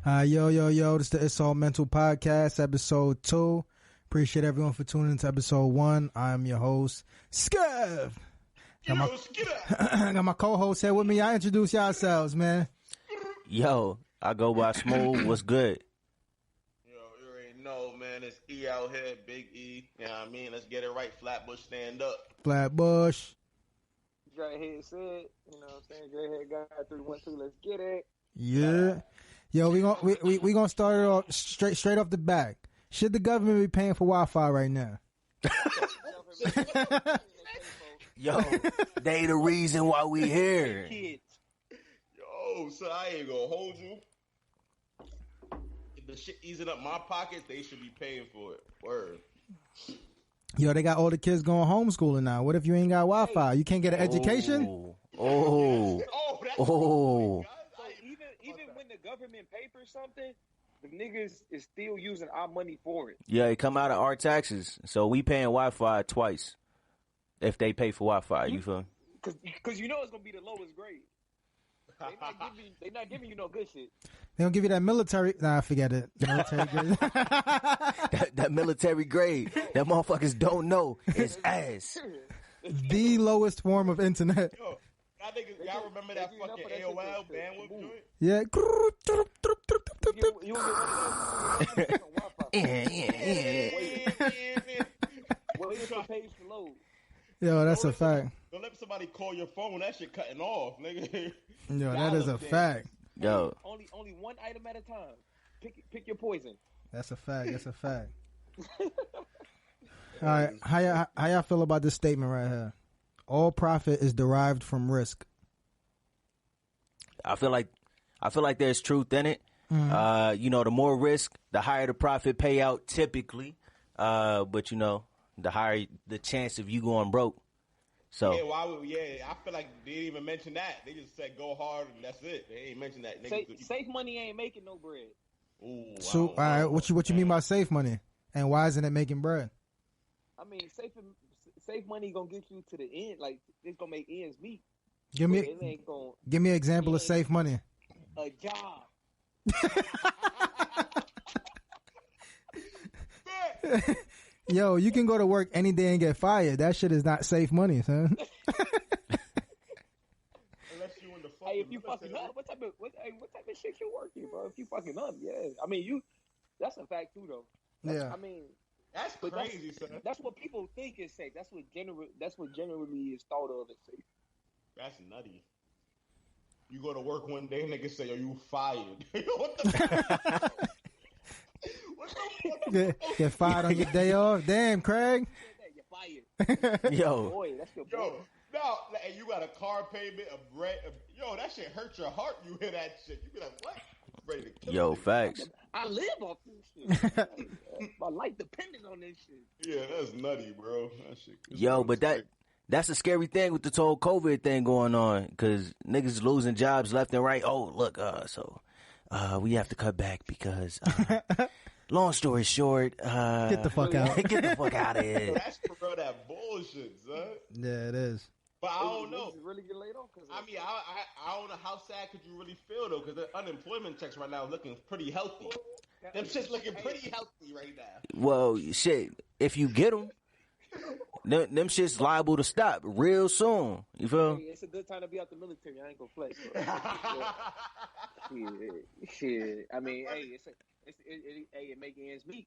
Yo, this is the It's All Mental Podcast, episode 2. Appreciate everyone for tuning into episode 1. I'm your host, Skev. Got my co-host here with me. Y'all introduce yourselves, man. Yo, I go by Smooth. What's good? Yo, you already know, man. It's E out here, Big E. You know what I mean? Let's get it right. Flatbush, stand up. Flatbush. Dreadhead said, you know what I'm saying? Dreadhead got 312. Let's get it. Yeah. Yo, we gonna start it off straight off the back. Should the government be paying for Wi-Fi right now? Yo, they the reason why we here. Yo, so I ain't gonna hold you. If the shit easing up my pockets, they should be paying for it. Word. Yo, they got all the kids going homeschooling now. What if you ain't got Wi-Fi? You can't get an education? So even when the government pay for something, the niggas is still using our money for it. Yeah, it come out of our taxes, so we paying Wi-Fi twice if they pay for Wi-Fi. You feel me? Because you know it's gonna be the lowest grade. They not giving you no good shit. They don't give you that military. Nah, forget it. Military grade. that military grade that motherfuckers don't know is ass. The lowest form of internet. Yo, y'all remember that fucking AOL bandwidth joint? Yeah. You waiting for page to load. Yo, that's a fact. Don't let somebody call your phone. That shit cutting off, nigga. Yo, that is a fact. Yo, only one item at a time. Pick your poison. That's a fact. All right, how y'all feel about this statement right here? All profit is derived from risk. I feel like there's truth in it. Mm-hmm. You know, the more risk, the higher the profit payout typically. But you know, the higher the chance of you going broke. So I feel like they didn't even mention that. They just said go hard and that's it. They ain't mention that. Safe money ain't making no bread. Ooh, So, all right, what you mean by safe money, and why isn't it making bread? I mean, safe money gonna get you to the end. Like it's gonna make ends meet. Give me an example of safe money. A job. Yo, you can go to work any day and get fired. That shit is not safe money, son. Unless you in the phone. Hey, if you fucking up, what type of shit you working, bro? If you fucking up, yeah. I mean, that's a fact too, though. Yeah. I mean, that's crazy, son. That's what people think is safe. That's what generally is thought of as safe. That's nutty. You go to work one day, niggas say, "Yo, you fired." What the fuck? What the fuck? Get fired on your day off. Damn, Craig. You're fired. Yo, boy, that's your boy. Yo, no, and you got a car payment, a rent. Yo, that shit hurt your heart. You hear that shit, you be like, "What?" Ready to kill yo, me. facts. I live off this shit. My life depending on this shit. Yeah, that's nutty, bro. That shit. Yo, but that's a scary thing with this whole COVID thing going on, because niggas losing jobs left and right. Oh, look, so we have to cut back because, long story short, get the fuck out. Get the fuck out of here. That's for real, that bullshit, son. Yeah, it is. But I don't know. Really get laid off? I mean, I don't know how sad could you really feel though, because the unemployment checks right now is looking pretty healthy. Them shit's looking pretty healthy right now. Well, shit, if you get them, them shit's liable to stop real soon. You feel? Hey, it's a good time to be out the military. I ain't gonna flex. Shit. I mean, hey, it make ends meet.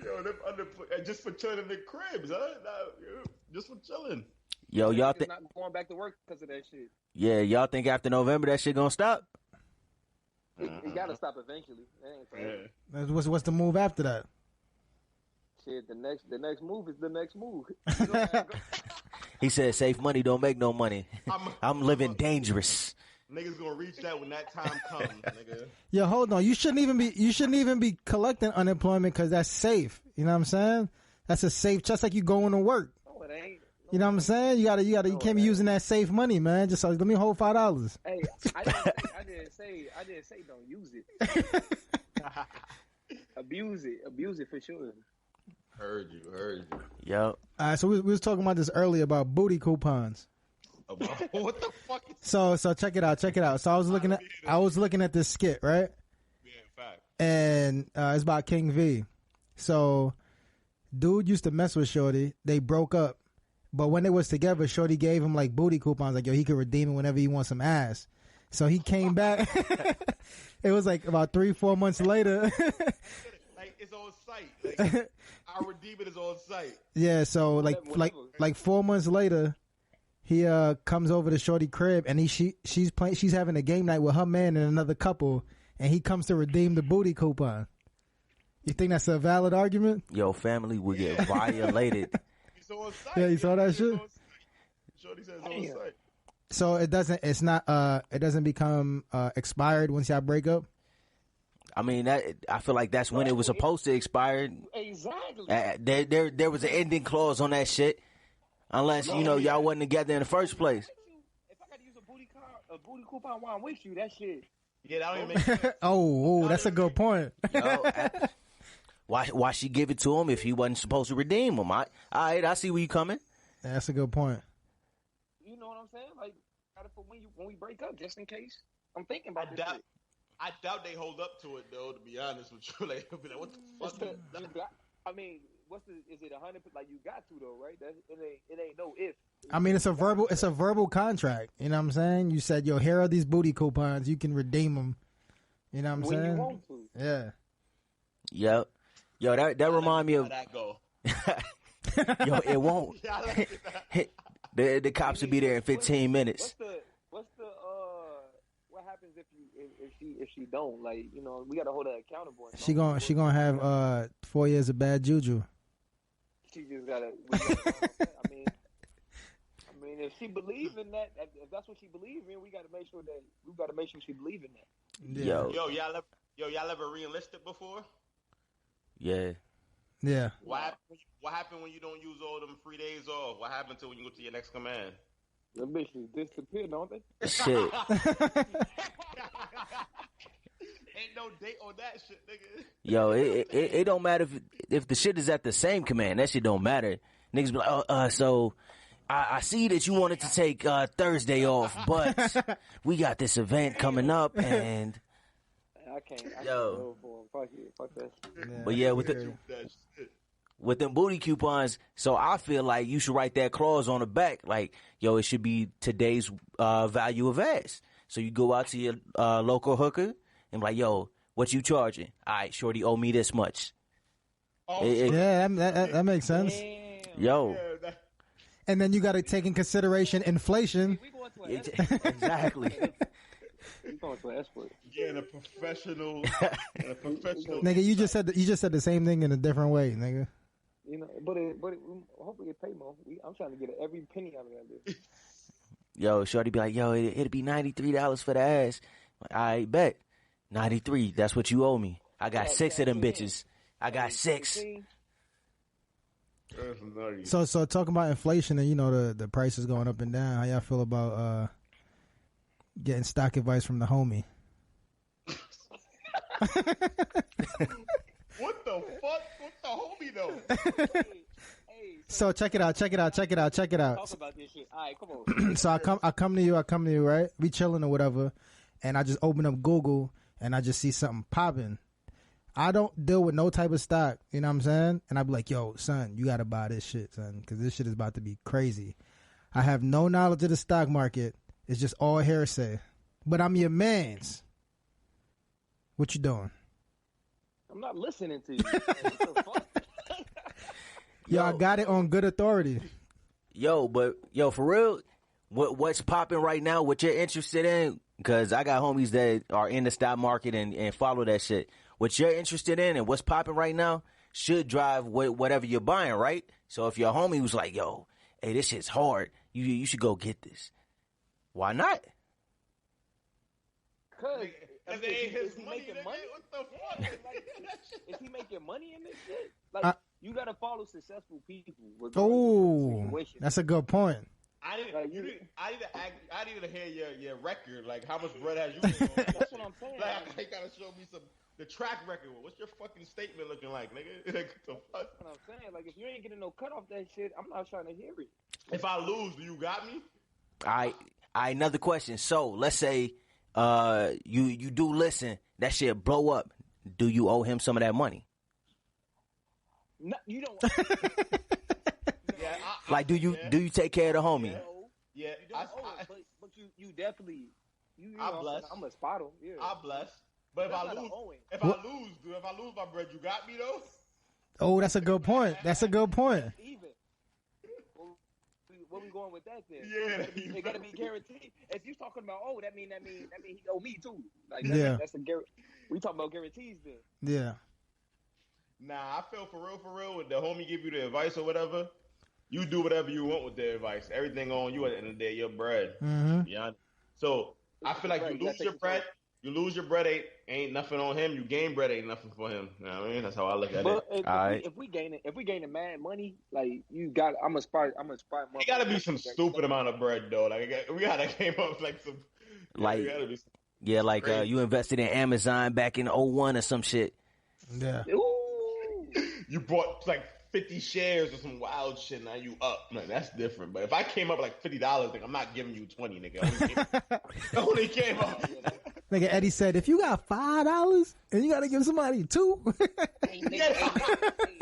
Yo, them unemployed just for chilling in the cribs, huh? Just for chilling. Yo, y'all think not going back to work because of that shit? Yeah, y'all think after November that shit gonna stop? It gotta stop eventually. Yeah. What's the move after that? Shit, the next move is the next move. He said, "Safe money don't make no money." I'm living dangerous. Niggas gonna reach that when that time comes, nigga. Yo, hold on. You shouldn't even be collecting unemployment because that's safe. You know what I'm saying? That's a safe, just like you going to work. No, it ain't. You know what I'm saying? You can't be using that safe money, man. Just let me hold $5. Hey, I didn't say don't use it. Abuse it for sure. Heard you. Yep. All right, so we was talking about this earlier about booty coupons. What the fuck? So check it out. So I was looking at this skit, right? Yeah, and it's about King V. So, dude used to mess with Shorty. They broke up, but when they was together, Shorty gave him like booty coupons, like yo, he could redeem it whenever he wants some ass. So he came back. It was like about 3-4 months later. Like it's on site. Like, our redeem it is on site. Yeah, so like 4 months later, he comes over to Shorty crib and she's having a game night with her man and another couple, and he comes to redeem the booty coupon. You think that's a valid argument? Yo, family will get violated. He's on site. Yeah, you saw that shit? Shorty says on site. So it doesn't become expired once y'all break up? I mean, I feel like that's when it was supposed to expire. Exactly. There was an ending clause on that shit, unless y'all wasn't together in the first place. If I got to use a booty coupon while I'm with you, that shit. Yeah, that don't even make sense. Oh, that's a good point. Why she give it to him if he wasn't supposed to redeem him? All right, I see where you coming. That's a good point. You know what I'm saying? Like, for when we break up, just in case. I'm thinking about this shit. I doubt they hold up to it though. To be honest with you, like, be like what the fuck? I mean, is it 100? Like, you got to though, right? It ain't no if. I mean, it's a verbal contract. You know what I'm saying? You said, yo, here are these booty coupons. You can redeem them. You know what I'm when saying? You want to. Yeah. Yep. Yo, that remind me of. That go. Yo, it won't. The cops will be there in 15 minutes. What happens if she don't, like, we gotta hold her accountable. She gonna have 4 years of bad juju. She just gotta. I mean, if she believes in that, if that's what she believes in, we gotta make sure she believes in that. Yeah. Y'all ever re-enlisted before? Yeah. Yeah. What happened when you don't use all them free days off? What happened to when you go to your next command? The bitches disappear, don't they? Shit. Ain't no date on that shit, nigga. Yo, it don't matter if the shit is at the same command. That shit don't matter. Niggas be like, so I see that you wanted to take Thursday off, but we got this event coming up, and I can't go for him. Fuck that. Yeah. But yeah, with them booty coupons, so I feel like you should write that clause on the back, like, yo, it should be today's value of ass. So you go out to your local hooker and be like, yo, what you charging? All right, shorty owe me this much. Yeah, that makes sense. Damn. Yo. And then you got to take in consideration inflation. We going to an escort. Exactly. We going to an escort. Yeah, a professional. Nigga, you just said the same thing in a different way, nigga. But hopefully it pay more. I'm trying to get every penny out of that bitch. Yo, shorty be like, yo, it'll be $93 for the ass. Like, I bet. 93, that's what you owe me. I got 6 of them bitches. I got 6. So talking about inflation and the prices going up and down, how y'all feel about getting stock advice from the homie? What the fuck? What the homie though? So check it out. Talk about this shit. All right, come on. So I come to you, right? We chilling or whatever, and I just open up Google and I just see something popping. I don't deal with no type of stock, you know what I'm saying? And I be like, yo, son, you got to buy this shit, son, because this shit is about to be crazy. I have no knowledge of the stock market. It's just all hearsay. But I'm your mans. What you doing? I'm not listening to you. What the fuck? Yo, I got it on good authority. Yo, for real, what's popping right now, what you're interested in, because I got homies that are in the stock market and follow that shit. What you're interested in and what's popping right now should drive whatever you're buying, right? So if your homie was like, yo, hey, this shit's hard, you should go get this. Why not? Cause Is he money, making nigga? money? What the fuck? Yeah, like, is he making money in this shit? Like, you gotta follow successful people. Oh, that's a good point. I need to hear your record. Like, how much bread has you been on? That's what I'm saying. Like, you gotta show me the track record. What's your fucking statement looking like, nigga? Like, what the fuck? That's what I'm saying. Like, if you ain't getting no cut off that shit, I'm not trying to hear it. If I lose, do you got me? All right, another question. So let's say you do listen, that shit blow up. do you owe him some of that money? No, you don't. Yeah, Like, do you take care of the homie? Yeah, you don't owe it, but you definitely. You I'm know, blessed. I'm a spot on. Yeah. I'm blessed. But That's if not I a lose, owing. if I lose my bread, you got me though. Oh, that's a good point. That's a good point. Even. Where we going with that then? Yeah. It gotta be guaranteed. If you talking about that mean he owe me too. Like Yeah. that's a we talking about guarantees then. Yeah. Nah, I feel for real. When the homie give you the advice or whatever, you do whatever you want with the advice. Everything on you at the end of the day, your bread. Mm-hmm. Yeah. So I feel like you lose your bread. You lose your bread, ain't nothing on him. You gain bread, ain't nothing for him. You know what I mean? That's how I look at it. If we gaining mad money, like you got, I'm a spot. It gotta be some stupid amount of bread though. Like we gotta came up like some. Like be some yeah, like you invested in Amazon back in 01 or some shit. Yeah. Ooh. You bought like 50 shares or some wild shit. Now you up. Like, that's different. But if I came up like $50, like I'm not giving you 20, nigga. I only came up. Nigga Eddie said, if you got $5 and you gotta give somebody $2.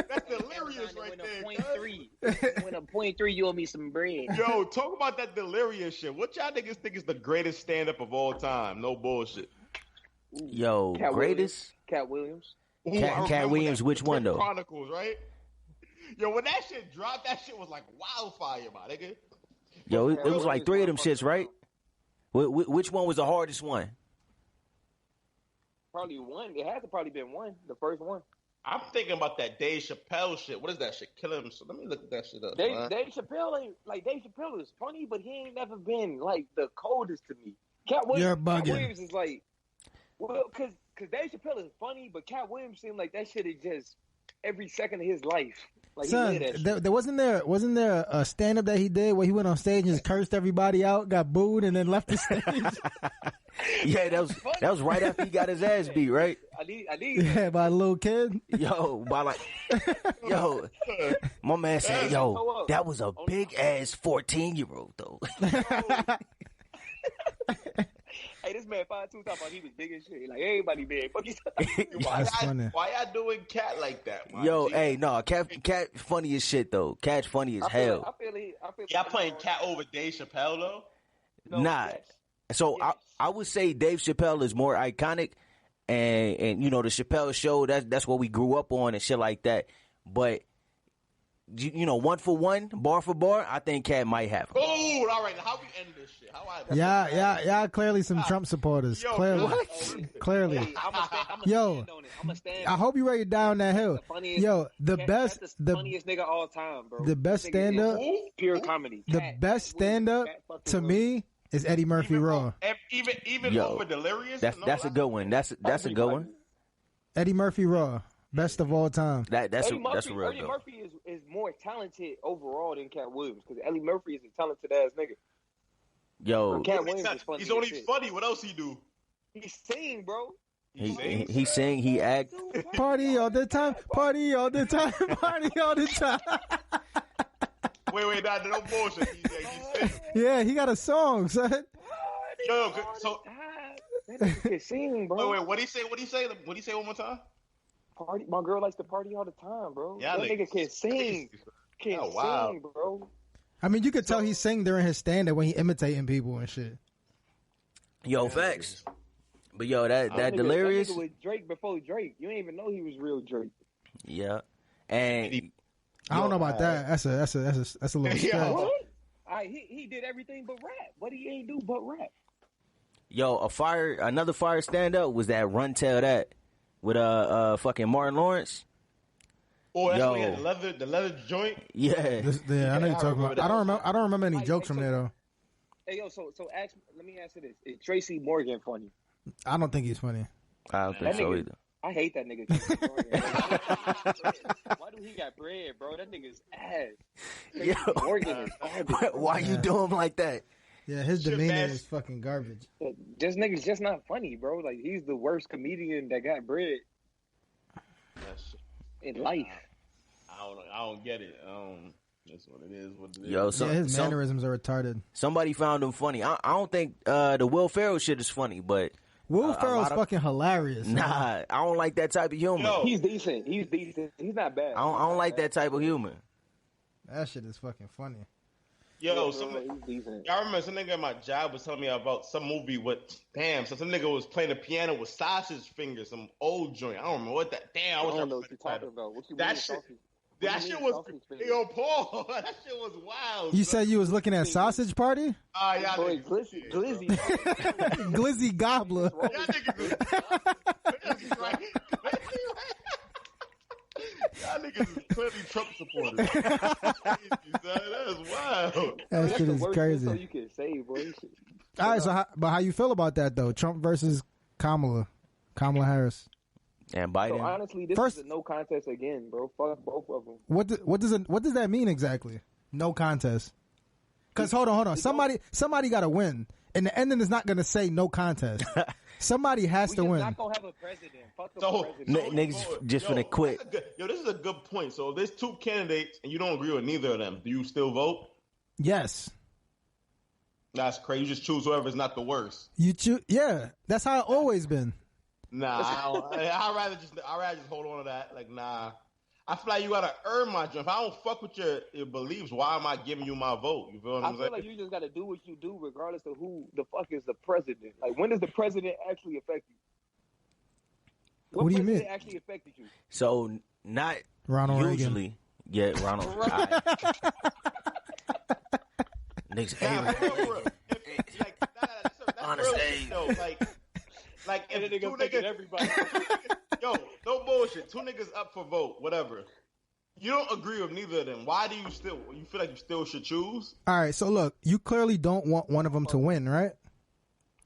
That's delirious right there. When a .3, you owe me some bread. Yo, talk about that delirious shit. What y'all niggas think is the greatest stand-up of all time? No bullshit. Yo, Cat greatest? Cat Williams. Ooh, Cat Williams, which one though? Chronicles, right? Yo, when that shit dropped, that shit was like wildfire, my nigga. Yo, it was like 3 of them shits, right? Which one was the hardest one? Probably one. It had to probably been one. The first one. I'm thinking about that Dave Chappelle shit. What is that shit? Kill him. So let me look at that shit up. Dave Chappelle ain't like Dave Chappelle is funny, but he ain't never been like the coldest to me. Cat Williams is like, well, cause Dave Chappelle is funny, but Cat Williams seemed like that shit is just every second of his life. Like Son, there wasn't there a stand up that he did where he went on stage and just cursed everybody out, got booed, and then left the stage. Yeah, that was right after he got his ass beat, right? I need Yeah, by a little kid. Yo, my man said, yo, that was a big ass 14-year-old though. Hey, this man 5'2" talking about he was big as shit. Like everybody big. Why y'all doing Cat like that? Yo, hey, no, Cat funny as shit though. Cat's funny as hell. I feel y'all playing Cat over Dave Chappelle though? No, nah. yes. So yes. I would say Dave Chappelle is more iconic, and you know the Chappelle Show. That's what we grew up on and shit like that. But you know, 1 for 1, bar for bar, I think Cat might have him. Oh, all right. How we end this shit? Yeah. Clearly some Trump supporters. Yo, Clearly. Hey, Yo, I hope you ready down that hill. Yo, the funniest nigga all time, bro. The best stand up, pure comedy. the best stand up to me is Eddie Murphy Raw. Even over Delirious. That's a good one. That's a good one. Eddie Murphy Raw, best of all time. That's a real Eddie good. Murphy is more talented overall than Cat Williams because Eddie Murphy is a talented ass nigga. Yo, Cat Williams is funny. He's only funny. What else he do? He sing, bro. He sing, he act. Party all the time, party all the time, party all the time. Wait, no bullshit. He sing. Yeah, he got a song, son. Yo, so that nigga can sing, bro. wait, what he say? What he say one more time? Party. My girl likes to party all the time, bro. Yeah, that nigga can sing. Sing, bro. I mean, you could tell he sang during his stand-up when he imitating people and shit. Yo, facts. But yo, that Delirious. That nigga was Drake before Drake. You ain't even know he was real Drake. Yeah, and I don't know about that. That's a little stretch. What? He did everything but rap. What he ain't do but rap. Yo, another fire stand up was that Run Tell That with fucking Martin Lawrence. Oh, that's when he had the leather joint. Yeah, I know you're talking about. I don't remember any jokes from there though. Hey yo, so let me ask you this: is Tracy Morgan funny? I don't think he's funny. I don't think so either. I hate that nigga. Why do he got bread, bro? That nigga's ass. Yo, Morgan is garbage. Why you do him like that? Yeah, his demeanor is fucking garbage. This nigga's just not funny, bro. Like he's the worst comedian that got bread in life. I don't get it. That's what it is. Yo, his mannerisms are retarded. Somebody found him funny. I don't think the Will Ferrell shit is funny, but Will Ferrell's fucking hilarious. Nah, I don't like that type of humor. Yo, he's decent. He's not bad. I don't like that type of humor. That shit is fucking funny. Yo, I remember some nigga at my job was telling me about some movie with, so some nigga was playing the piano with sausage fingers, some old joint. I don't remember what that. Damn, I don't know what you're talking about. That shit was, yo, Paul, that shit was wild. You said you was looking at Sausage Party? Yeah, Glizzy. Glizzy Gobbler. Y'all niggas is clearly Trump supporters. That is wild. That shit is crazy. So you can say, boy. All right, so how you feel about that though? Trump versus Kamala Harris. And Biden. So honestly, this is a no contest again, bro. Fuck both of them. What does that mean exactly? No contest. Because hold on. Somebody got to win, and the ending is not going to say no contest. Somebody has to win. Not gonna have a president. Fuck the president. Niggas just finna quit. This is a good point. So there's two candidates, and you don't agree with neither of them. Do you still vote? Yes. That's crazy. You just choose whoever's not the worst. You choose. Yeah, that's how it always been. Nah, I'd rather just hold on to that. Like, nah. I feel like you gotta earn my job. If I don't fuck with your beliefs, why am I giving you my vote? You feel what I'm saying? I feel like you just gotta do what you do, regardless of who the fuck is the president. Like, when does the president actually affect you? What do you mean? Actually affected you? So not Ronald usually. Reagan. Yeah, Ronald. Niggas. Like if two niggas, everybody. Yo, no bullshit. Two niggas up for vote, whatever. You don't agree with neither of them. Why do you feel like you still should choose? All right, so look, you clearly don't want one of them to win, right?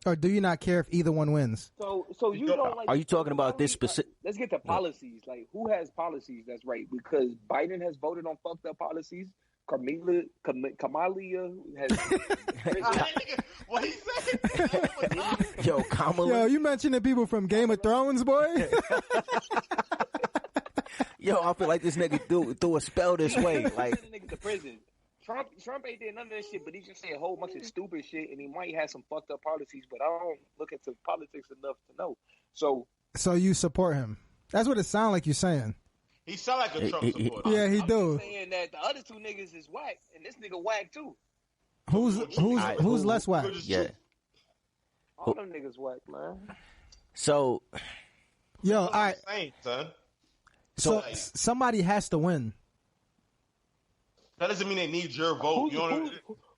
Or do you not care if either one wins? So you don't like. Are you talking about this specific? Let's get to policies. Like, who has policies that's right? Because Biden has voted on fucked up policies. Kamala has. What he said? Yo, Kamala. Yo, you mentioning people from Game of Thrones, boy? Yo, I feel like this nigga threw a spell this way. Like, the nigga to prison. Trump ain't did none of that shit, but he just said a whole bunch of stupid shit, and he might have some fucked up policies. But I don't look into politics enough to know. So you support him? That's what it sounds like you're saying. He sound like a Trump supporter. Yeah, he do. I'm saying that the other two niggas is whack, and this nigga whack too. Who's less whack? Yeah. All them niggas whack, man. So, yo, all right. Saying, son. So somebody has to win. That doesn't mean they need your vote.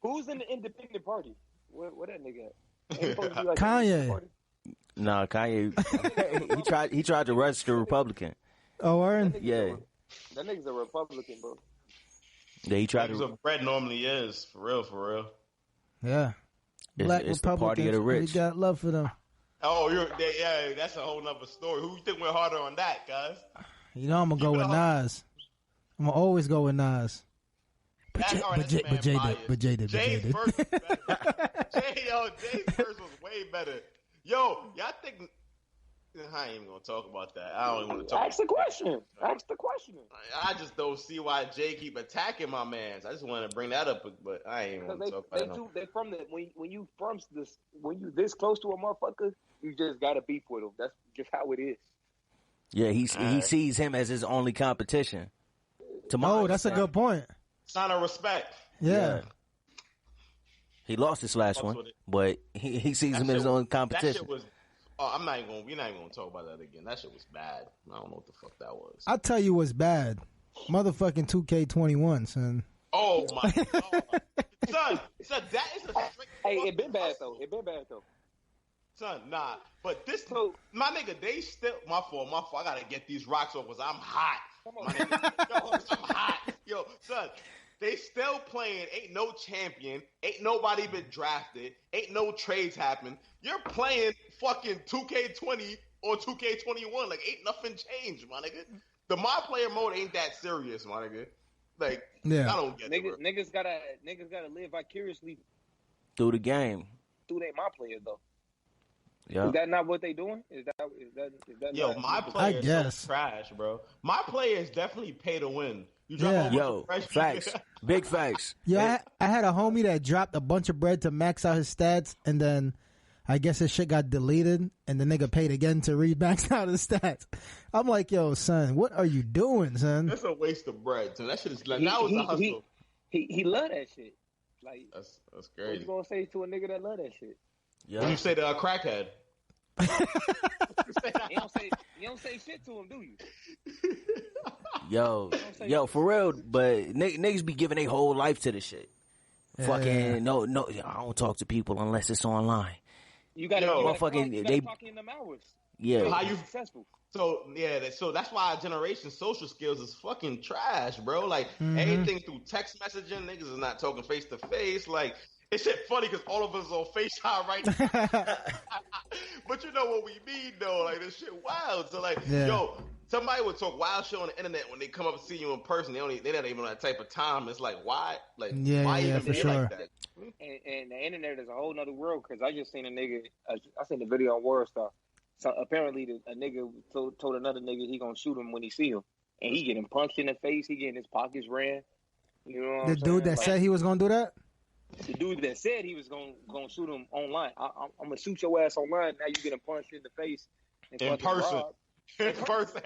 Who's in the independent party? Where that nigga at? Like Kanye. Nah, Kanye. He tried to register Republican. Oh, Warren? Yeah. That nigga's a Republican, bro. Yeah, he tried to. What Brett normally is, for real. Yeah. Black it's Republicans. The party of the rich. We got love for them. Oh, yeah, that's a whole nother story. Who you think went harder on that, guys? You know I'm gonna go with Nas. I'm gonna always go with Nas. But Jay did. Jay's verse was better. Jay's verse was way better. Yo, y'all think? I ain't even gonna talk about that. I don't even want to talk. Ask the question. I just don't see why Jay keep attacking my mans. I just want to bring that up, but I ain't even want to talk about it. They from the when you this close to a motherfucker, you just gotta beef with him. That's just how it is. Yeah, he sees him as his only competition. That's a good point. Sign of respect. Yeah. He lost his last one, but he sees him as his own competition. That shit was. Oh, we're not even gonna talk about that again. That shit was bad. I don't know what the fuck that was. I'll tell you what's bad. Motherfucking 2K21, son. Oh my god, son, that is a straight. Hey, it been bad though. Son, nah. But my nigga, they still my fault. I gotta get these rocks off because I'm hot. My nigga, I'm hot. Yo, son. They still playing, ain't no champion, ain't nobody been drafted, ain't no trades happen. You're playing fucking 2K20 or 2K21, like ain't nothing changed, my nigga. The my player mode ain't that serious, my nigga. Like, yeah. I don't get it. Niggas gotta live vicariously through the game. Through they my player though. Yeah. Is that not what they doing? Is that Yo, my player is so trash, bro. My players definitely pay to win. Yo, facts. Big facts. Yeah, I had a homie that dropped a bunch of bread to max out his stats, and then I guess his shit got deleted, and the nigga paid again to read back out of the stats. I'm like, yo, son, what are you doing, son? That's a waste of bread. So that shit is like, now it's a hustle. He love that shit. Like that's crazy. What you gonna say to a nigga that love that shit? Yeah. When you say the crackhead. You don't say shit to him, do you? Yo, for real. But niggas be giving their whole life to this shit. Fucking no. I don't talk to people unless it's online. You gotta talk in them hours. Yeah. How you successful? So so that's why our generation social skills is fucking trash, bro. Like everything through text messaging, niggas is not talking face to face. Like it's shit funny because all of us on FaceTime right now. But you know what we mean though, like this shit wild. So like, yo, somebody would talk wild shit on the internet when they come up and see you in person. They're not even on that type of time. It's like why? Like why even for sure. Like that? And the internet is a whole nother world because I just seen a nigga. I seen the video on World Star. So apparently a nigga told another nigga he gonna shoot him when he see him, and he getting punched in the face. He getting his pockets ran. You know what the dude that said he was gonna do that. The dude that said he was gonna shoot him online. I'm gonna shoot your ass online. Now you getting punched in the face in person. In person.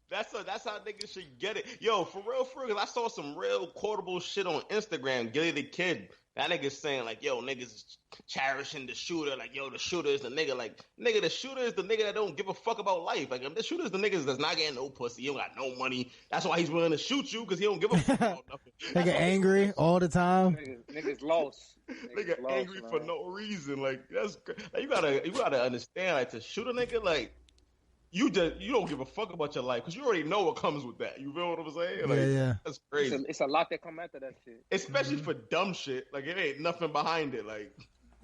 That's how niggas should get it. Yo, for real, because I saw some real quotable shit on Instagram. Gilly the Kid. That nigga's saying like, yo, niggas cherishing the shooter. Like, yo, the shooter is the nigga. Like, nigga, the shooter is the nigga that don't give a fuck about life. Like, the shooter is the niggas that's not getting no pussy. He don't got no money. That's why he's willing to shoot you because he don't give a fuck about nothing. Nigga angry all the time. Niggas lost. Nigga angry for no reason. Like, that's like, you gotta understand. Like, to shoot a nigga, like, you don't give a fuck about your life because you already know what comes with that. You feel what I'm saying? Like, yeah. That's crazy. It's a lot that come after that shit. Especially for dumb shit. Like, it ain't nothing behind it. Like,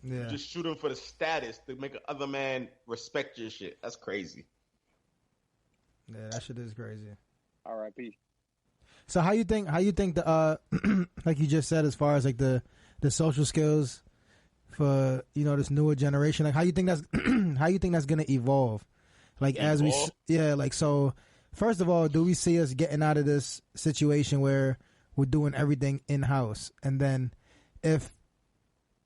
just shooting for the status to make another man respect your shit. That's crazy. Yeah, that shit is crazy. R.I.P. So how you think the like you just said, as far as like the social skills for this newer generation, like how you think that's gonna evolve? Like as we, so first of all, do we see us getting out of this situation where we're doing everything in-house? And then if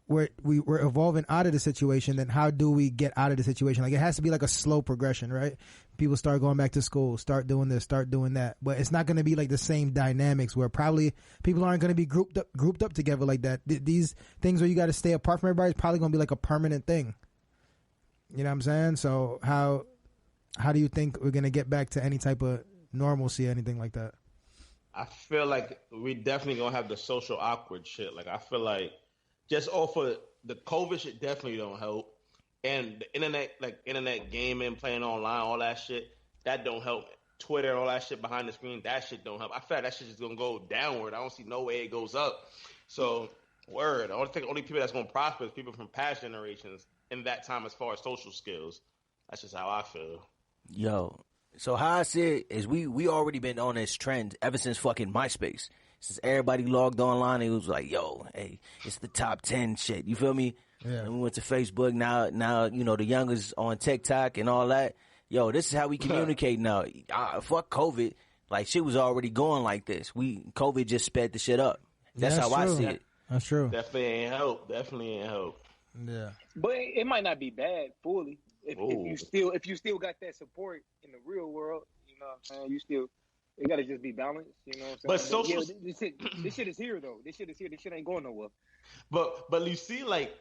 we're evolving out of the situation, then how do we get out of the situation? Like it has to be like a slow progression, right? People start going back to school, start doing this, start doing that. But it's not going to be like the same dynamics where probably people aren't going to be grouped up together like that. These things where you got to stay apart from everybody is probably going to be like a permanent thing. You know what I'm saying? So how do you think we're going to get back to any type of normalcy, anything like that? I feel like we definitely going to have the social awkward shit. Like, I feel like just off of the COVID shit definitely don't help. And the internet gaming, playing online, all that shit, that don't help. Twitter, all that shit behind the screen, that shit don't help. I feel like that shit is going to go downward. I don't see no way it goes up. So, word. I think only people that's going to prosper is people from past generations in that time as far as social skills. That's just how I feel. Yo, so how I see it is we already been on this trend ever since fucking MySpace. Since everybody logged online, it was like, yo, hey, it's the top 10 shit. You feel me? Yeah. And we went to Facebook. Now, the youngers on TikTok and all that. Yo, this is how we communicate now. Fuck COVID. Like, shit was already going like this. COVID just sped the shit up. That's how I see it. That's true. Definitely ain't help. Yeah. But it might not be bad fully. If you still got that support in the real world, you know what I'm saying? It gotta just be balanced, you know what I'm saying? But this shit is here though. This shit is here. This shit ain't going nowhere. But you see, like,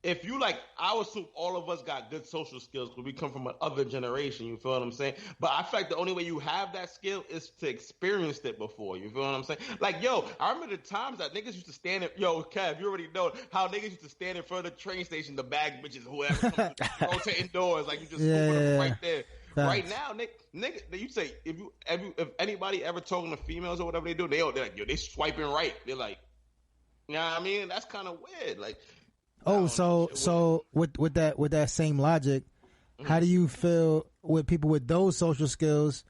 if you like, I would assume all of us got good social skills because we come from another generation. You feel what I'm saying? But I feel like the only way you have that skill is to experience it before. You feel what I'm saying? Like, yo, I remember the times that niggas used to stand in. Yo, Kev, you already know how niggas used to stand in front of the train station to bag bitches, whoever comes rotating doors, like you just open them right there. Thanks. Right now, nigga, you say if anybody ever talking to females or whatever they do, they're like, yo, they swiping right. They're like, you know what I mean? That's kind of weird. Like. So with that same logic, how do you feel with people with those social skills?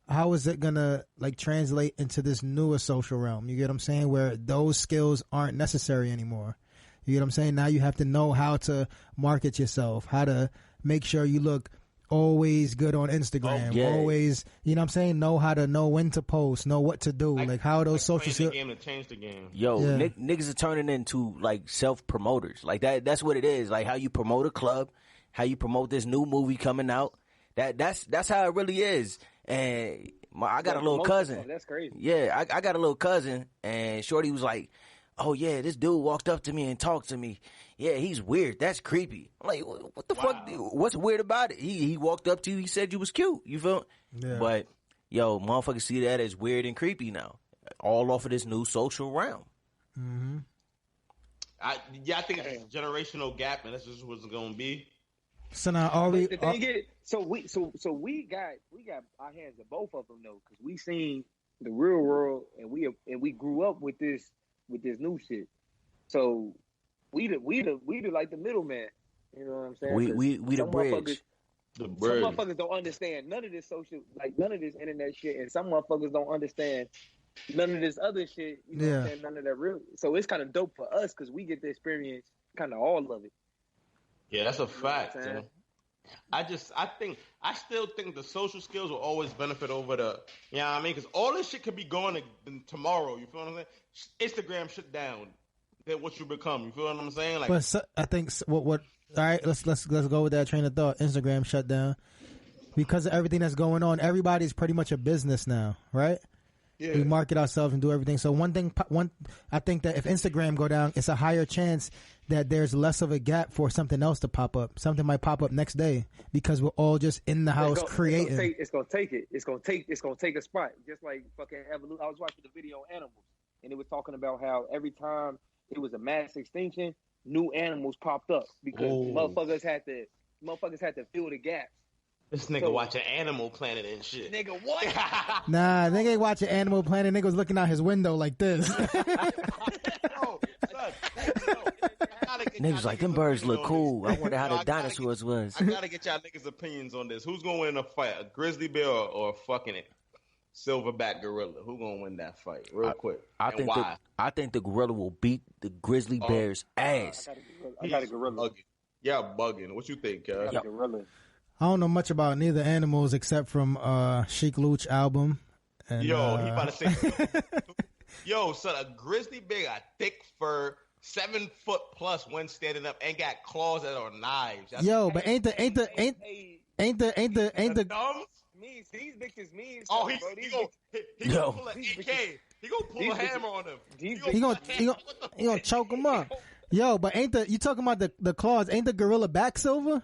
How is it gonna like translate into this newer social realm? You get what I'm saying? Where those skills aren't necessary anymore. You get what I'm saying? Now you have to know how to market yourself, how to make sure you look always good on Instagram. Always, you know what I'm saying? Know when to post, know what to do. Like how those social skills. Game to change the game. Yo, niggas are turning into like self-promoters. Like that's what it is. Like how you promote a club, how you promote this new movie coming out. That's how it really is. And I got a little cousin. That's crazy. Yeah, I got a little cousin, and Shorty was like, "Oh yeah, this dude walked up to me and talked to me. Yeah, he's weird. That's creepy." I'm like, what the fuck? What's weird about it? He walked up to you. He said you was cute. You feel? Yeah. But yo, motherfuckers see that as weird and creepy now, all off of this new social realm. Mm-hmm. I think it's a generational gap, and that's just what's gonna be. So now, are we? The thing is, so we got our hands of both of them though, because we seen the real world, and we grew up with this new shit. So we like the middleman. You know what I'm saying? We the bridge. Some motherfuckers don't understand none of this none of this internet shit, and some motherfuckers don't understand none of this other shit. You know what I'm saying? None of that real. So it's kind of dope for us because we get to experience kind of all of it. Yeah, that's a fact. I still think the social skills will always benefit over the, you know what I mean? Because all this shit could be going tomorrow. You feel what I'm saying? Instagram shut down. Then what you become. You feel what I'm saying? Like, but I think what. All right, let's go with that train of thought. Instagram shut down because of everything that's going on. Everybody's pretty much a business now, right? Yeah. We market ourselves and do everything. So I think that if Instagram go down, it's a higher chance that there's less of a gap for something else to pop up. Something might pop up next day because we're all just in the house creating. It's gonna take a spot. Just like fucking evolution. I was watching the video on animals, and it was talking about how every time it was a mass extinction, new animals popped up because motherfuckers had to fill the gaps. This nigga watching Animal Planet and shit. Nigga, what? Nah, nigga ain't watching Animal Planet. Nigga was looking out his window like this. Niggas like, them birds look cool. I wonder how the dinosaurs was. I gotta get y'all niggas' opinions on this. Who's gonna win a fight? A grizzly bear or a fucking silverback gorilla? Who gonna win that fight? Real quick. I think the gorilla will beat the grizzly bear's ass. I got a gorilla. Yeah, bugging. What you think, I got a gorilla. I don't know much about neither animals except from Sheik Luch album. And, he about to say, yo, son, a grizzly bear got thick fur, 7 foot plus when standing up, and got claws that are knives. But ain't the thumbs? Means these bitches mean. Oh, he gonna pull an AK. He gonna pull a hammer on them. He gonna choke him up. Yo, but you talking about the claws? Ain't the gorilla back silver?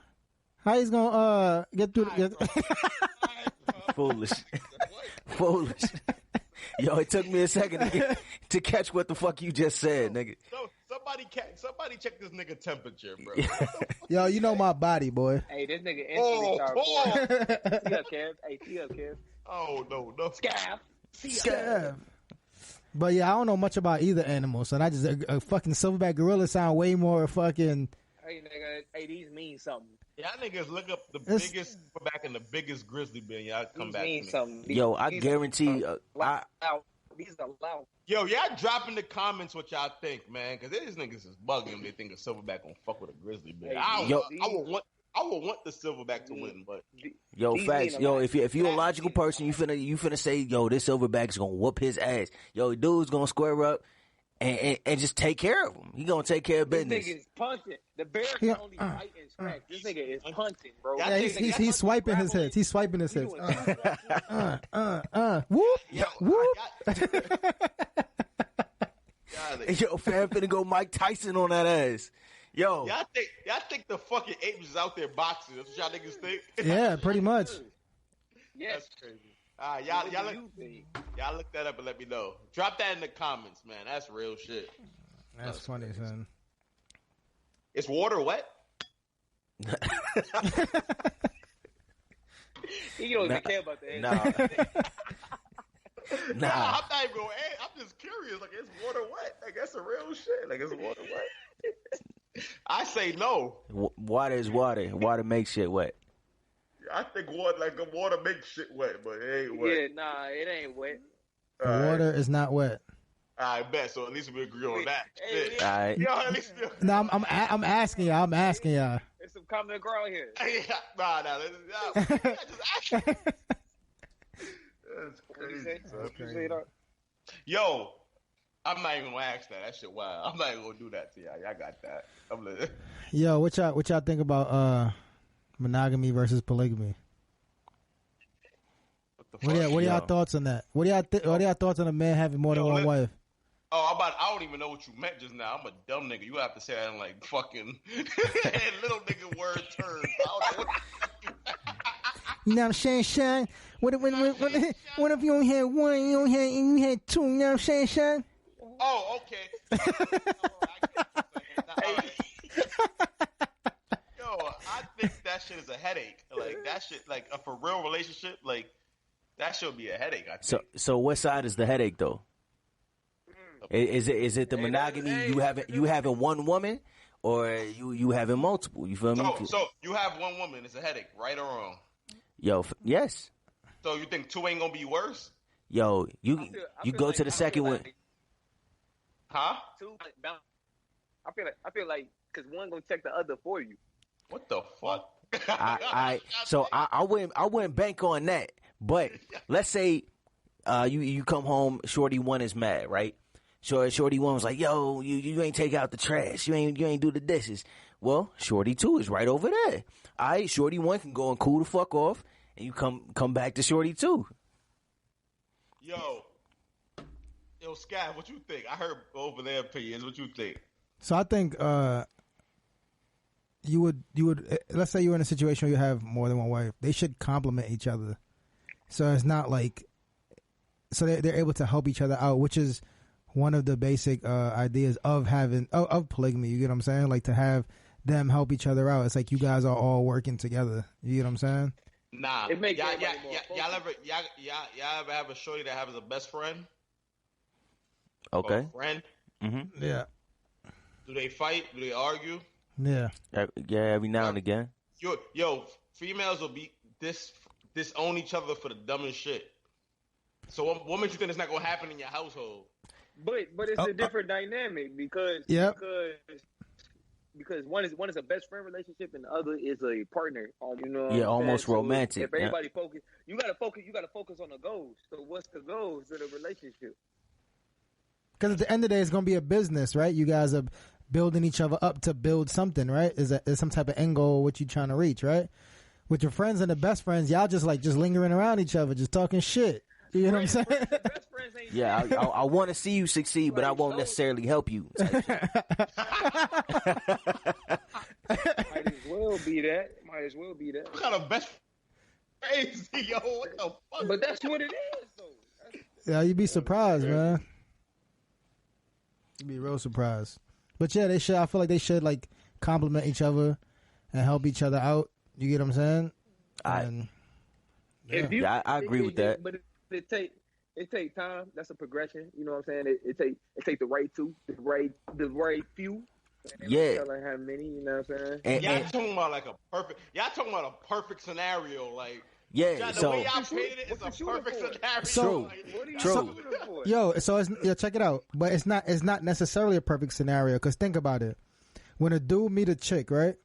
How he's gonna get through? Foolish. Yo, it took me a second to catch what the fuck you just said, nigga. Somebody check this nigga temperature, bro. Yo, you know my body, boy. Hey, this nigga instantly started. See up, Kev. Hey, see up, Kev. Oh no. Scav. But yeah, I don't know much about either animal, so I just a fucking silverback gorilla sound way more fucking. Hey, nigga. Hey, these mean something. Y'all niggas look up the biggest silverback and the biggest grizzly bear. Y'all come back to me. Something. Yo, I guarantee. These are loud. Yo, y'all drop in the comments what y'all think, man, because these niggas is bugging. They think a silverback gonna fuck with a grizzly bear. I would want the silverback to win, but facts. Yo, if you're a logical person, you finna say, yo, this silverback's gonna whoop his ass. Yo, dude's gonna square up and just take care of him. He gonna take care of business. This nigga is punching. The bear can only fight and scratch. This nigga is punching, bro. Yeah, he's swiping his hits. He's swiping his hits. Whoop. Whoop. Yo, fam finna go Mike Tyson on that ass. Yo. Y'all think the fucking apes is out there boxing. That's what y'all niggas think? Yeah, pretty much. Yes. That's crazy. Y'all look that up and let me know. Drop that in the comments, man. That's real shit. That's funny, crazy. Son. Is water wet? You don't even care about that. Nah. I'm not even going to I'm just curious. Like, is water wet? Like, that's a real shit. Like, is water wet? I say no. Water is water. Water makes shit wet. I think water makes shit wet, but it ain't wet. Yeah, nah, it ain't wet. Water is not wet. I bet. So at least we agree on that. All right. Yo, at least no, I'm asking y'all. There's some common ground here. Yeah, nah. Just that's crazy. What you say, Yo, I'm not even gonna ask that. That shit wild. I'm not even gonna do that to y'all. Y'all got that. I'm like, yo, what y'all think about monogamy versus polygamy? What are y'all thoughts on that? What are y'all thoughts on a man having more than one wife? Oh, I don't even know what you meant just now. I'm a dumb nigga. You have to say that in like fucking little nigga word terms. I don't know what you know what I'm saying, son? What if you only had one, you had two, you know what I'm saying, son? Oh, okay. Yo, I think that shit is a headache. Like that shit, like for real relationship, like that should be a headache. I think. So what side is the headache though? Is it the monogamy you having one woman, or you having multiple? You feel me? So you have one woman, it's a headache, right or wrong? Yo, yes. So you think two ain't gonna be worse? Yo, you go to the second one. Huh? Two, I feel like because one gonna check the other for you. What the fuck? I wouldn't bank on that. But let's say you come home, shorty one is mad, right? Shorty one was like, yo, you ain't take out the trash, you ain't do the dishes. Well, shorty two is right over there. All right, shorty one can go and cool the fuck off, and you come back to shorty two. Yo, Sky, what you think? I heard over their opinions. What you think? So I think you would let's say you're in a situation where you have more than one wife. They should complement each other. So it's not like they're able to help each other out, which is one of the basic ideas of of polygamy. You get what I'm saying? Like to have them help each other out. It's like you guys are all working together. You get what I'm saying? Nah. It makes y'all ever have a shorty that has a best friend? Okay. Or a friend? Mm-hmm. Yeah. Do they fight? Do they argue? Yeah. Yeah, every now and again. Yo, females will be disown each other for the dumbest shit. So what makes you think it's not gonna happen in your household? But it's a different dynamic because because one is a best friend relationship and the other is a partner. You know, yeah, almost so romantic. If everybody focus, you gotta focus on the goals. So what's the goals of the relationship? Because at the end of the day, it's gonna be a business, right? You guys are building each other up to build something, right? Is some type of end goal what you trying to reach, right? With your friends and the best friends, y'all just lingering around each other, just talking shit. You know what I'm saying? Yeah, I want to see you succeed, but I won't necessarily help you. Might as well be that. What kind of best crazy, yo? What the fuck? But that's what it is, though. Yeah, you'd be surprised, man. You'd be real surprised. But yeah, they should. I feel like they should complement each other and help each other out. You get what I'm saying? I agree with that. But it take time. That's a progression. You know what I'm saying? It take the right few. Yeah. Like how many? You know what I'm saying? Y'all talking about a perfect scenario, like. Yeah, the way y'all painted it is a perfect scenario. True. Check it out. But it's not necessarily a perfect scenario, because think about it. When a dude meet a chick, right?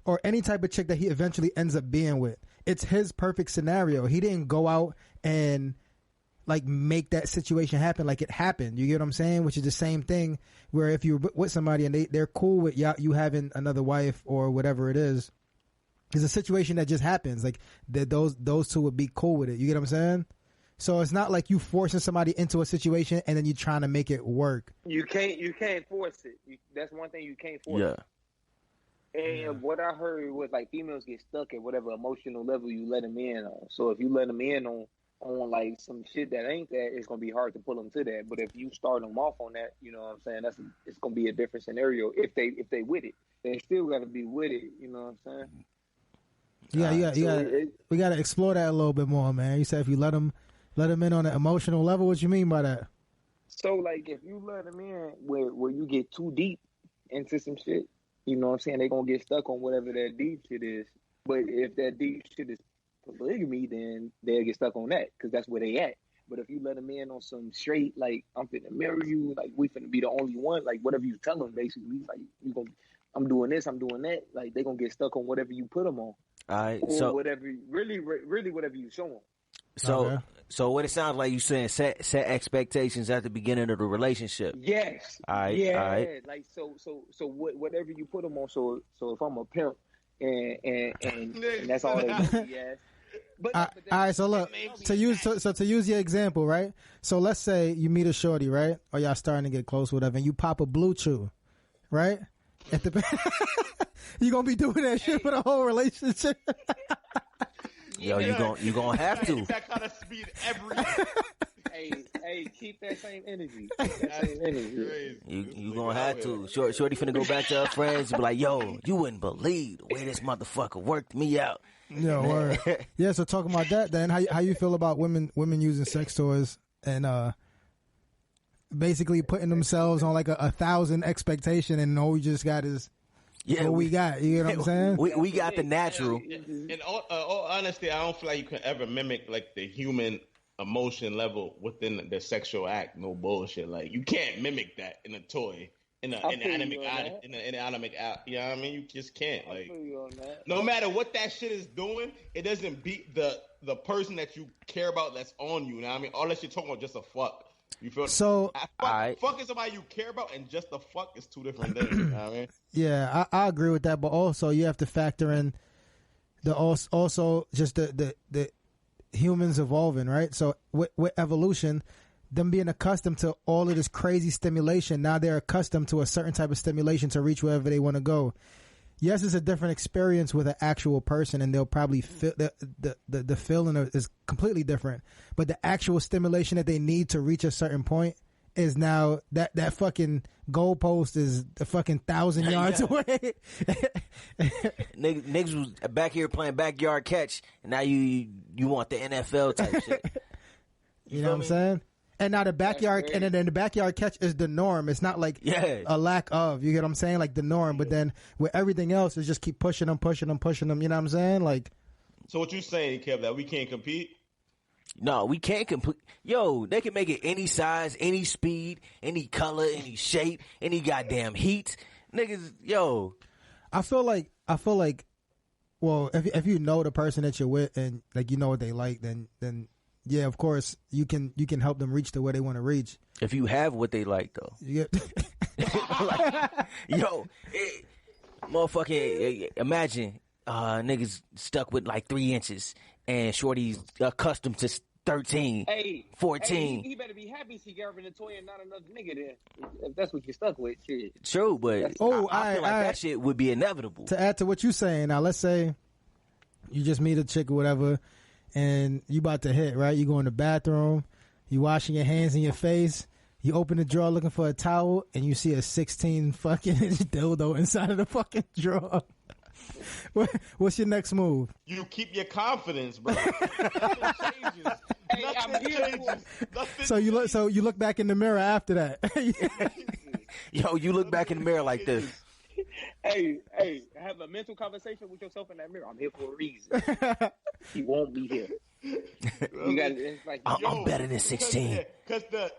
Or any type of chick that he eventually ends up being with, it's his perfect scenario. He didn't go out and make that situation happen like it happened. You get what I'm saying? Which is the same thing where if you're with somebody and they're cool with you having another wife or whatever it is, it's a situation that just happens. Like those two would be cool with it. You get what I'm saying? So it's not like you forcing somebody into a situation and then you trying to make it work. You can't force it. That's one thing you can't force. Yeah. And what I heard was females get stuck at whatever emotional level you let them in on. So if you let them in on some shit that ain't that, it's gonna be hard to pull them to that. But if you start them off on that, you know what I'm saying? It's gonna be a different scenario if they with it. They still gotta be with it. You know what I'm saying? We gotta explore that a little bit more, man. You said if you let them in on an emotional level. What you mean by that? So if you let them in where you get too deep into some shit, you know what I'm saying? They gonna get stuck on whatever that deep shit is. But if that deep shit is polygamy, then they'll get stuck on that because that's where they at. But if you let them in on some straight, I'm finna marry you, we finna be the only one, whatever you tell them, basically, you gonna I'm doing this, I'm doing that. Like they gonna get stuck on whatever you put them on. All right, or so whatever, really whatever you show them. So, Okay. so what it sounds like you saying set expectations at the beginning of the relationship. Yes. All right. Yeah. All right. Like so whatever you put them on. So if I'm a pimp and that's all they do. Yes. But, all right. So look, to use your example, right? So let's say you meet a shorty, right? Or y'all starting to get close, whatever, and you pop a blue chew, right? At the you gonna be doing that shit for the whole relationship. Yo, you gonna have to. That kind of speed every. Hey, keep that same energy. You gonna have to. Shorty finna go back to her friends and be like, "Yo, you wouldn't believe the way this motherfucker worked me out." Yeah, word. Yeah. So talking about that, then how you feel about women using sex toys and basically putting themselves on like a 1,000 expectation, and all we just got is. Yeah, what we got. You know what I'm saying? We got the natural. In all honesty, I don't feel like you can ever mimic like the human emotion level within the sexual act. No bullshit. Like you can't mimic that in a toy, in an anime act. You know what I mean? You just can't. Like no matter what that shit is doing, it doesn't beat the person that you care about that's on you. You know what I mean? Unless you're talking about just a fuck. You feel so? Fucking somebody you care about and just the fuck is two different things. You know what I mean? Yeah, I agree with that, but also you have to factor in the also just the humans evolving, right? So with evolution, them being accustomed to all of this crazy stimulation, now they're accustomed to a certain type of stimulation to reach wherever they want to go. Yes, it's a different experience with an actual person, and they'll probably feel the feeling is completely different. But the actual stimulation that they need to reach a certain point is now that fucking goalpost is a fucking 1,000 yards away. Niggas was back here playing backyard catch, and now you want the NFL type shit. You know what I'm saying? And now the backyard, and then the backyard catch is the norm. It's not like a lack of. You get what I'm saying? Like the norm. But then with everything else, it's just keep pushing them. You know what I'm saying? Like. So what you saying, Kev? That we can't compete? No, we can't compete. Yo, they can make it any size, any speed, any color, any shape, any goddamn heat. Niggas, yo. I feel like. Well, if you know the person that you're with and like you know what they like, then. Yeah, of course you can help them reach to where they want to reach. If you have what they like, though. Motherfucking imagine niggas stuck with like 3 inches and shorty's accustomed to 13, 14. He better be happy she got rid of the toy and not another nigga there. If that's what you're stuck with, shit. True, but I feel like that shit would be inevitable. To add to what you're saying, now let's say you just meet a chick or whatever. And you about to hit, right? You go in the bathroom, you washing your hands and your face, you open the drawer looking for a towel, and you see a 16 fucking inch dildo inside of the fucking drawer. What's your next move? You keep your confidence, bro. So you look back in the mirror after that. Yo, you look back in the mirror like this. Hey, have a mental conversation with yourself in that mirror. I'm here for a reason. He won't be here. You got it's like I'm better than 16. Because son.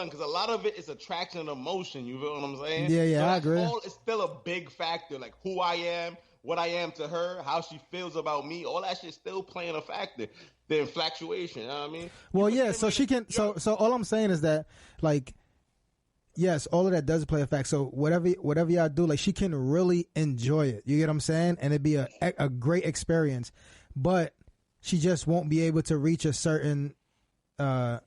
Because a lot of it is attraction and emotion. You feel what I'm saying? Yeah, so I agree. It's still a big factor. Like who I am, what I am to her, how she feels about me. All that shit still playing a factor. The infatuation. You know what I mean? Well, yeah. So she can. So all I'm saying is that like. Yes, all of that does play a fact. So whatever y'all do, like she can really enjoy it. You get what I'm saying? And it'd be a great experience. But she just won't be able to reach a certain that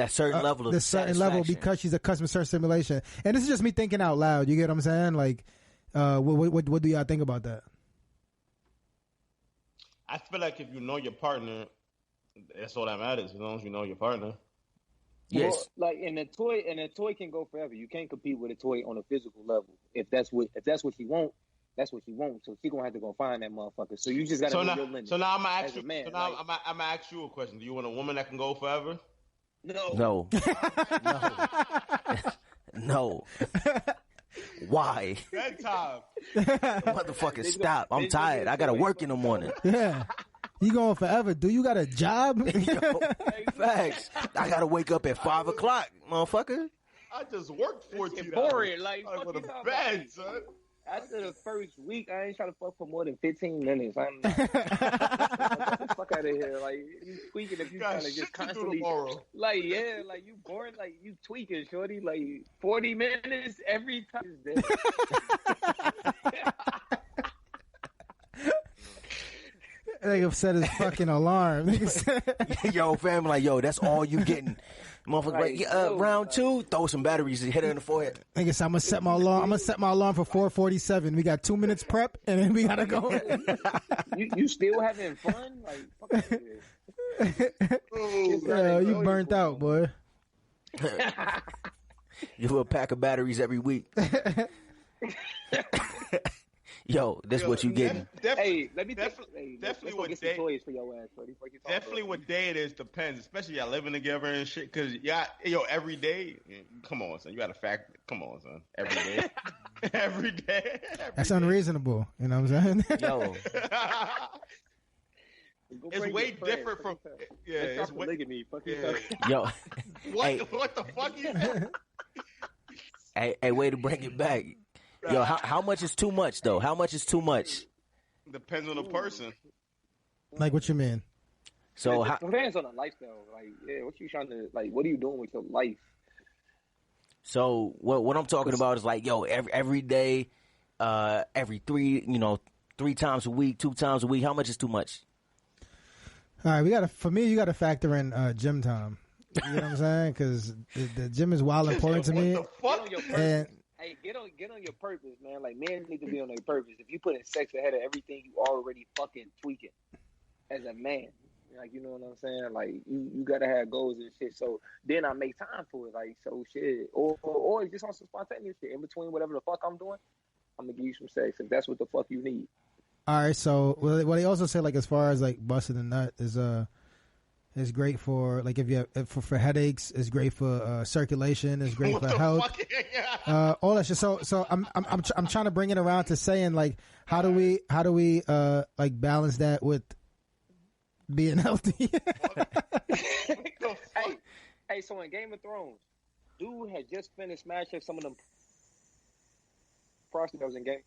certain level of the certain level because she's accustomed to certain stimulation. And this is just me thinking out loud. You get what I'm saying? Like, what do y'all think about that? I feel like if you know your partner, that's all that matters. As long as you know your partner. Yes. Well, like and a toy can go forever. You can't compete with a toy on a physical level. If that's what she wants, that's what she wants. So she gonna have to go find that motherfucker. So you just gotta know your limit. So now I'm gonna ask you. Man, I'm gonna ask you a question. Do you want a woman that can go forever? No. No. Why? Bedtime. Motherfucker, stop. I'm tired. I gotta work in the morning. Yeah. You going forever? Do you got a job? Yo, facts. I gotta wake up at 5 o'clock, motherfucker. I just worked 14 boring. hours. Like, I fuck go you to talking bed, about? son. After the first week, I ain't trying to fuck for more than 15 minutes. I'm not. Get the fuck out of here. Like, you tweaking if you trying to just constantly. Like, yeah, like, you boring. Like, you tweaking, shorty. Like, 40 minutes every time is dead. Nigga set his fucking alarm. Yo, fam, like, yo, that's all you getting. Motherfucker, Right, like, round 2, throw some batteries and hit her in the forehead. Nigga said, I'm gonna set my alarm. I'm gonna set my alarm for 4:47. We got 2 minutes prep, and then we gotta go. You still having fun? Like, fuck out of here. Yeah, you burnt out, boy. Give her a pack of batteries every week. Yo, that's what you getting. Hey, let me definitely what get day, some toys for your ass, buddy. Definitely what day it is depends, especially y'all living together and shit. Cause every day, come on, son, you got to factor. Come on, son, every day, every day. That's unreasonable. You know what I'm saying? Yo, it's way different from it's polygamy. Yo, what the fuck you? hey, way to bring it back. Yo, how much is too much though? How much is too much? Depends on the person. Like, what you mean? So it depends on the lifestyle. Like, yeah, what you trying to like? What are you doing with your life? So what I'm talking about is like, yo, every day, every 3 times a week, 2 times a week. How much is too much? All right, for me, you gotta factor in gym time. You know what I'm saying? Because the gym is wild important to me. And hey, get on your purpose, man. Like, men need to be on their purpose. If you put in sex ahead of everything, you already fucking tweaking as a man. Like, you know what I'm saying? Like, you gotta have goals and shit. So then I make time for it. Like, so shit, or just on some spontaneous shit in between whatever the fuck I'm doing. I'm gonna give you some sex if that's what the fuck you need. All right. So what they also say, like, as far as like busting a nut is great for, like, if you have, for headaches. It's great for circulation. It's great for health. All that shit. So I'm trying to bring it around to saying, like, how do we like balance that with being healthy? hey, so in Game of Thrones, dude had just finished smashing some of them prostitutes that was in Game.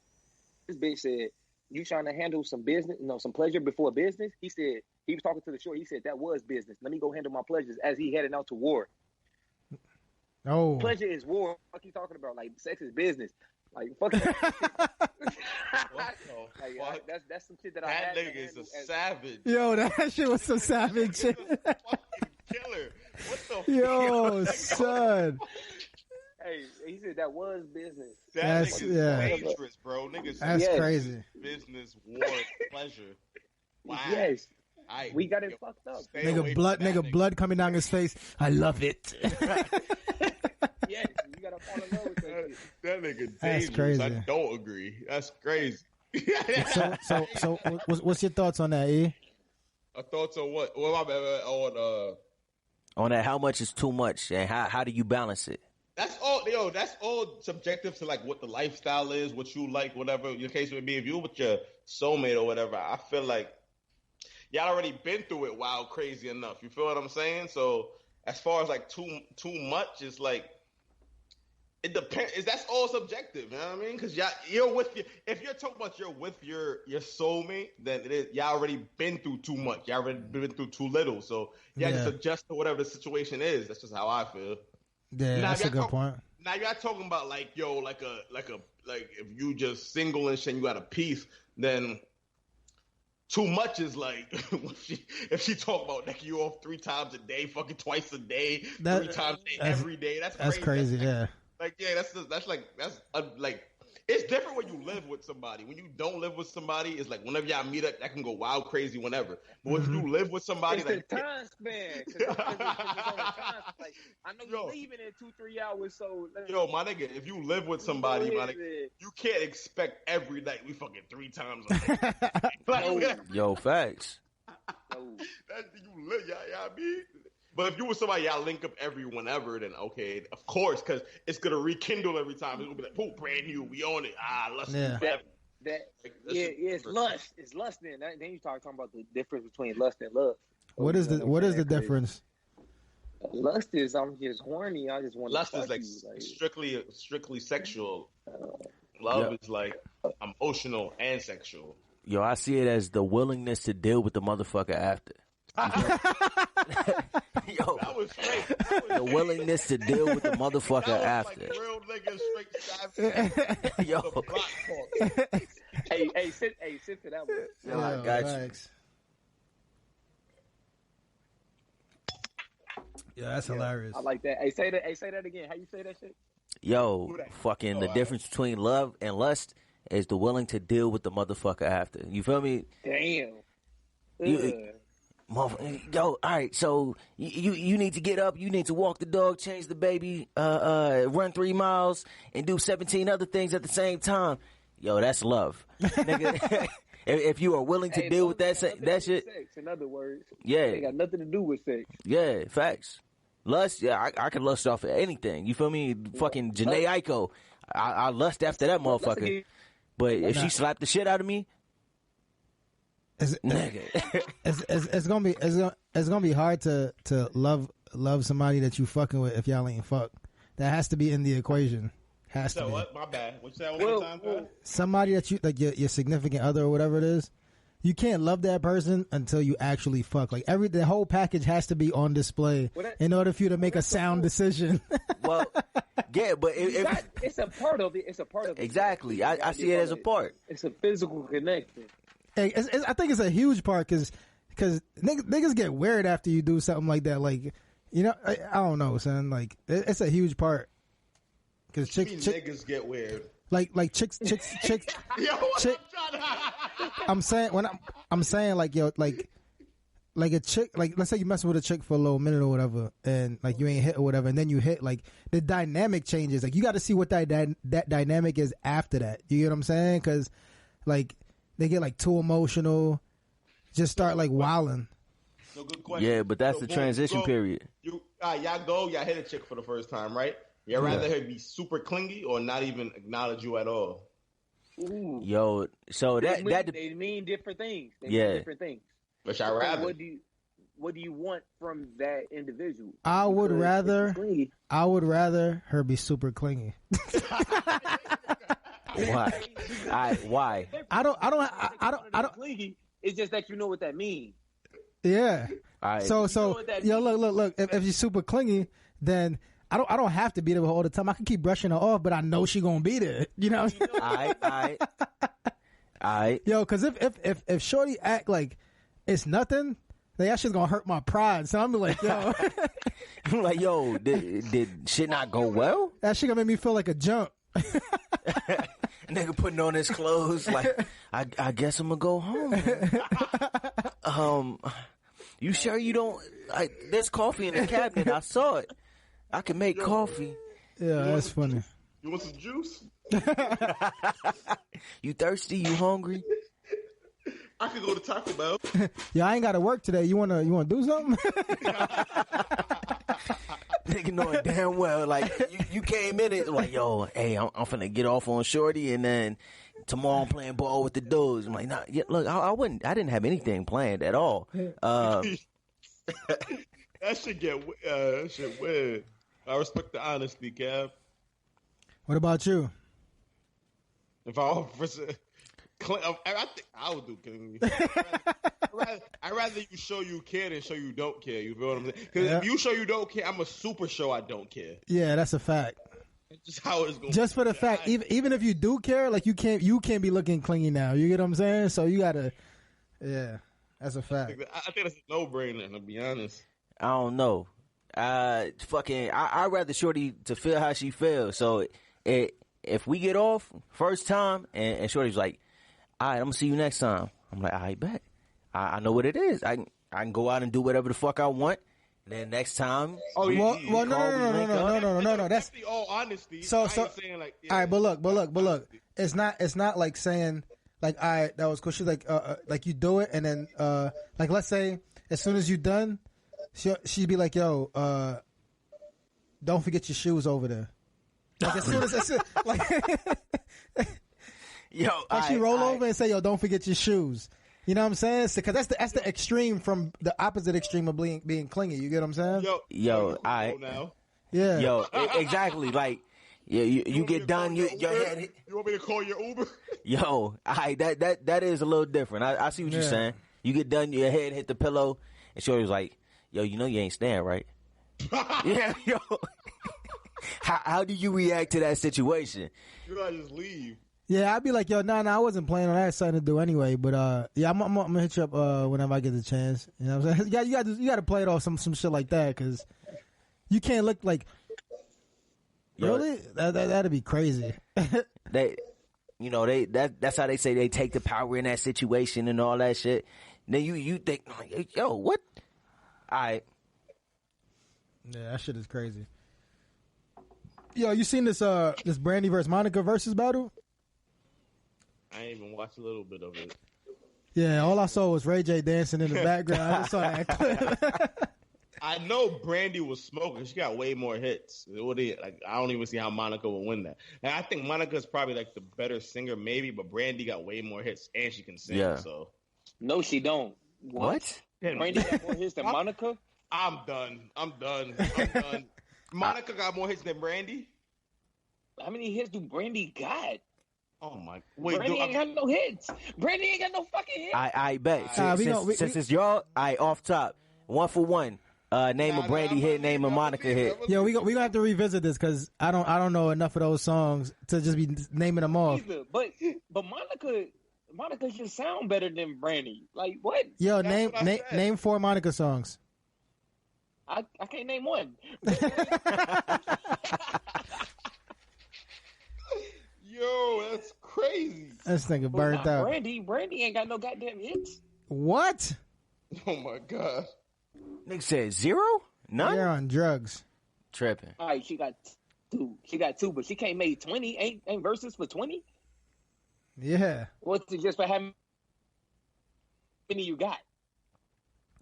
This bitch said, "You trying to handle some business, some pleasure before business?" He said, he was talking to the short. He said, "That was business. Let me go handle my pleasures," as he headed out to war. Oh, pleasure is war. What you talking about? Like, sex is business. Like, fuck that. Like, that's some shit that I had. That nigga is a savage. Yo, that shit was some savage shit. Fucking killer. What the Yo, son. Hey, he said that was business. That's dangerous, bro. Niggas, that's crazy. Business, war, pleasure. Wow. Yes. We got it fucked up. Nigga, blood coming down his face. I love it. Yes, you gotta fall in love with that shit. That nigga dangerous. That's crazy. I don't agree. That's crazy. So what's your thoughts on that, E? Thoughts on what? What on that? How much is too much, and how do you balance it? That's all subjective to, like, what the lifestyle is, what you like, whatever your case would be. If you're with your soulmate or whatever, I feel like y'all already been through it wild crazy enough. You feel what I'm saying? So as far as like too much, it's like, it depends. That's all subjective. You know what I mean? Because you're with if you're talking about you're with your soulmate, then y'all already been through too much. Y'all already been through too little. So just adjust to whatever the situation is. That's just how I feel. Yeah, that's a good point. Now you're talking about like if you just single and shit, and you got a piece, then too much is like if she talk about necking you off 3 times a day, fucking twice a day, 3 times a day, every day. That's crazy. Yeah. Like, yeah, that's it's different when you live with somebody. When you don't live with somebody, it's like whenever y'all meet up, that can go wild crazy whenever. But if you live with somebody, it's like the time span. It's on the time. Like, I know you're leaving in 2-3 hours, so my nigga, if you live with somebody, my nigga, you can't expect every night we fucking 3 times a day. Yo, facts. That's you live, y'all mean. But if you with somebody y'all link up every whenever, then okay, of course, because it's gonna rekindle every time. It's gonna be like, "Oh, brand new, we on it." Lust. Yeah. It's lust. It's lust. Then you start talking about the difference between lust and love. What is the difference? Lust is I'm just horny. I just want. Lust to is like you. strictly sexual. Love is like emotional and sexual. Yo, I see it as the willingness to deal with the motherfucker after. Yo, that was straight. The willingness to deal with the motherfucker after. Like real niggas straight. Yo, sit to that one. Yo, I got you. Yeah, that's hilarious. I like that. Hey, say that again. How you say that shit? Yo, fucking the difference between love and lust is the willing to deal with the motherfucker after. You feel me? Damn. Yo, all right. So you need to get up. You need to walk the dog, change the baby, run 3 miles, and do 17 other things at the same time. Yo, that's love, nigga. If you are willing to deal with that shit, sex, in other words, yeah, it got nothing to do with sex. Yeah, facts. Lust, yeah, I can lust off of anything. You feel me? Fucking Janae Aiko, I lust after that motherfucker. But if she slapped the shit out of me, nigga, it's gonna be hard to love somebody that you fucking with if y'all ain't fuck. That has to be in the equation. Has to be. What? My bad. What's that one more time, Pat? Somebody that you like, your significant other or whatever it is. You can't love that person until you actually fuck. Like the whole package has to be on display in order for you to make a sound decision. Well, yeah, but it's a part of it. It's a part of it. Exactly. I see it as a part. It's a physical connection. I think it's a huge part because niggas get weird after you do something like that. Like, you know, I don't know, son. Like, it's a huge part. Because niggas get weird. Like chicks. Yo, I'm saying like yo, like a chick, like let's say you messing with a chick for a little minute or whatever, and like you ain't hit or whatever, and then you hit, like the dynamic changes. Like you got to see what that dynamic is after that. You get what I'm saying? Because like they get like too emotional, just start like wilding. No, good question. Yeah, but that's the transition period. Y'all hit a chick for the first time, right? You'd rather her be super clingy or not even acknowledge you at all? Ooh. Yo, so they mean different things. They mean different things. Which I rather. What do you want from that individual? I would rather her be super clingy. Why? Why? I don't. Clingy. It's just that you know what that means. Yeah. Right. So yo, look. If she's super clingy, then I don't have to be there all the time. I can keep brushing her off, but I know she gonna be there. You know. I. Yo, because if Shorty act like it's nothing, that shit's gonna hurt my pride. So I'm like, yo, I'm like, yo, did shit not go well? That shit gonna make me feel like a jump. Nigga putting on his clothes like, I guess I'm gonna go home. You sure you don't? There's coffee in the cabinet. I saw it. I can make coffee. Yeah, that's funny. You want some juice? You thirsty? You hungry? I could go to Taco Bell. Yeah, I ain't got to work today. You wanna do something? Nigga knowing damn well, like you came in it like, yo, hey, I'm finna get off on Shorty, and then tomorrow I'm playing ball with the dudes. I'm like, nah, yeah, look, I didn't have anything planned at all. That should get weird. I respect the honesty, Kev. What about you? If I offer, I think I would do clingy. I'd rather you show you care than show you don't care. You feel what I'm saying? Because if you show you don't care, I'm a super show I don't care. Yeah, that's a fact. That's just how it's going. Just for the fact, even if you do care, like you can't be looking clingy now. You get what I'm saying? So you gotta, yeah, that's a fact. I think that's a no-brainer. To be honest, I don't know. I'd rather Shorty to feel how she feels. So if we get off first time and Shorty's like, all right, I'm gonna see you next time. I'm like, all right, bet. I know what it is. I can go out and do whatever the fuck I want. And then next time, no. That's all honesty. So, saying like, all right, but look. It's not like saying like, all right, that was cool. She's like you do it, and then like let's say as soon as you're done, she'd be like, yo, don't forget your shoes over there. Like as soon as like, yo, like she roll over and say, yo, don't forget your shoes. You know what I'm saying? Because that's the extreme from the opposite extreme of being clingy. You get what I'm saying? Yo, yeah. Yo, exactly. Like, yeah, you get done. Your head. You want me to call your Uber? Yo, that is a little different. I see what you're saying. You get done, your head hit the pillow, and Shorty was like, "Yo, you know you ain't staying, right?" Yeah, yo. How do you react to that situation? You gotta just leave. Yeah, I'd be like, yo, nah, I wasn't planning on that. Something to do anyway. But yeah, I'm gonna hit you up whenever I get the chance. You know what I'm saying? You got to play it off some shit like that because you can't look like. Really? That'd be crazy. That's how they say they take the power in that situation and all that shit. Then you think, yo, what? All right. Yeah, that shit is crazy. Yo, you seen this Brandy versus Monica versus battle? I ain't even watched a little bit of it. Yeah, all I saw was Ray J dancing in the background. I just saw that clip. I know Brandy was smoking. She got way more hits. I don't even see how Monica will win that. And I think Monica's probably like the better singer, maybe, but Brandy got way more hits and she can sing. Yeah. So no, she don't. What? Brandy got more hits than Monica? I'm done. Monica got more hits than Brandy. How many hits do Brandy got? Oh my! Wait, Brandy ain't got no hits. Brandy ain't got no fucking hits. I bet. Since it's y'all, off top, 1 for 1. Name a Brandy hit, name a Monica hit. Yo, we gonna have to revisit this because I don't know enough of those songs to just be naming them off. But Monica should sound better than Brandy. Like what? Yo, name 4 Monica songs. I can't name one. Yo, that's crazy. This nigga burnt out. Brandy ain't got no goddamn hits. What? Oh my god. Nigga said 0? None? You're on drugs. Tripping. All right, she got 2. But she can't make 20. Ain't verses for 20? Yeah. What's it just for how many you got?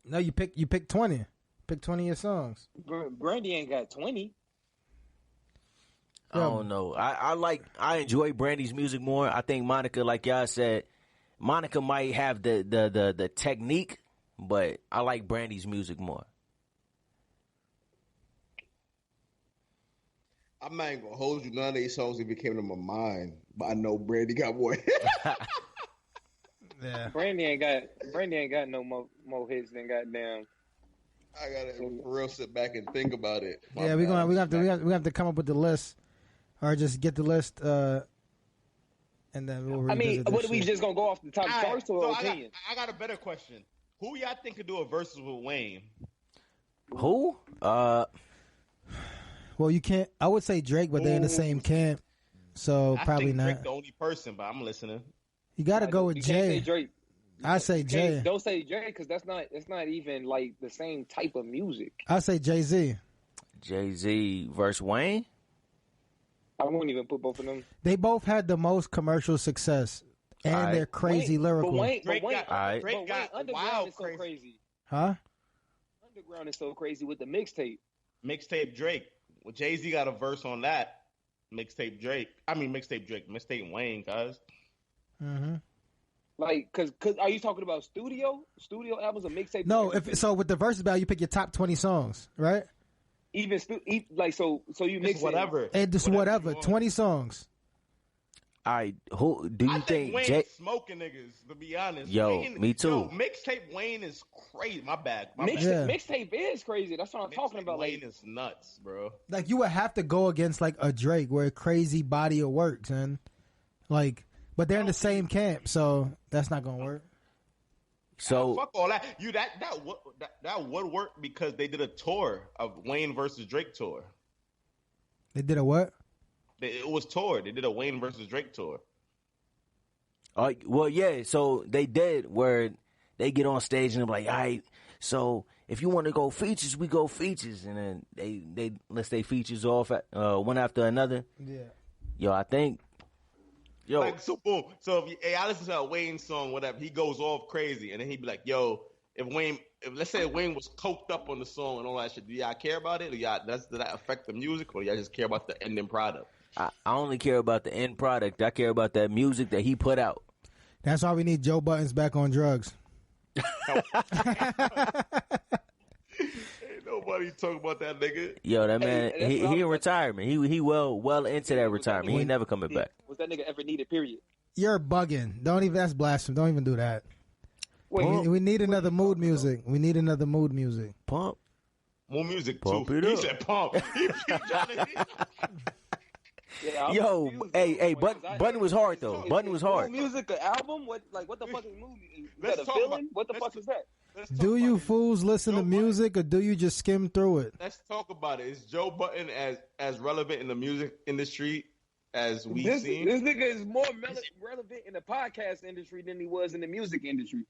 No, you pick 20. Pick 20 of your songs. Brandy ain't got 20. I don't know. I enjoy Brandy's music more. I think Monica, like y'all said, Monica might have the technique, but I like Brandy's music more. I'm not even gonna hold you. None of these songs even came to my mind, but I know Brandy got more. Yeah. Brandy ain't got no more hits than goddamn. I gotta for real sit back and think about it. Yeah, we have to come up with the list, or just get the list, and then we'll. I mean, what are we just gonna go off the top first or opinion? I got a better question. Who y'all think could do a versus with Wayne? Who? Well, you can't. I would say Drake, but they're in the same camp, so probably not. Drake the only person, but I'm listening. You got to go with Jay. Can't say Drake. I say Jay. Don't say Jay because it's not even like the same type of music. I say Jay-Z. Jay-Z versus Wayne. I won't even put both of them. They both had the most commercial success, and they're crazy lyrical. Drake got Underground wild is so crazy. Huh? Underground is so crazy with the mixtape. Mixtape Drake. Well, Jay-Z got a verse on that. Mixtape Drake. Mixtape Wayne, guys. Mm-hmm. Like, cause are you talking about studio albums or mixtape? No, so with the versus battle, you pick your top 20 songs, right? Even so you mix whatever. And just whatever 20 songs. All right, who do you think? Wayne's smoking niggas? To be honest, me too. Yo, mixtape Wayne is crazy. My bad. Mixtape is crazy. That's what I'm talking about. Wayne is nuts, bro. Like you would have to go against like a Drake, where a crazy body of work, and like. But they're in the same camp, so that's not gonna work. So fuck all that. That would work because they did a tour of Wayne versus Drake tour. They did a what? It was tour. They did a Wayne versus Drake tour. Well, yeah. So they did where they get on stage and they're like, all right. So if you want to go features, we go features, and then they list their features off one after another. Yeah. Yo, I think. Yo. Like, so boom. So if I listen to a Wayne song, whatever, he goes off crazy, and then he'd be like, "Yo, if let's say Wayne was coked up on the song and all that shit, do y'all care about it? Does that affect the music, or y'all just care about the ending product?" I only care about the end product. I care about that music that he put out. That's why we need Joe Buttons back on drugs. Ain't nobody talking about that nigga. Yo, that man, he in retirement. He well into that retirement. He ain't never coming back. Was that nigga ever needed? Period. You're bugging. Don't even. That's blasphemy. Don't even do that. Wait, we need another mood music. We need another mood music. Pump. More music Pump too. it He up. said pump. Yeah, Yo, hey, Button was hard though. Button was hard. Music, an album? What the fuck is movie? Is Let's that a talk villain? about- What the fuck is that? Do you fools listen to music or do you just skim through it? Let's talk about it. Is Joe Button as relevant in the music industry as we've seen? This nigga is more relevant in the podcast industry than he was in the music industry.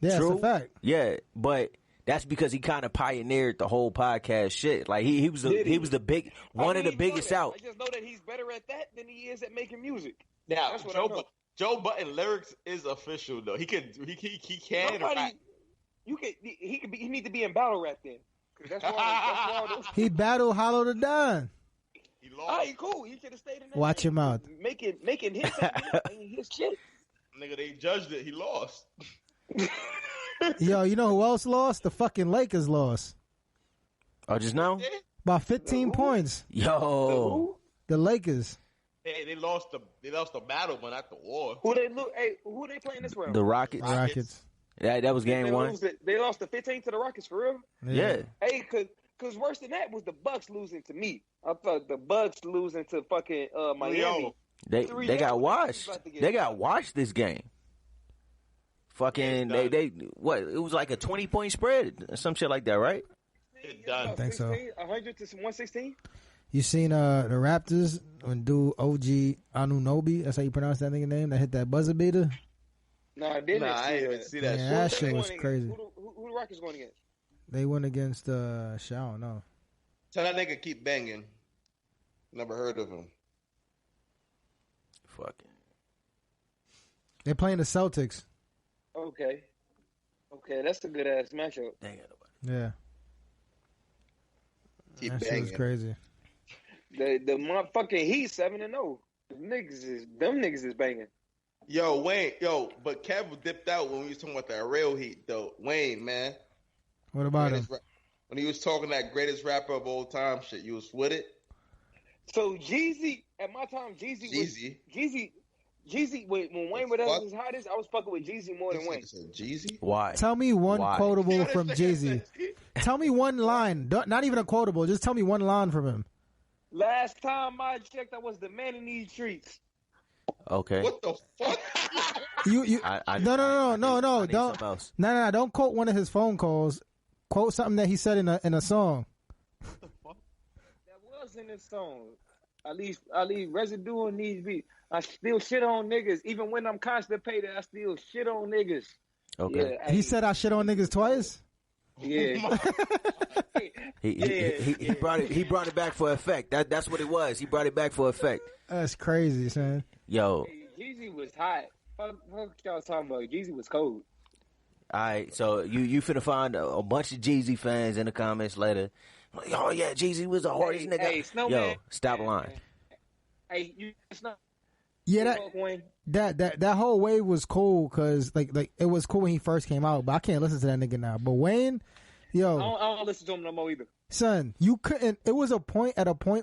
Yeah, True. that's a fact. Yeah, but that's because he kind of pioneered the whole podcast shit. Like he was the one of the biggest out. I just know that he's better at that than he is at making music. Now, That's what I know. Joe Button lyrics is official though. He can. Nobody, he need to be in battle rap then. 'Cause that's why those He battled Hollow the Don. He lost. all right, cool. He should have stayed in that. Watch lane. him out. Making hits. Ain't his shit. Nigga, they judged it. He lost. Yo, you know who else lost? The fucking Lakers lost. Oh, just now? By 15 points. Yo. The Lakers. They lost the battle, but not the war. Who they playing this round? The Rockets. Rockets. That was game one. They lost the 15 to the Rockets for real. Yeah. Hey, cause worse than that was the Bucks losing to me. I thought the Bucks losing to fucking Miami. They got washed. They got washed this game. Fucking they what? It was like a 20-point spread, some shit like that, right? It done. I think so. 100 to 116. You seen the Raptors when dude OG Anunoby, that's how you pronounce that nigga name, that hit that buzzer beater? Nah, I didn't. I ain't even see that Yeah, shit. that shit was crazy. Who the Rockets going against? They went against shit, I don't know. Tell that nigga keep banging. Never heard of him. Fucking. They're playing the Celtics. Okay, that's a good ass matchup. They ain't got nobody. Yeah. Keep That shit was banging. crazy. The motherfucking Heat 7-0. Them niggas is banging. Yo, Wayne, but Kev dipped out when we was talking about that real heat, though. Wayne, man. What about him? When he was talking that greatest rapper of all time shit, you was with it? So Jeezy, at my time, Jeezy, when Wayne was at his hottest, I was fucking with Jeezy more than Wayne. Jeezy? Why? Tell me one Why? quotable from Jeezy. Tell me one line. Not even a quotable. Just tell me one line from him. Last time I checked, I was the man in these streets. Okay. What the fuck? No. I need Don't. something else. No. Don't quote one of his phone calls. Quote something that he said in a song. That was in this song. I leave residue on these beats. I still shit on niggas. Even when I'm constipated, I still shit on niggas. Okay. Yeah, He said I shit on niggas twice. Yeah. He brought it back for effect. That's what it was. He brought it back for effect. That's crazy, son. Yo. Jeezy was hot. Fuck y'all talking about? Jeezy was cold. All right, so you finna find a bunch of Jeezy fans in the comments later. Like, oh yeah, Jeezy was the hardest nigga. Hey, Snowman. Yo, stop lying. Hey, you Snow. Yeah, that whole wave was cool because like it was cool when he first came out, but I can't listen to that nigga now. But Wayne, yo, I don't listen to him no more either. Son, you couldn't. It was a point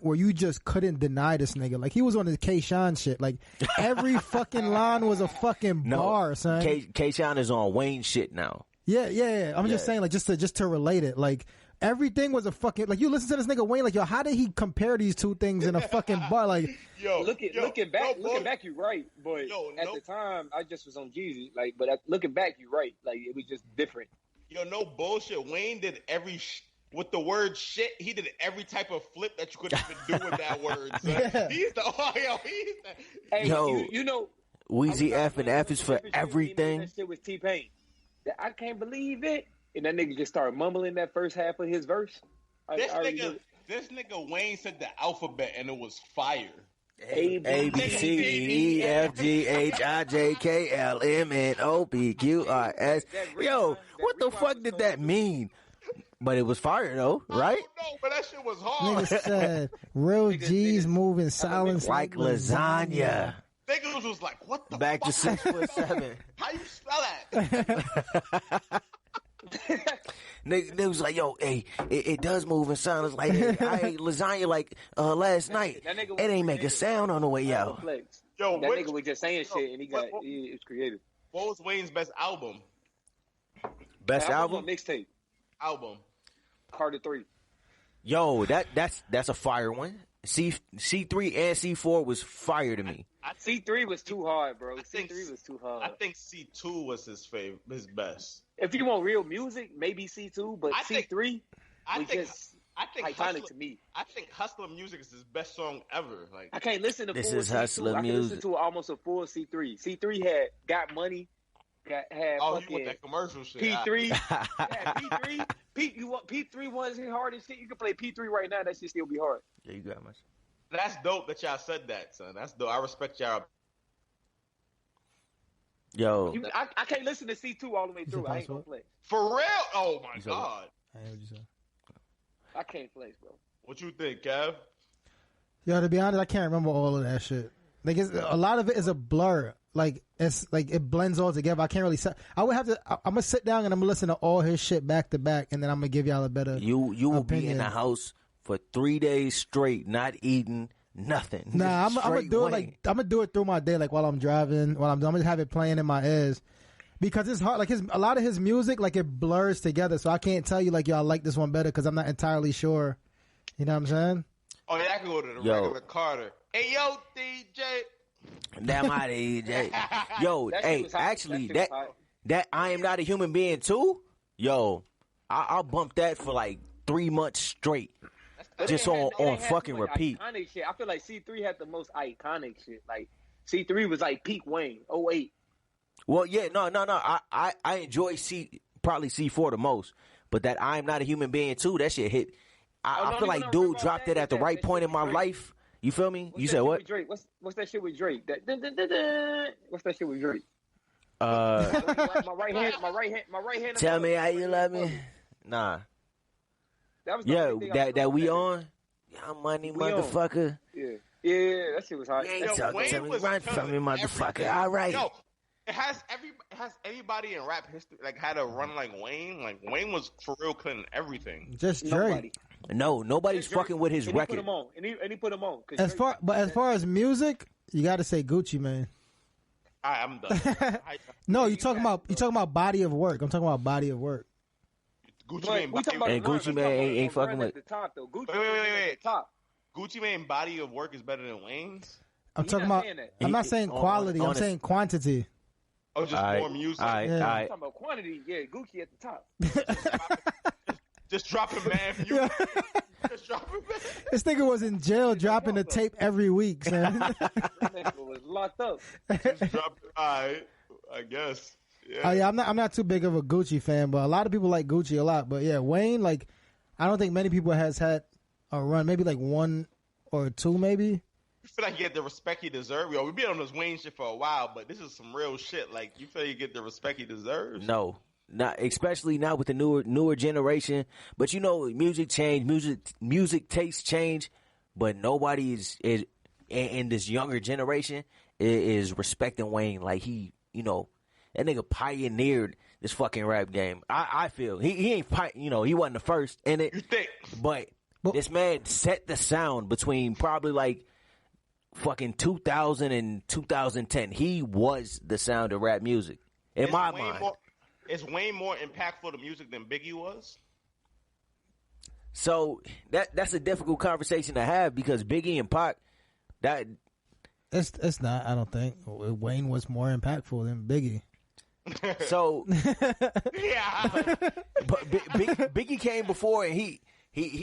where you just couldn't deny this nigga. Like he was on his K-Shine shit. Like every fucking line was a fucking bar, son. K-Shine is on Wayne shit now. Yeah. I'm just saying, like just to relate it, like. Everything was a fucking like you listen to this nigga Wayne like yo how did he compare these two things in a fucking bar like looking back you're right but at the time I just was on Jeezy like but looking back you're right like it was just different. No bullshit. Wayne did with the word shit. He did every type of flip that you could even do with that word. Son. Yeah. He's the Hey, yo, you know Weezy F and F is for everything. That shit was T-Pain. I can't believe it. And that nigga just started mumbling that first half of his verse. This nigga Wayne said the alphabet and it was fire. A B C D E F G H I J K L M N O P Q R S. Yo, what the fuck did that mean? But it was fire though, right? I don't know, but that shit was hard. nigga said real G's move in silence like lasagna. Niggas was like, what the Back fuck? to 6'7". How you spell that? Niggas was like, yo, hey, it does move and sound like I ate lasagna like last night. It ain't make a sound on the way out. Yo, that nigga was just saying shit and he was creative. What was Wayne's best album? Best album? Mixtape. Album. Carter 3. Yo, that's a fire one. C3 and C4 was fire to me. C3 was too hard, bro. C3 was too hard. I think C2 was his best. If you want real music, maybe C2, but C3 I think iconic to me. I think Hustler Music is his best song ever. Like I can't listen to this full is C2. Hustler I can Music. listen to almost a full C3. C3 had Got Money, had you fucking want that commercial shit? P3. P3. P3 was his hardest shit. You can play P3 right now. That shit still be hard. Yeah, you got much. That's dope that y'all said that, son. That's dope. I respect y'all. Yo, I can't listen to C2 all the way through. I ain't gonna play. For real? Oh my god. I heard what you said. I can't play, bro. What you think, Kev? Yo, to be honest, I can't remember all of that shit. Like, a lot of it is a blur. Like, it's like it blends all together. I can't really. I would have to. I'm gonna sit down and I'm gonna listen to all his shit back to back, and then I'm gonna give y'all a better. you will opinion. be in the house for 3 days straight, not eating nothing. Nah, I'm gonna do Wayne. it like I'm gonna do it through my day, like while I'm driving, I'm gonna have it playing in my ears, because it's hard. Like a lot of his music, like it blurs together, so I can't tell you like yo, I like this one better because I'm not entirely sure. You know what I'm saying? Oh yeah, I can go to the regular Carter. Hey yo, DJ. That my DJ. Yo, hey, actually, that I Am Not a Human Being too. Yo, I'll bump that for like 3 months straight. Just on fucking repeat. Iconic shit. I feel like C3 had the most iconic shit. Like C3 was like peak Wayne. 08. Well, yeah, no. I enjoy probably C4 the most, but that I Am Not a Human Being too. That shit hit. I feel like dude dropped it at the right point in my life. You feel me? You said what? Drake? What's that shit with Drake? What's that shit with Drake? my right hand. Tell me how you love me. Nah. That was that we on. Y'all money, motherfucker. Yeah, that shit was hard. You ain't talking to me, run from me, motherfucker. All right. Yo, has anybody in rap history like had a run like Wayne? Like Wayne was for real cutting everything. Just Drake. No, nobody's fucking with his record. He put him on, and he put him on. As far as music, you got to say Gucci, man. I'm done. No, you talking about body of work. I'm talking about body of work. Gucci Mane Gucci Mane ain't fucking with. Wait. Gucci Mane body of work is better than Wayne's. I'm talking about. I'm not saying quality. I'm saying quantity. Oh, just more music. I'm talking about quantity. Yeah, Gucci at the top. Just dropping man. Just dropping man. This nigga was in jail dropping the tape every week, son. That nigga was locked up. Just dropping. I guess. Yeah. Oh yeah, I'm not too big of a Gucci fan, but a lot of people like Gucci a lot. But yeah, Wayne, like, I don't think many people has had a run, maybe like 1 or 2, maybe. You feel like you get the respect you deserve? Yo, we've been on this Wayne shit for a while, but this is some real shit. Like, you feel you get the respect he deserves? No, not especially not with the newer generation. But you know, music change, music tastes change, but nobody is in this younger generation is respecting Wayne like he, you know. That nigga pioneered this fucking rap game. I feel he ain't he wasn't the first in it. You think? But this man set the sound between probably like fucking 2000 and 2010. He was the sound of rap music in my mind. Is Wayne more impactful to music than Biggie was? So that's a difficult conversation to have because Biggie and Pac, that it's not. I don't think Wayne was more impactful than Biggie. So yeah, but Biggie came before and he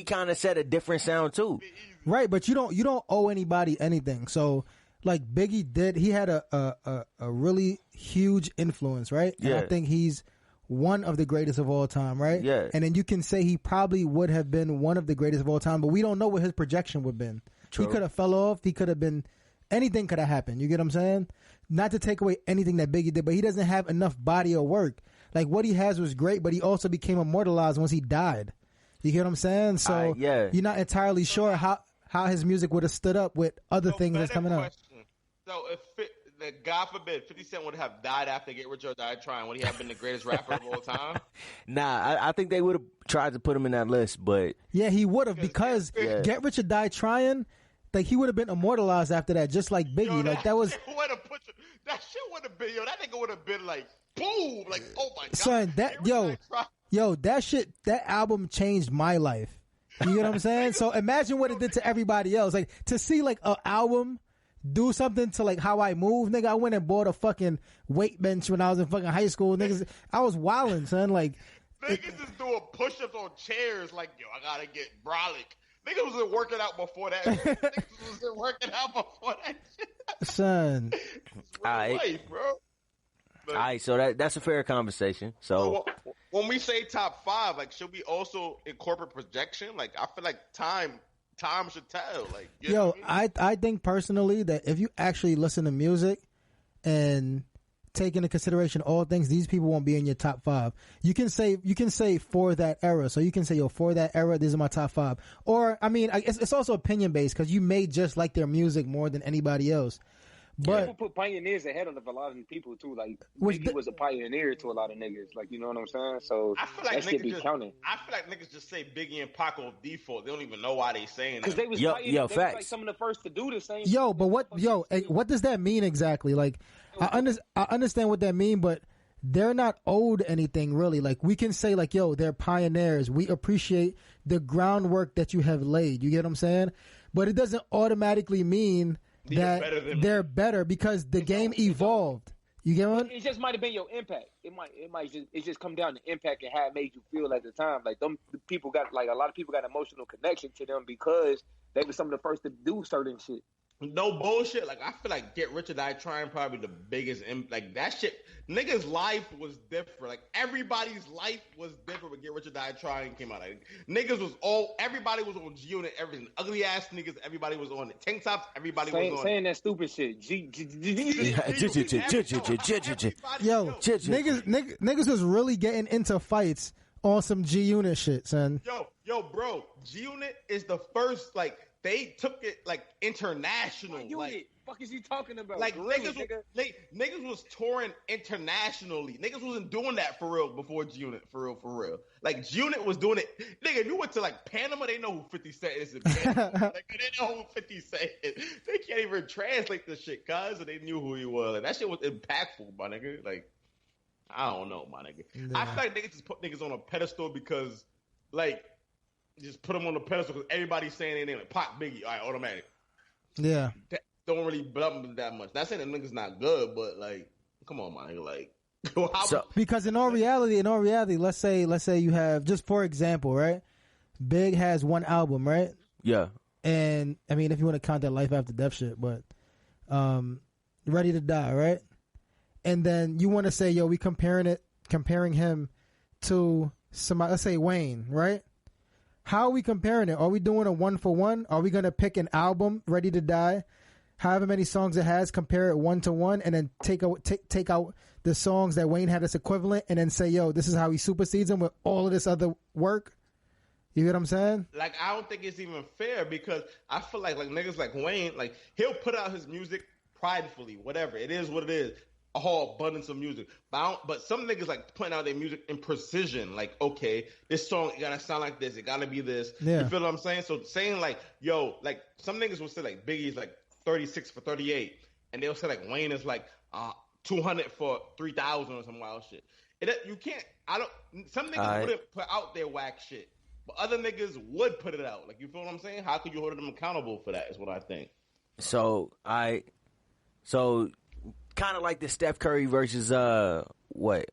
kind of set a different sound too, right? But you don't owe anybody anything. So like Biggie he had a really huge influence, right? And yeah. I think he's one of the greatest of all time, right? Yeah. And then you can say he probably would have been one of the greatest of all time, but we don't know what his projection would have been. True. He could have fell off. He could have been. Anything could have happened. You get what I'm saying? Not to take away anything that Biggie did, but he doesn't have enough body of work. Like, what he has was great, but he also became immortalized once he died. You get what I'm saying? So yeah. You're not entirely sure how his music would have stood up with other things that's coming up. So if God forbid 50 Cent would have died after Get Rich or Die Trying, would he have been the greatest rapper of all time? Nah, I think they would have tried to put him in that list, but yeah, he would have because Get Rich or Die Trying, like he would have been immortalized after that, just like Biggie. Like that was that shit would have been that nigga would have been like boom, like oh my god, son. That album changed my life. You get what I'm saying? So imagine what it did to everybody else. Like to see like an album do something to like how I move, nigga. I went and bought a fucking weight bench when I was in fucking high school, niggas. I was wilding, son. Like niggas is doing push-ups on chairs. Like yo, I gotta get brolic. Niggas wasn't working out before that. Niggas wasn't working out before that shit. Son, life, bro. All right, so that's a fair conversation. So when we say top 5, like, should we also incorporate projection? Like, I feel like time should tell. Like, you know what I mean? I think personally that if you actually listen to music and take into consideration all things, these people won't be in your top 5. You can say for that era. So you can say, yo, for that era, these are my top 5. Or, I mean, it's also opinion based because you may just like their music more than anybody else. But people put pioneers ahead of a lot of people too. Like Biggie was a pioneer to a lot of niggas. Like you know what I'm saying? So I feel like that should be counting. I feel like niggas just say Biggie and Pac on default. They don't even know why they saying that. Because they was facts. They was like some of the first to do the same. But what does that mean exactly? Like I understand what that mean, but they're not owed anything really. Like we can say like, yo, they're pioneers. We appreciate the groundwork that you have laid. You get what I'm saying? But it doesn't automatically mean that they're better because the game evolved. You get what? It just might have been your impact. It just come down to impact and how it made you feel at the time. Like the people got like a lot of people got emotional connection to them because they were some of the first to do certain shit. No bullshit. Like I feel like Get Rich or Die Trying probably the biggest. Like that shit. Niggas' life was different. Like everybody's life was different when Get Rich or Die Trying came out. Like niggas was everybody was on G-Unit. Everything ugly ass niggas. Everybody was on it. Tank tops. Everybody was on saying that stupid shit. Yo, niggas was really getting into fights on some G-Unit shit, son. Yo, bro. G-Unit is the first like. They took it like international. Like, fuck is you talking about? Like niggas was touring internationally. Niggas wasn't doing that for real before G-Unit. For real. Like G-Unit was doing it. Nigga, if you went to like Panama, they know who 50 Cent is in Panama. Like they know who 50 Cent is. They can't even translate the shit, cuz, and they knew who he was. Like that shit was impactful, my nigga. Like I don't know, my nigga. Yeah. I feel like niggas just put niggas on a pedestal because like. Just put them on the pedestal because everybody's saying their name like Pac, Biggie, all right, automatic. Yeah. Don't really bump them that much. Not saying the nigga's not good, but like, come on, my nigga, like. Because in all reality, let's say you have, just for example, right? Big has one album, right? Yeah. And I mean, if you want to count that Life After Death shit, but Ready to Die, right? And then you want to say, yo, we comparing him to somebody, let's say Wayne, right? How are we comparing it? Are we doing a 1-for-1? Are we going to pick an album, Ready to Die, however many songs it has, compare it 1-to-1, and then take out the songs that Wayne had as equivalent, and then say, yo, this is how he supersedes him with all of this other work? You get what I'm saying? Like, I don't think it's even fair because I feel like niggas like Wayne, like, he'll put out his music pridefully, whatever. It is what it is. A whole abundance of music. But some niggas like putting out their music in precision. Like, okay, this song it gotta sound like this. It gotta be this. Yeah. You feel what I'm saying? So saying like, yo, like some niggas will say like Biggie's like 36 for 38. And they'll say like Wayne is like 200 for 3,000 or some wild shit. You can't, some niggas wouldn't put out their whack shit. But other niggas would put it out. Like, you feel what I'm saying? How could you hold them accountable for that is what I think. So kind of like the Steph Curry versus what?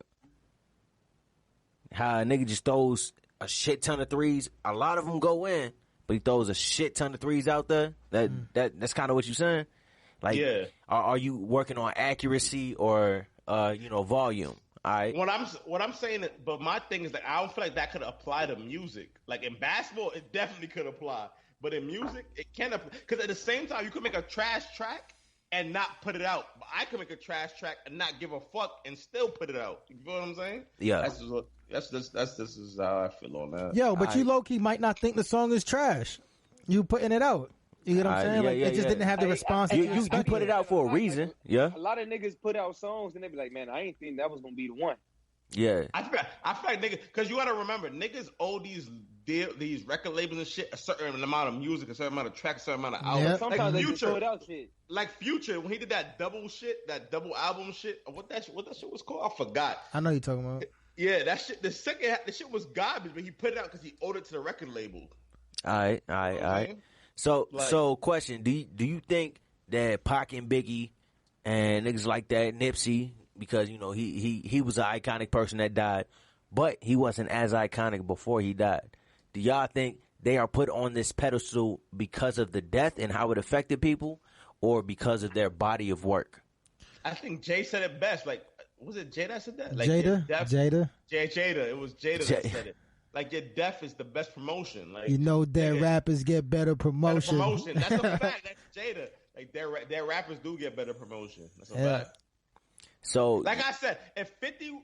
How a nigga just throws a shit ton of threes. A lot of them go in, but he throws a shit ton of threes out there. That's kind of what you're saying. Like, yeah. Are you working on accuracy or volume? All right. What I'm saying, but my thing is that I don't feel like that could apply to music. Like in basketball, it definitely could apply, but in music, it can't apply. Because at the same time, you could make a trash track and not put it out. But I could make a trash track and not give a fuck and still put it out. You feel what I'm saying? Yeah. That's how I feel on that. Yo, but you low key might not think the song is trash. You putting it out. You get what I'm saying? It just didn't have the response. You put it out for a reason. Yeah. A lot of niggas put out songs and they be like, man, I ain't think that was gonna be the one. Yeah. I feel like niggas, because you gotta remember, niggas owe these record labels and shit a certain amount of music, a certain amount of tracks, a certain amount of albums. Yeah. Sometimes like they just put out shit. Like Future, when he did that double album shit, what that shit was called, I forgot. I know you're talking about. Yeah, that shit. The shit was garbage, but he put it out because he owed it to the record label. All right. So question: Do you think that Pac and Biggie and niggas like that, Nipsey, because he was an iconic person that died, but he wasn't as iconic before he died? Do y'all think they are put on this pedestal because of the death and how it affected people, or because of their body of work? I think Jay said it best. Like, was it Jay that said that? Like, Jada. It was Jada that said it. Like, your death is the best promotion. Like, dead rappers get better promotion. That's a fact. That's Jada. Like, their rappers do get better promotion. That's a fact. So, like I said, if 50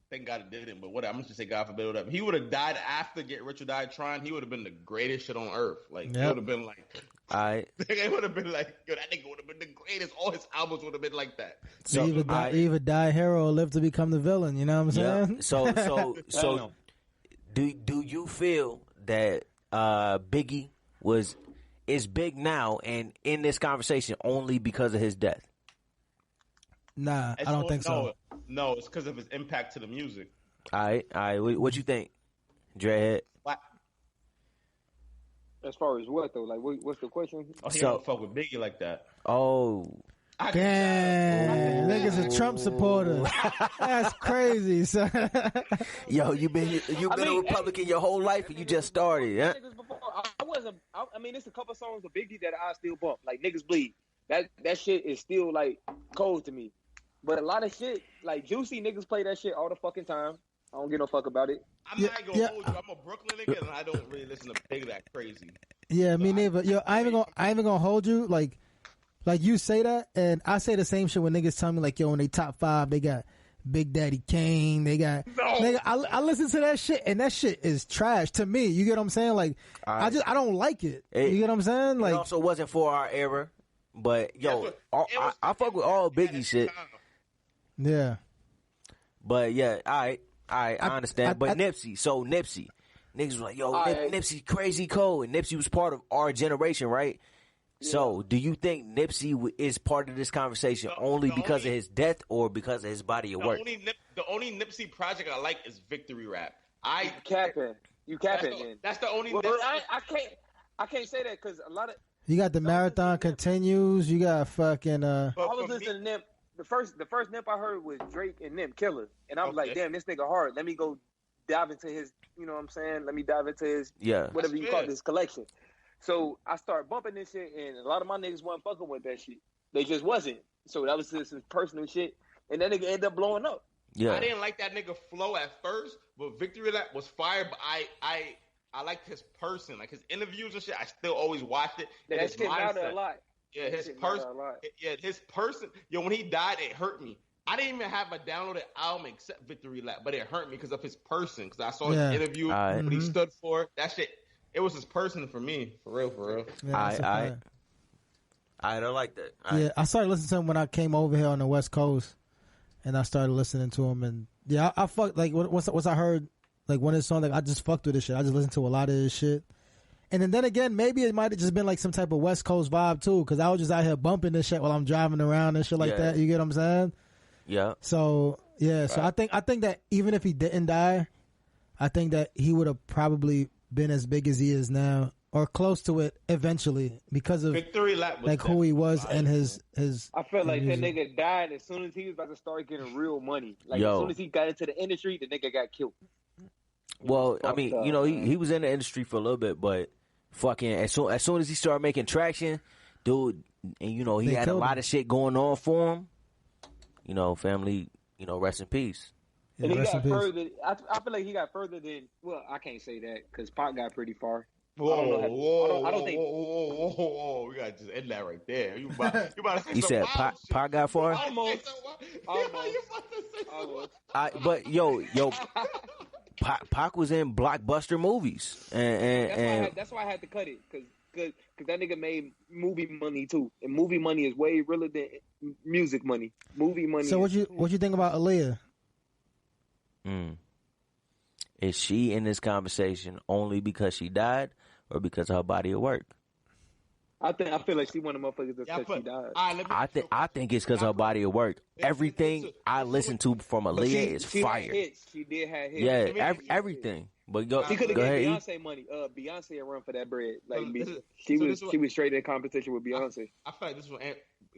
thank God it didn't, but whatever. I'm just say God forbid whatever. He would have died after Get Rich or Die Trying. He would have been the greatest shit on earth. Like, He would have been like, it would have been like, yo, that nigga would have been the greatest. All his albums would have been like that. So either die hero or live to become the villain. You know what I'm saying? So do you feel that Biggie is big now and in this conversation only because of his death? Nah, I don't think so. No, it's because of his impact to the music. All right. What you think, Dreadhead? As far as what though? Like, what's the question? Oh, he don't fuck with Biggie like that. Oh, damn, nigga's a Trump supporter. That's crazy, son. Yo, you've been a Republican your whole life, and you just started. Yeah. I mean, it's a couple songs of Biggie that I still bump. Like Niggas Bleed. That shit is still like cold to me. But a lot of shit, like Juicy, niggas play that shit all the fucking time. I don't give no fuck about it. I'm not gonna hold you. I'm a Brooklyn nigga, and I don't really listen to Biggie that crazy. Yeah, me neither. Yo, I ain't even gonna hold you. Like you say that, and I say the same shit when niggas tell me like, yo, in they top 5, they got Big Daddy Kane. They got nigga. I listen to that shit, and that shit is trash to me. You get what I'm saying? Like, I don't like it. You get what I'm saying? Like, it also wasn't for our era, but yo, I fuck with all Biggie shit. Yeah. But yeah, I understand. But Nipsey, niggas were like, yo, Nipsey crazy cold, and Nipsey was part of our generation, right? Yeah. So, do you think Nipsey is part of this conversation only because of his death or because of his body of work? The only Nipsey project I like is Victory Rap. You capping. That's the only. Well, I can't say that because a lot of you got the Marathon Continues. You got fucking. I was listening to Nip. The first Nip I heard was Drake and Nip Killer, and I was like, damn, this nigga hard. Let me go dive into his. You know what I'm saying? Let me dive into his. Whatever you call this collection. So I started bumping this shit, and a lot of my niggas wasn't fucking with that shit. They just wasn't. So that was just his personal shit, and that nigga ended up blowing up. Yeah, I didn't like that nigga flow at first, but Victory Lap was fire. But I liked his person, like his interviews and shit. I still always watched it. That shit mattered a lot. Yeah, his person. Yeah, his person. Yo, when he died, it hurt me. I didn't even have a downloaded album except Victory Lap, but it hurt me because of his person. Because I saw his interview, what he stood for. That shit. It was his person for me, for real. Yeah, I don't like that. I started listening to him when I came over here on the West Coast, and I started listening to him, and I fucked like once I heard like one of his songs, like I just fucked with this shit. I just listened to a lot of his shit, and then again, maybe it might have just been like some type of West Coast vibe too, because I was just out here bumping this shit while I'm driving around and shit like that. You get what I'm saying? Yeah. So so I think that even if he didn't die, I think that he would have probably been as big as he is now, or close to it eventually, because of Victory Lap was like who he was and his. I felt like that nigga died as soon as he was about to start getting real money. Like as soon as he got into the industry, the nigga got killed. Well, I mean, he was in the industry for a little bit, but fucking as soon as he started making traction, dude, and he had a lot of shit going on for him. Family, rest in peace. And he got further. I feel like he got further than. Well, I can't say that because Pac got pretty far. Whoa! We gotta just end that right there. You about to say you said Pac got far? Almost. But yo, Pac was in blockbuster movies, and that's why I had to cut it because because that nigga made movie money too, and movie money is way realer than music money. Movie money. So what you think about Aaliyah? Is she in this conversation only because she died, or because of her body of work? I feel like she one of the motherfuckers because she died. I think it's because of her body of work. Everything I listen to from Aaliyah is fire. She did have hits. Yeah, everything. But she could have go gave ahead. Beyonce money. Beyonce a run for that bread. Like she was straight in competition with Beyonce. I feel like this was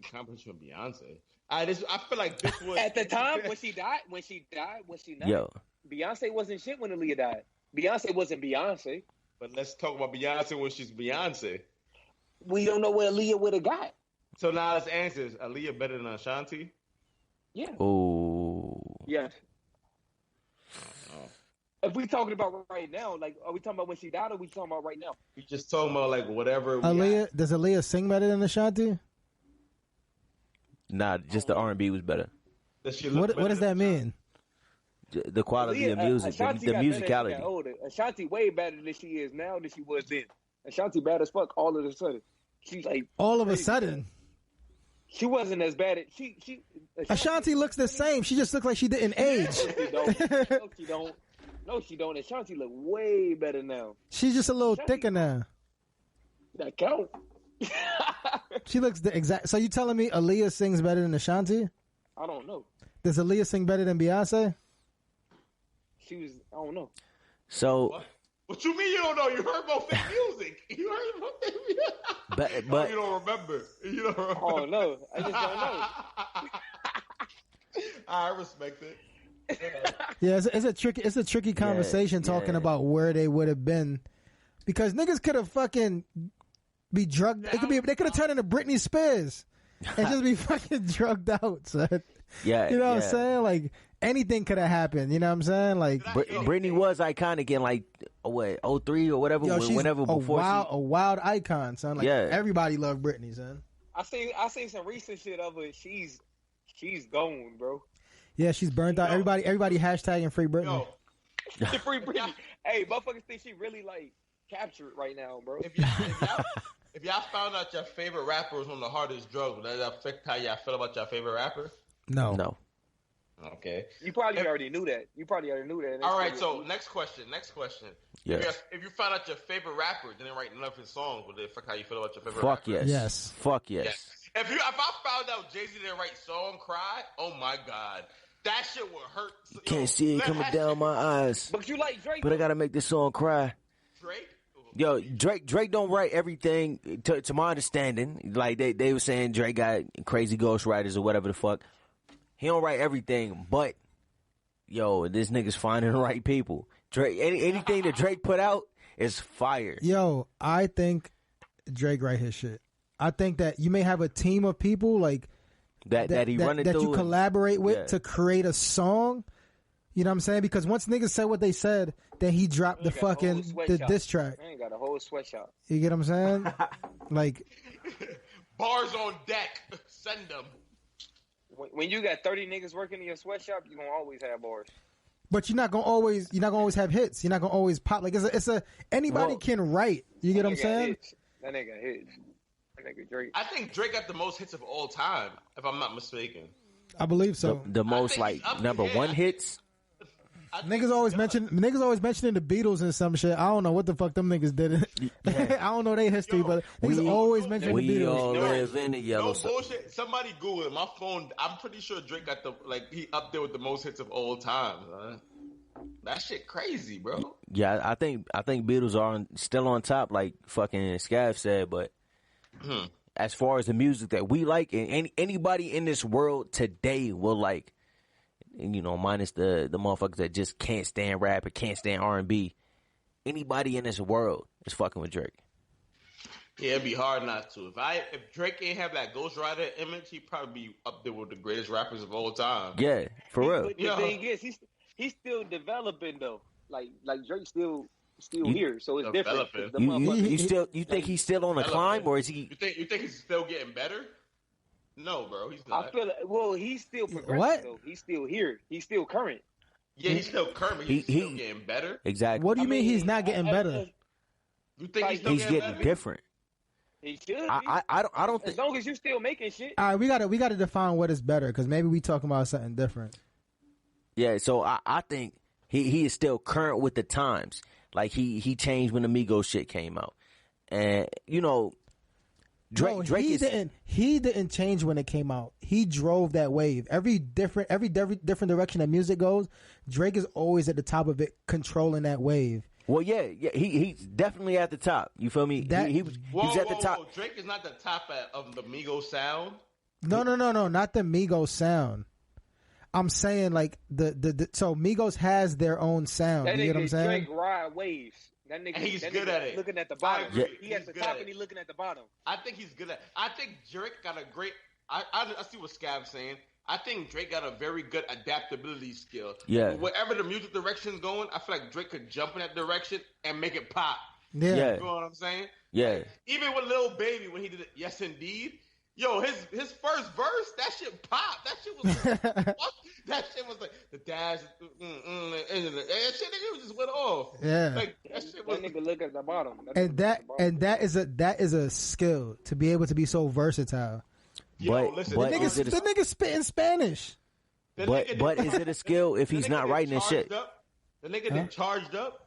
competition with Beyonce. I feel like this was at the time when she died. Yo, Beyonce wasn't shit when Aaliyah died. Beyonce wasn't Beyonce. But let's talk about Beyonce when she's Beyonce. We don't know where Aaliyah would have got. So now let's answer: is Aaliyah better than Ashanti? Yeah. Oh. Yes. If we talking about right now, like, are we talking about when she died, or are we talking about right now? We just talking about like whatever. Does Aaliyah sing better than Ashanti? Nah, just the R&B was better. What does that mean? The quality of music, the musicality. Ashanti way better than she is now than she was then. Ashanti bad as fuck all of a sudden. She's like all of a sudden. She wasn't as bad as Ashanti looks the same. She just looks like she didn't age. No, she don't. Ashanti look way better now. She's just a little thicker now. That count. She looks the exact. So you telling me Aaliyah sings better than Ashanti? I don't know. Does Aaliyah sing better than Beyonce? I don't know. So. What you mean you don't know? You heard both their music. You heard both their music. But you don't remember. Oh no, I just don't know. I respect it. Yeah, it's a tricky conversation talking about where they would have been, because niggas could have fucking be drugged. They could have turned into Britney Spears and just be fucking drugged out, son. Yeah, you know what I'm saying? Like anything could have happened. You know what I'm saying? Like Britney was iconic in like 03 or whatever. Whenever before a wild icon, son. Like everybody loved Britney, son. I seen some recent shit of her. She's gone, bro. Yeah, she's burnt out. Everybody hashtagging free Britney. Free Britney. Hey, motherfuckers think she really like captured right now, bro. If y'all found out your favorite rapper was on the hardest drugs, would that affect how y'all feel about your favorite rapper? No. Okay. You probably already knew that. All right, so next question. Yes. If you found out your favorite rapper didn't write none of his songs, would it affect how you feel about your favorite rapper? Fuck yes. Yes. If I found out Jay-Z didn't write Song Cry, oh my God. That shit would hurt. Can't see it coming down my eyes. But you like Drake. But I gotta make this song cry. Drake? Yo, Drake don't write everything, to my understanding. Like, they were saying Drake got crazy ghostwriters or whatever the fuck. He don't write everything, but, yo, this nigga's finding the right people. Drake, anything that Drake put out is fire. Yo, I think Drake write his shit. I think that you may have a team of people like that you collaborate with to create a song. You know what I'm saying? Because once niggas said what they said, then he dropped the diss track. I ain't got a whole sweatshop. You get what I'm saying? Like bars on deck. Send them. When you got 30 niggas working in your sweatshop, you gonna always have bars. But you're not gonna always have hits. You're not gonna always pop. Like anybody can write. You get what I'm saying? That nigga hits. That nigga Drake. I think Drake got the most hits of all time, if I'm not mistaken. I believe so. The most like number one hits. Niggas always mentioning the Beatles and some shit. I don't know what the fuck them niggas did. I don't know their history, but niggas always mention the Beatles. We all live in the yellow. No bullshit. Somebody Google it. My phone. I'm pretty sure Drake got he up there with the most hits of all time. That shit crazy, bro. Yeah, I think Beatles are still on top, like fucking Scav said. But as far as the music that we like, and anybody in this world today will like. And, you know, minus the motherfuckers that just can't stand rap or can't stand R&B. Anybody in this world is fucking with Drake. Yeah, it'd be hard not to. If Drake ain't have that Ghost Rider image, he'd probably be up there with the greatest rappers of all time. Yeah, for real. But the thing is, he's still developing though. Like Drake's still here, so it's different. You think he's still on a climb, or is he? You think he's still getting better? No, bro, he's not. I feel he's still progressing, though. He's still here. He's still current. Yeah, he's still current. He's still getting better. Exactly. What do you mean he's not getting better? You think he's getting different? He should. I don't think. As long as you still making shit. All right, we gotta define what is better because maybe we talking about something different. Yeah, so I think he is still current with the times. Like he changed when the Migos shit came out, and you know, Drake he didn't change when it came out. He drove that wave. Every different direction that music goes, Drake is always at the top of it, controlling that wave. Well, yeah, he's definitely at the top. You feel me? He was at the top. Whoa. Drake is not the top of the Migos sound. No, not the Migos sound. I'm saying like so Migos has their own sound. That you get what I'm saying? Drake ride waves. That nigga, and he's good at it. Looking at the bottom. Yeah. He at the top and he looking at the bottom. I think he's good at it. I think Drake got a great. I see what Scab's saying. I think Drake got a very good adaptability skill. Yeah. Wherever the music direction's going, I feel like Drake could jump in that direction and make it pop. Yeah. You know what I'm saying? Yeah. Like, even with Lil Baby when he did it, Yes Indeed. Yo, his first verse, that shit popped. That shit was like, what? That shit was like the dash, that shit nigga just went off. Yeah, like that shit was. That nigga look at the bottom. That is a skill to be able to be so versatile. Yo, listen, the nigga spit in Spanish. But is it a skill if he's not writing his shit? The nigga then charged up.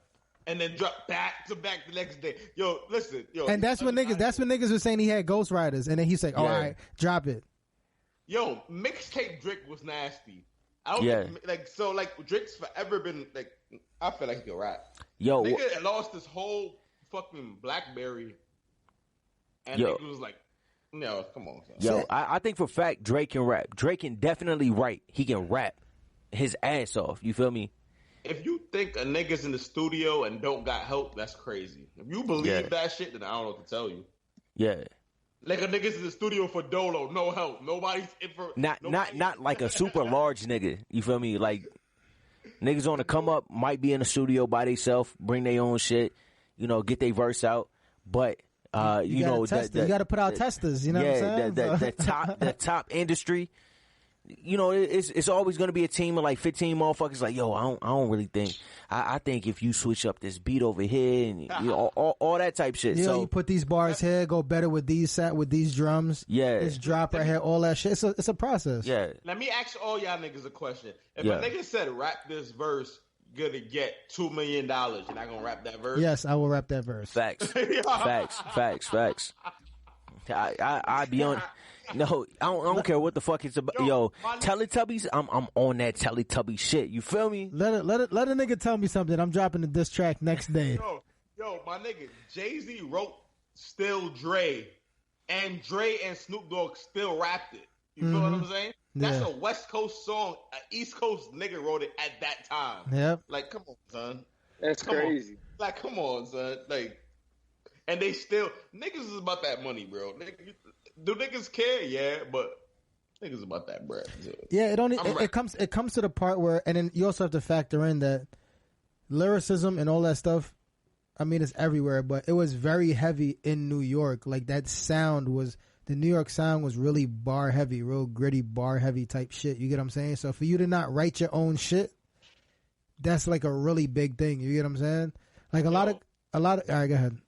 And then drop back to back the next day. Yo, listen, and that's when niggas were saying he had ghostwriters, and then he's like, "Oh, all right, drop it." Yo, mixtape Drake was nasty. I don't think, Drake's forever been like. I feel like he can rap. Yo, nigga lost his whole fucking BlackBerry, and nigga was like, "No, come on." Son. Yo, I think for a fact Drake can rap. Drake can definitely write. He can rap his ass off. You feel me? If you think a nigga's in the studio and don't got help, that's crazy. If you believe that shit, then I don't know what to tell you. Yeah. Like a nigga's in the studio for Dolo, no help. Nobody's in for... Not like a super large nigga. You feel me? Like, niggas on the come up might be in the studio by themselves, bring their own shit, you know, get their verse out. But, you know... you got to put out testers, you know what I'm saying? The top industry... You know, it's always going to be a team of like 15 motherfuckers like, yo, I don't really think. I think if you switch up this beat over here and you know, all that type shit. Yeah, so you put these bars here, go better with these drums. Yeah. This drop right here, all that shit. It's a process. Yeah. Let me ask all y'all niggas a question. If a nigga said rap this verse, gonna get $2 million, you're not gonna rap that verse? Yes, I will rap that verse. Facts. Facts. I be on... No, I don't care what the fuck it's about. Yo, Teletubbies, I'm on that Teletubby shit. You feel me? Let a nigga tell me something. I'm dropping the diss track next day. Yo, my nigga, Jay-Z wrote Still Dre, and Dre and Snoop Dogg still rapped it. You feel what I'm saying? That's a West Coast song. An East Coast nigga wrote it at that time. Yep. Like, come on, son. That's crazy. Like, come on, son. Like, and they still niggas is about that money, bro. Do niggas care? Yeah, but niggas about that bread. So. Yeah, it comes to the part where, and then you also have to factor in that lyricism and all that stuff. I mean, it's everywhere, but it was very heavy in New York. Like that sound was the New York sound was really bar heavy, real gritty, bar heavy type shit. You get what I'm saying? So for you to not write your own shit, that's like a really big thing. You get what I'm saying? Like a lot of. All right, go ahead.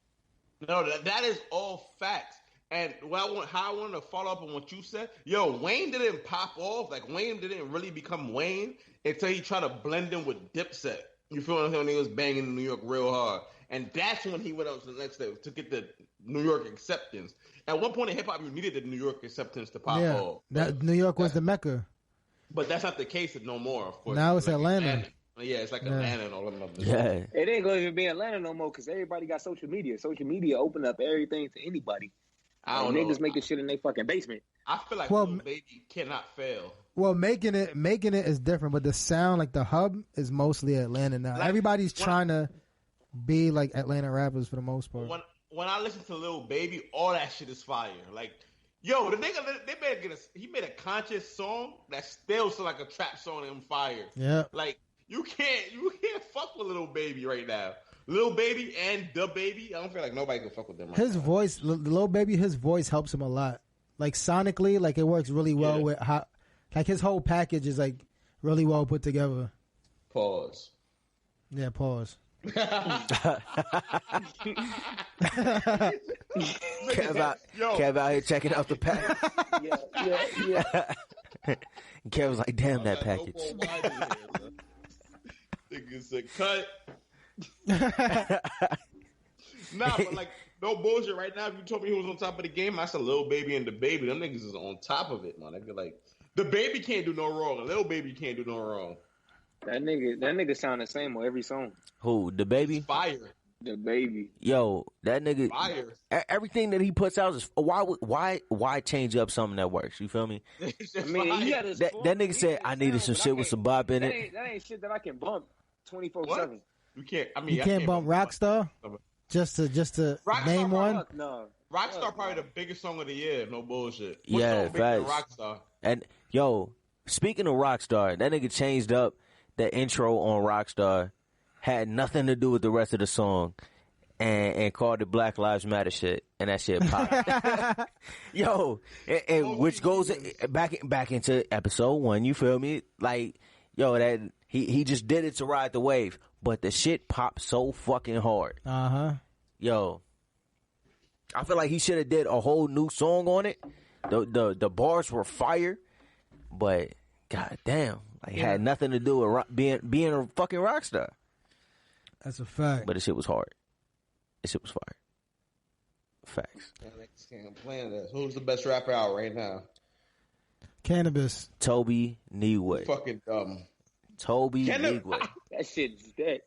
No, that is all facts. And how I wanted to follow up on what you said, yo, Wayne didn't pop off. Like, Wayne didn't really become Wayne until he tried to blend in with Dipset. You feel what I'm saying? When he was banging in New York real hard. And that's when he went up to the next step to get the New York acceptance. At one point in hip-hop, you needed the New York acceptance to pop off. That New York was the Mecca. But that's not the case no more, of course. Now it's like Atlanta. Yeah, it's like Atlanta and all of them. Yeah. It ain't going to even be Atlanta no more because everybody got social media. Social media opened up everything to anybody. I don't know. Niggas making shit in their fucking basement. I feel like Lil Baby cannot fail. Well, making it is different, but the sound, like the hub, is mostly Atlanta now. Like, everybody's trying to be like Atlanta rappers for the most part. When I listen to Lil Baby, all that shit is fire. Like, yo, the nigga, he made a conscious song that still sounds like a trap song and fire. Yeah. Like, you can't fuck with Lil Baby right now. Lil Baby and Da Baby, I don't feel like nobody can fuck with them right his now. Voice, Lil Baby, his voice helps him a lot. Like sonically, like it works really well with how, like his whole package is like really well put together. Pause. Yeah, pause. Kev out here checking out the package. Yeah. Kev was like, damn that package. Nigga said, cut. Nah, but like, no bullshit. Right now, if you told me who was on top of the game, that's a Lil Baby and the Baby. Them niggas is on top of it, man. Nigga, like, the Baby can't do no wrong. Lil Baby can't do no wrong. That nigga sound the same on every song. Who? The Baby? Fire. The Baby. Yo, that nigga. Fire. Everything that he puts out is why change up something that works? You feel me? I mean, he that nigga said I needed some shit with some bop in it. That ain't shit that I can bump 24/7. You can't. I mean, you can't bump Rockstar. Just to Rockstar name one. No. Rockstar probably the biggest song of the year. No bullshit. Yeah, facts. Rockstar. And yo, speaking of Rockstar, that nigga changed up the intro on Rockstar. Had nothing to do with the rest of the song, and called it Black Lives Matter shit, and that shit popped. Yo, and which goes back into episode 1. You feel me? Like, yo, that he just did it to ride the wave, but the shit popped so fucking hard. Yo, I feel like he should have did a whole new song on it. The bars were fire, but goddamn, like had nothing to do with being a fucking rock star. That's a fact. But the shit was hard. The shit was fire. Facts. Who's the best rapper out right now? Cannabis. Toby Neway. Fucking dumb. Toby Neway. That shit's dead.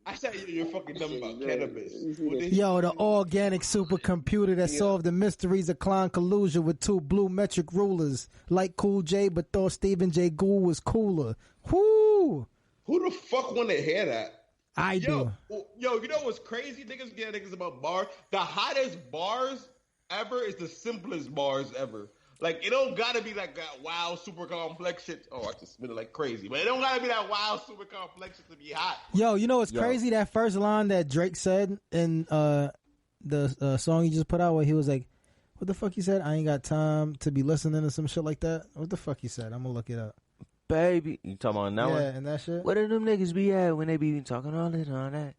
I said you're fucking dumb about cannabis. Yo, the organic supercomputer that solved the mysteries of Klein collusion with 2 blue metric rulers. Like Cool J, but thought Stephen J. Gould was cooler. Whoo! Who the fuck want to hear that? I do. Yo, you know what's crazy? Niggas about bars. The hottest bars ever is the simplest bars ever. Like, it don't gotta be like that wild, super complex shit. Oh, I just spit it like crazy. But it don't gotta be that wild, super complex shit to be hot. Yo, you know what's crazy? That first line that Drake said in the song he just put out where he was like, what the fuck he said? I ain't got time to be listening to some shit like that. What the fuck he said? I'm gonna look it up. Baby, you talking about that one? Yeah, and that shit. Where do them niggas be at when they be talking all this and all that?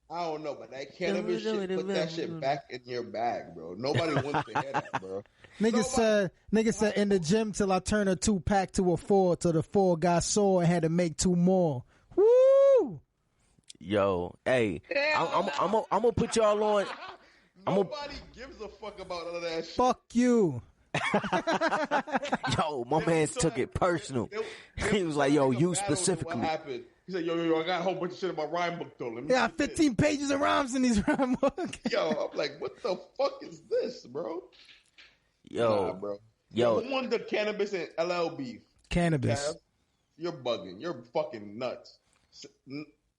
I don't know, but that cannabis shit, put that shit back in your bag, bro. Nobody wants to hear that, bro. Nigga said in the gym till I turned a 2-pack to a 4 till the 4 got sore and had to make 2 more. Woo! Yo, hey, I'm gonna put y'all on. Nobody gives a fuck about all of that shit. Fuck you. Yo, my man took it personal. He was like, yo, you specifically. What happened? He said, yo, I got a whole bunch of shit in my rhyme book, though. Let me 15 pages of rhymes in these rhyme books. Yo, I'm like, what the fuck is this, bro? Yo, nah, bro. Yo. Who won the cannabis and LL beef? Cannabis. Cav? You're bugging. You're fucking nuts.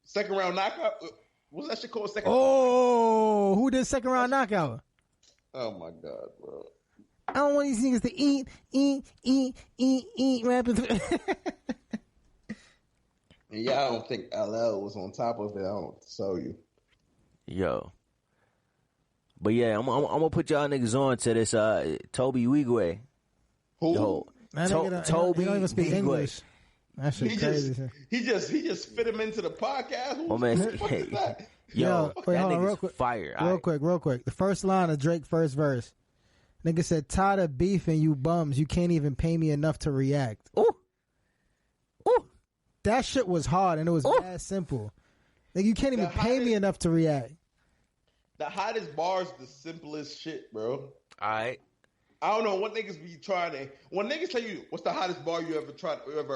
Second round knockout? What's that shit called? Second round? Who did second round knockout? Oh, my God, bro. I don't want these niggas to eat rapping. Yeah, I don't think LL was on top of it. I don't tell you. Yo. But yeah, I'm gonna put y'all niggas on to this Toby Wigwe. Who? Yo, Toby. He don't even speak English. That shit crazy. He just fit him into the podcast. Oh man, what the fuck is that? Yo, wait, that hold on, nigga's real quick. Fire. Real quick. The first line of Drake's first verse. Nigga said, tired of beefing you bums. You can't even pay me enough to react. Ooh. That shit was hard and it was mad simple. Like, you can't even pay me enough to react. The hottest bar is the simplest shit, bro. Alright. I don't know what niggas be trying to. When niggas tell you what's the hottest bar you ever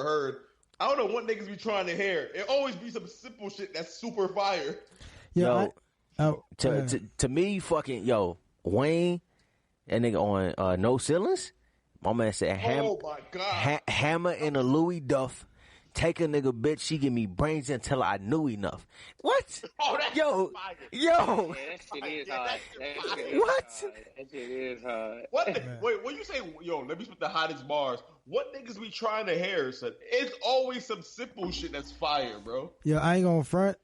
heard, I don't know what niggas be trying to hear. It always be some simple shit that's super fire. Yo, to me, fucking Wayne, that nigga on No Ceilings. My man said, "Oh my God, hammer in a Louis Duff." Take a nigga, bitch. She give me brains until I knew enough. What? Oh, that's yo. Yeah, that shit is hard. What? That shit is hard. Wait, when you say, let me spit the hottest bars, what niggas be trying to hear, son? It's always some simple shit that's fire, bro. Yo, I ain't gonna front.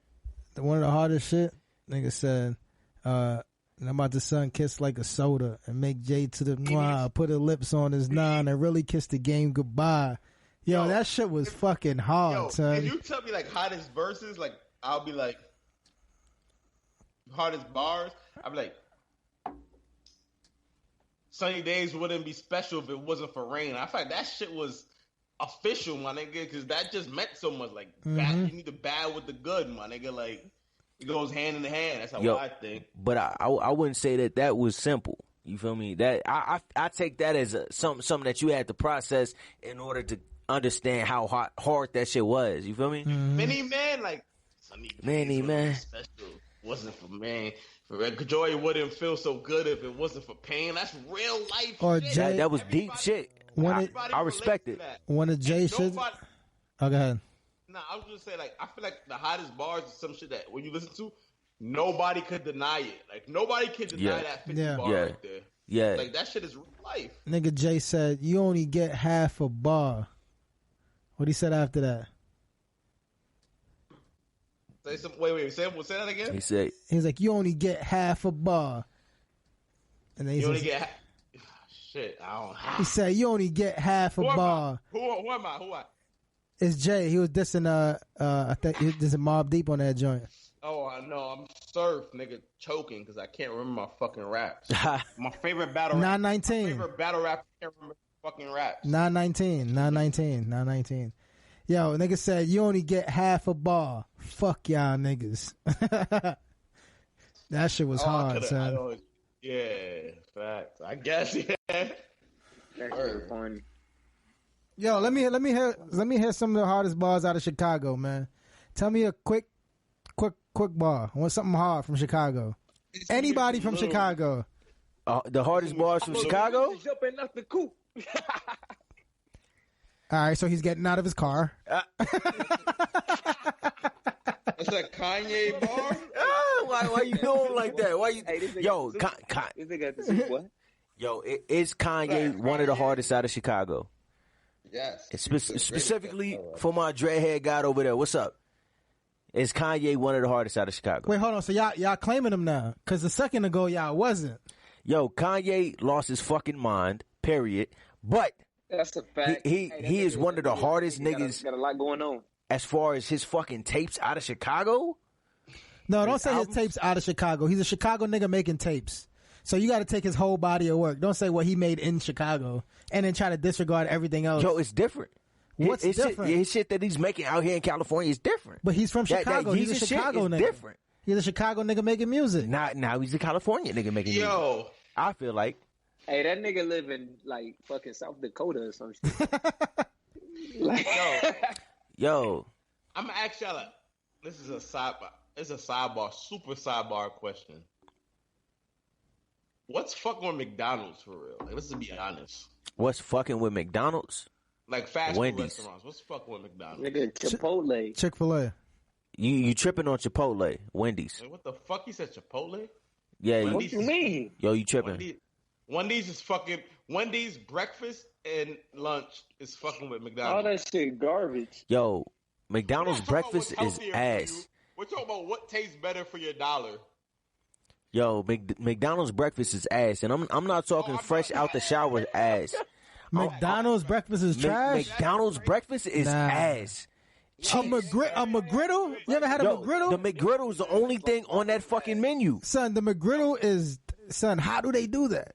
One of the hardest shit, nigga said, I'm about to son kiss like a soda and make Jay to the mwah, put her lips on his 9 and really kiss the game goodbye. Yo, that shit was fucking hard, son. If you tell me like hottest verses, like I'll be like, hardest bars. I'll be like, sunny days wouldn't be special if it wasn't for rain. I feel like that shit was official, my nigga, because that just meant so much. Like, bad, you need the bad with the good, my nigga. Like, it goes hand in hand. That's how I think. But I wouldn't say that was simple. You feel me? That I take that as something that you had to process in order to understand how hard that shit was. You feel me? Many man, like, many man. Special wasn't for man. Joy wouldn't feel so good if it wasn't for pain. That's real life or shit. That was deep shit. I respect it. One of Jay shit. Oh, go ahead. Nah, I was just saying, like, I feel like the hottest bars is some shit that when you listen to, nobody could deny it. Like, nobody can deny that 50 bar right there. Yeah. Like, that shit is real life. Nigga Jay said, you only get half a bar. What he said after that? Say that again? He said, he's like, you only get half a bar. And then he only get shit, I don't have. He said, you only get half a bar. Who am I? It's Jay. He was dissing, I think he was dissing Mobb Deep on that joint. Oh, I know. I'm surf, nigga, choking because I can't remember my fucking raps. My favorite battle rap. 919. My favorite battle rap, I can't remember fucking raps. 919. Yo, nigga said, you only get half a bar. Fuck y'all niggas. That shit was hard, son. Yeah, facts. I guess, yeah. That's fun. Yo, let me hear some of the hardest bars out of Chicago, man. Tell me a quick bar. I want something hard from Chicago. Anybody from Chicago? The hardest bars from Chicago? Jumping out the coop. All right, so he's getting out of his car. That's a Kanye bar? Why you doing like that? Why you? Yo, this nigga got to see what? Yo, is Kanye one of the hardest out of Chicago? Yes. Specifically for my dreadhead guy over there. What's up? Is Kanye one of the hardest out of Chicago? Wait, hold on. So y'all claiming him now? Because a second ago y'all wasn't. Yo, Kanye lost his fucking mind. Period. But that's a fact. He is one of the hardest niggas. Got a lot going on. As far as his fucking tapes out of Chicago. No, don't say his tapes out of Chicago. He's a Chicago nigga making tapes. So you got to take his whole body of work. Don't say what he made in Chicago and then try to disregard everything else. Yo, it's different. What's different? His shit that he's making out here in California is different. But he's from Chicago. He's a Chicago nigga. Different. He's a Chicago nigga making music. Now he's a California nigga making music. Yo. I feel like. Hey, that nigga live in like fucking South Dakota or some shit. Yo. I'm gonna ask y'all this is a sidebar. It's a sidebar, super sidebar question. What's fucking with McDonald's for real? Like, let's just be honest. What's fucking with McDonald's? Like fast food restaurants. What's fucking with McDonald's? Nigga, Chipotle. Chick-fil-A. You tripping on Chipotle, Wendy's. Wait, what the fuck? You said Chipotle? Yeah. What you mean? Yo, you tripping. Wendy's is fucking... Wendy's breakfast and lunch is fucking with McDonald's. All that shit garbage. Yo, McDonald's breakfast is ass. We're talking about what tastes better for your dollar. Yo, McDonald's breakfast is ass, and I'm not talking fresh out the shower ass. McDonald's breakfast is trash? McDonald's breakfast is ass. A McGriddle? You ever had a McGriddle? The McGriddle is the only thing on that fucking menu. Son, the McGriddle is... Son, how do they do that?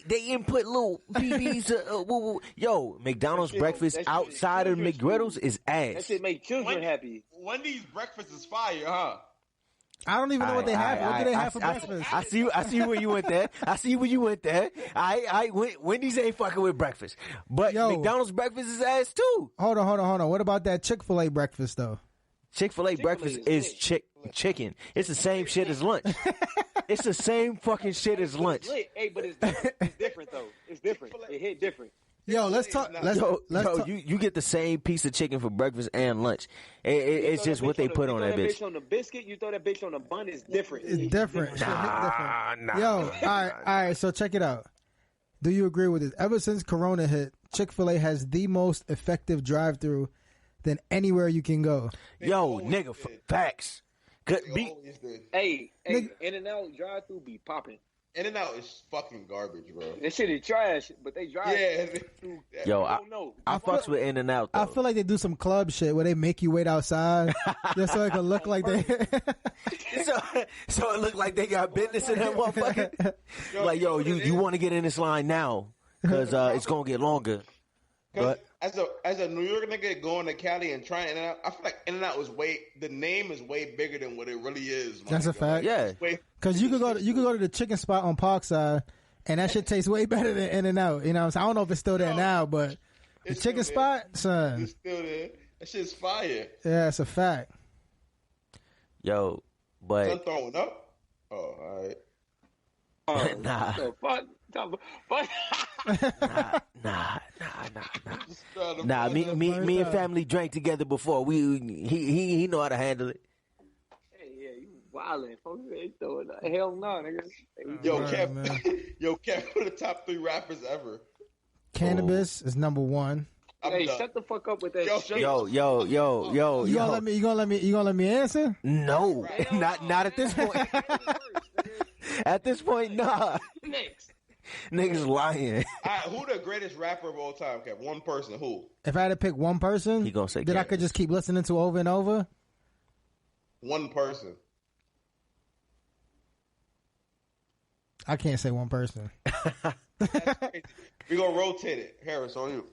they input little BBs. Yo, McDonald's breakfast outside of McGriddles is ass. That shit make children happy. Wendy's breakfast is fire, huh? I don't even know what they have. What do they have for breakfast? I see where you went there. Wendy's ain't fucking with breakfast. But McDonald's breakfast is ass too. Hold on. What about that Chick-fil-A breakfast though? Chick-fil-A breakfast is chicken. It's the same shit as lunch. It's the same fucking shit as lunch. Hey, but it's different though. It's different. It hit different. Yo, let's talk. You get the same piece of chicken for breakfast and lunch. It's just what they put on that bitch. On the biscuit, you throw that bitch on the bun. It's different. It's different. Nah. Yo, all right. So check it out. Do you agree with this? Ever since Corona hit, Chick-fil-A has the most effective drive-through than anywhere you can go. Yo, nigga, facts. Hey, In-N-Out drive-through be popping. In-N-Out is fucking garbage, bro. That shit is trash, but they drive. Yeah. Yo, I don't know. I fucks with In-N-Out, though. I feel like they do some club shit where they make you wait outside just so it can look like they. so it look like they got business in that motherfucker. Like, yo, you want to get in this line now because it's gonna get longer. But as a New York nigga going to Cali and trying In-N-Out, I feel like In-N-Out the name is way bigger than what it really is. That's a fact. Yeah, because you could go to the chicken spot on Parkside, and that shit tastes way better than In-N-Out. You know what I'm saying? I don't know if it's still there now, but the chicken spot, son, it's still there. That shit's fire. Yeah, it's a fact. Yo, but Son throwing up. Oh, all right. Nah. Nah. Me and family drank together before. He know how to handle it. Hey, yeah, you wildin', folks. Ain't throwing up. Hell no, nigga. Yo, Kev, who are the top 3 rappers ever? Cannabis is number 1. Hey, shut the fuck up with that shit. Yo. You gonna let me answer? No, not at this point. At this point, nah. Next. Niggas lying. Who the greatest rapper of all time, Kev? One person, who? If I had to pick one person, he gonna say that I could just keep listening to over and over? One person. I can't say one person. We gonna rotate it. Harris, on you.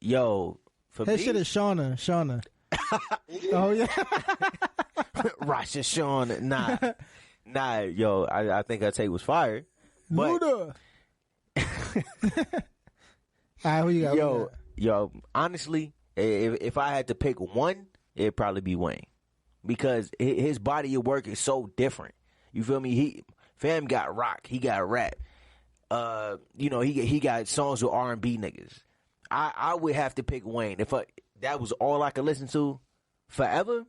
Yo, for that me, shit is Shauna. Oh yeah, Rasha Shauna. Nah. Yo, I think her take was fire. But, Luda. All right, who you got? Yo. Honestly, if I had to pick one, it'd probably be Wayne, because his body of work is so different. You feel me? Fam got rock. He got rap. He got songs with R&B niggas. I would have to pick Wayne if that was all I could listen to forever.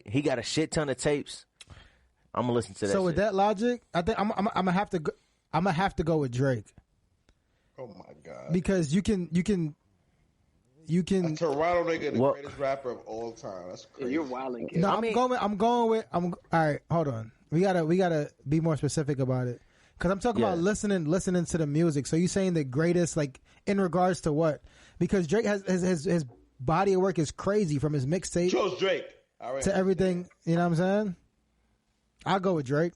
He got a shit ton of tapes. I'm gonna listen to that. So with that logic, I think I'm gonna have to go with Drake. Oh my god! Because you can. A Toronto nigga, the greatest rapper of all time. That's crazy. You're wilding. No, I'm going with. All right, hold on. We gotta be more specific about it. Because I'm talking about listening to the music. So you saying the greatest, like, in regards to what? Because Drake has his body of work is crazy, from his mixtape chose Drake to everything. You know what I'm saying? I'll go with Drake.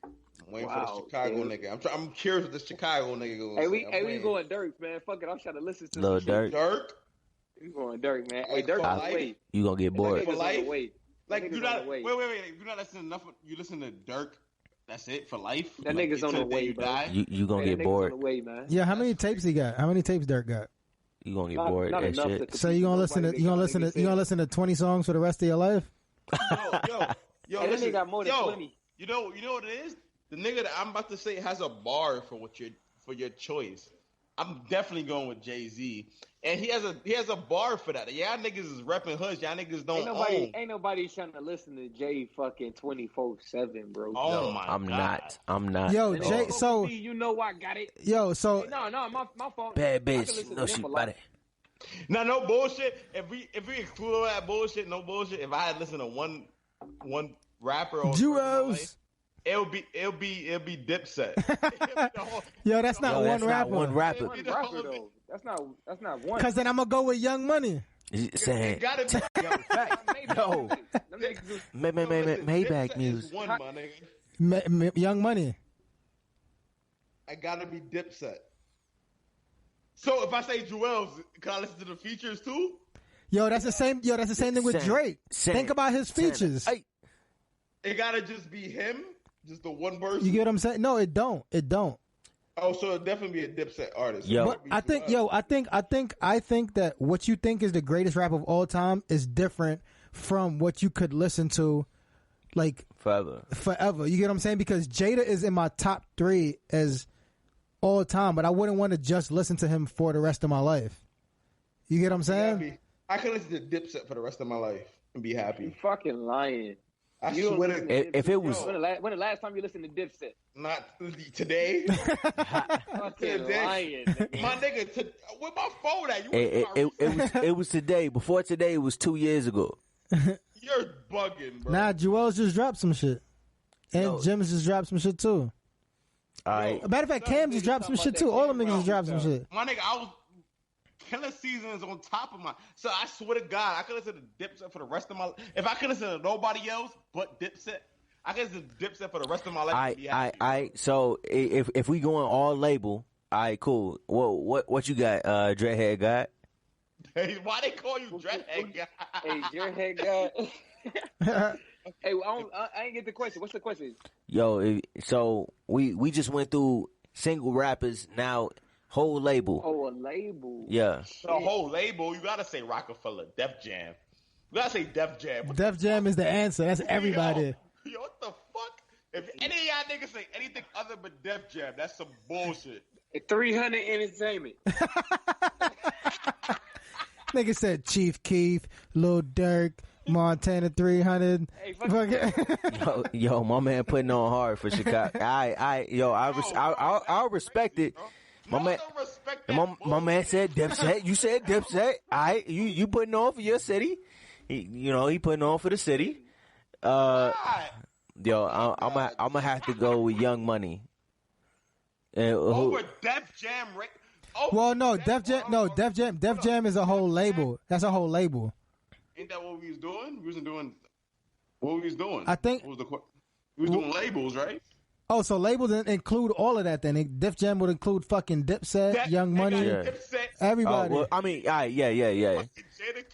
I'm waiting for the Chicago nigga. I'm curious what this Chicago nigga goes. We going Dirk, man. Fuck it, I'm trying to listen to Lil Dirk. We going Dirk, man. Like, hey, Dirk on the way. You gonna get bored? For life? Like you not wait. You not listening enough. You listen to Dirk. That's it for life. That nigga's on the way, bro. You gonna get bored? On the way, man. Yeah, how many tapes he got? How many tapes Dirk got? You gonna get bored? Not that enough shit. So you gonna listen to 20 songs for the rest of your life? Yo, that nigga got more than 20. You know what it is? The nigga that I'm about to say has a bar for your choice. I'm definitely going with Jay-Z, and he has a bar for that. Y'all niggas is repping hoods. Y'all niggas don't Ain't nobody trying to listen to Jay fucking 24/7, bro. Oh my God. I'm not. Yo, Jay. So you know I got it. Yo, so no, my fault. Bad bitch. No, she bought it. No bullshit. If we exclude all that bullshit, no bullshit. If I had listened to one rapper or Duos, it'll be Dipset. Yo, that's not one rapper. One rapper. Though. That's not one. Because then I'm gonna go with Young Money. It gotta be Yo, Maybach music. One, my nigga. Young Money. I gotta be Dipset. So if I say Jewels, can I listen to the features too? Yo, that's the same thing with Drake. Think about his features. It gotta just be him, just the one person. You get what I'm saying? No, it don't. Oh, so it'd definitely be a Dipset artist. Yo, but I think that what you think is the greatest rap of all time is different from what you could listen to, like forever. You get what I'm saying? Because Jada is in my top 3 as all time, but I wouldn't want to just listen to him for the rest of my life. You get what I'm saying? I can listen to Dipset for the rest of my life and be happy. You fucking lying. I swear to if it was when the last time you listened to Dipset? Not today. Lying, nigga. My nigga, where my phone at? It was today. Before today, it was 2 years ago. You're bugging, bro. Nah, Jewels just dropped some shit. And Jim's just dropped some shit too. All right. Matter of fact, Cam just dropped some shit too. All them niggas just dropped some shit. My nigga, I was Killer Season is on top of my. So I swear to God, I could listen to Dipset for the rest of my. If I could listen to nobody else but Dipset, I could listen to Dipset for the rest of my life. So if we going all label, all right, cool. Whoa, what you got, Dreadhead God? Hey, why they call you Dreadhead God? Hey, Dreadhead God. Hey, I ain't get the question. What's the question? Yo, so we just went through single rappers, now whole label. Oh, a label. Yeah. The whole label, you gotta say Rockefeller, Def Jam. You gotta say Def Jam. Def Jam is the answer. That's everybody. Yo, what the fuck? If any of y'all niggas say anything other but Def Jam, that's some bullshit. 300 Entertainment. Nigga said Chief Keef, Lil Durk, Montana 300. Hey, yo, my man putting on hard for Chicago. I'll respect it. My man said Dipset. You said Dipset. You putting on for your city. He putting on for the city. I'm gonna have to go with Young Money. Over Def Jam. Well, no, Def Jam is a whole label. That's a whole label. Ain't that what we was doing? We wasn't doing what we was doing. I think we was doing labels, right? Oh, so labels didn't include all of that then. Def Jam would include fucking Dipset, Young Money, Dipset. Everybody. Well, I mean, yeah.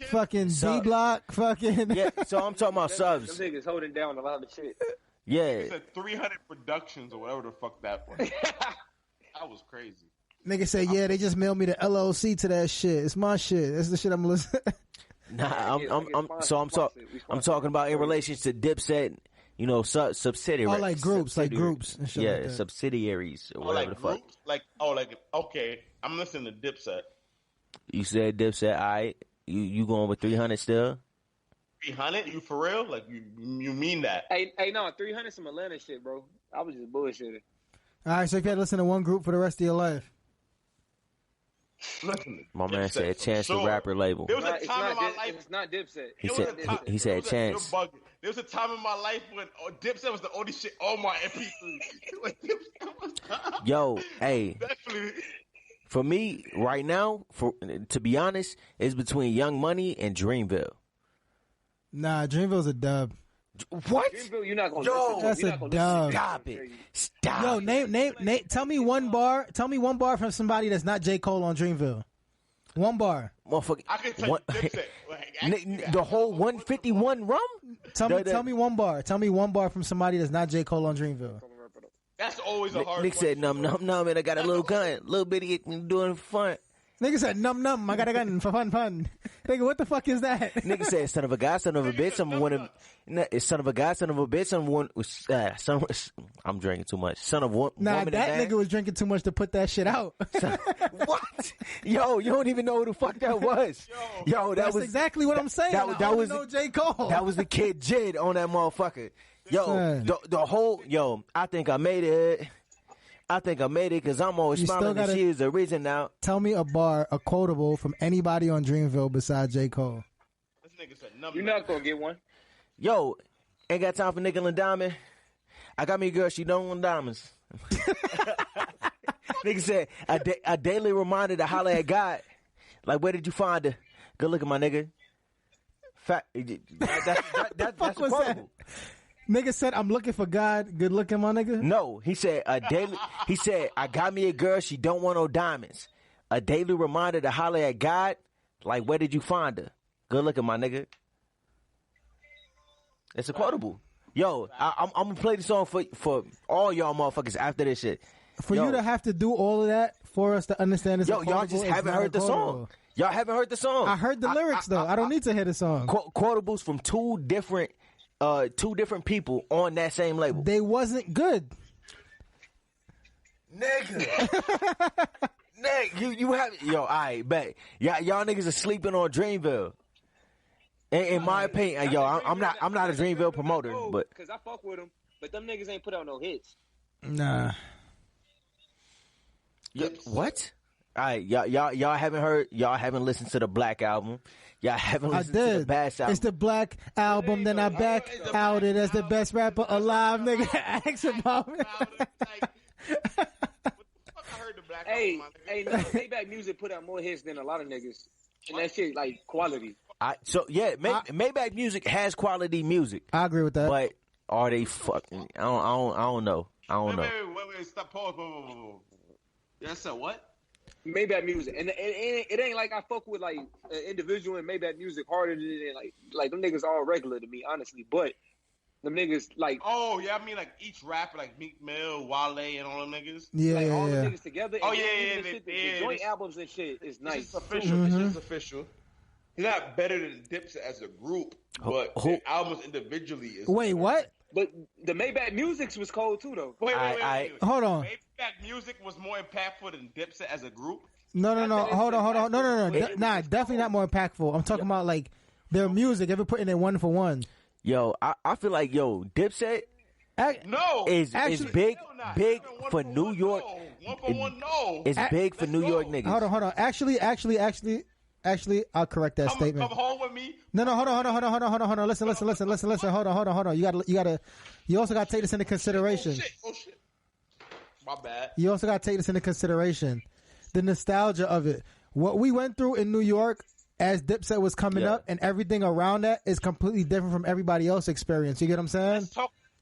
Fucking D-Block, fucking. Yeah, so I'm talking about subs. Them niggas holding down a lot of shit. Yeah. It's a 300 Productions or whatever the fuck that was. That was crazy. Nigga say, yeah, they just mailed me the LLC to that shit. It's my shit. That's the shit I'm listening. Nah, I'm talking about in relation to Dipset, subsidiaries. Oh, like groups and shit. Yeah, like that. Subsidiaries or whatever the fuck. Okay, I'm listening to Dipset. You said Dipset, all right. You going with 300 still? 300? You for real? Like you mean that? Hey, no, 300 some Atlanta shit, bro. I was just bullshitting. All right, so if you had to listen to one group for the rest of your life. Listen, my man said Chance the Rapper label. There was a time in my life. It's not Dipset. He said Chance. There was a time in my life when Dipset was the only shit on my MP3. Yo, hey. Definitely. For me, right now, to be honest, it's between Young Money and Dreamville. Nah, Dreamville's a dub. What? Dreamville, you're not gonna That's listen to. a dub. Stop it. Stop. Yo, name. Tell me one bar. Tell me one bar from somebody that's not J. Cole on Dreamville. One bar. Motherfucker. I can tell you Dipset. The whole 151 rum? Tell me one bar. Tell me one bar from somebody that's not J. Cole on Dreamville. That's always a hard Nick said, num, and I got a little gun. Little bitty doing fun. Nigga said, num, I got a gun for fun. Nigga, what the fuck is that? Nigga said, son of a guy, son of a bitch, son of a guy, son of a bitch, I'm drinking too much. Son of one. Nah, that nigga was drinking too much to put that shit out. What? Yo, you don't even know who the fuck that was. Yo, that's exactly what I'm saying. That was J. Cole. That was the kid Jid on that motherfucker. Yo, the whole, I think I made it. Because I'm always smiling and she is the reason now. Tell me a bar, a quotable from anybody on Dreamville besides J. Cole. This nigga said You're not gonna get one. Yo, ain't got time for nickel and diamond. I got me a girl, she don't want diamonds. Nigga said, a daily reminder to holler at God. Like, where did you find her? Good looking, my nigga. That's a quotable. Nigga said, I'm looking for God. Good looking, my nigga? No, he said, I got me a girl, she don't want no diamonds. A daily reminder to holler at God. Like, where did you find her? Good looking, my nigga. It's a quotable. Yo, I'm going to play the song for all y'all motherfuckers after this shit. For you to have to do all of that for us to understand this. Yo, y'all just haven't heard the song. Y'all haven't heard the song. I heard the lyrics, though. I don't need to hear the song. Quotables from two different people on that same label. They wasn't good. Nigga. Nigga, you have yo, I bet. Y'all niggas are sleeping on Dreamville. In my opinion, yo, I'm not a Dreamville promoter, but because I fuck with them, but them niggas ain't put out no hits. Nah. What? All right, y'all haven't listened to the Black album. Y'all haven't listened to the Bass album. It's the Black album. Then I back out it as the best rapper alive, nigga. Ask about it. Hey, no, Maybach Music put out more hits than a lot of niggas, and that shit like quality. Maybach Music has quality music. I agree with that. But are they fucking? I don't know. Wait, stop, pause. Yeah, so what? Maybach Music, and it ain't like I fuck with like an individual in Maybach Music harder than like them niggas all regular to me, honestly. But them niggas like, oh yeah, I mean like each rapper like Meek Mill, Wale, and all them niggas. Yeah, like all the niggas together. Oh yeah, the joint albums and shit is nice. It's official. It's just official. He's not better than Dipset as a group, but the albums individually is. Wait, what? But the Maybach Music was cold too, though. Wait. Hold on. Maybach Music was more impactful than Dipset as a group. No. Hold on. No. Nah, definitely not more impactful. I'm talking about like their music. Ever putting it one for one? Yo, I feel like Dipset is big for New York. 1 for 1, no. It's big for New York niggas. Hold on. Actually, I'll correct that statement. Come home with me. No. Hold on. Listen. Hold on. You also got to take this into consideration. Oh shit. My bad. You also got to take this into consideration. The nostalgia of it. What we went through in New York as Dipset was coming up, and everything around that is completely different from everybody else's experience. You get what I'm saying?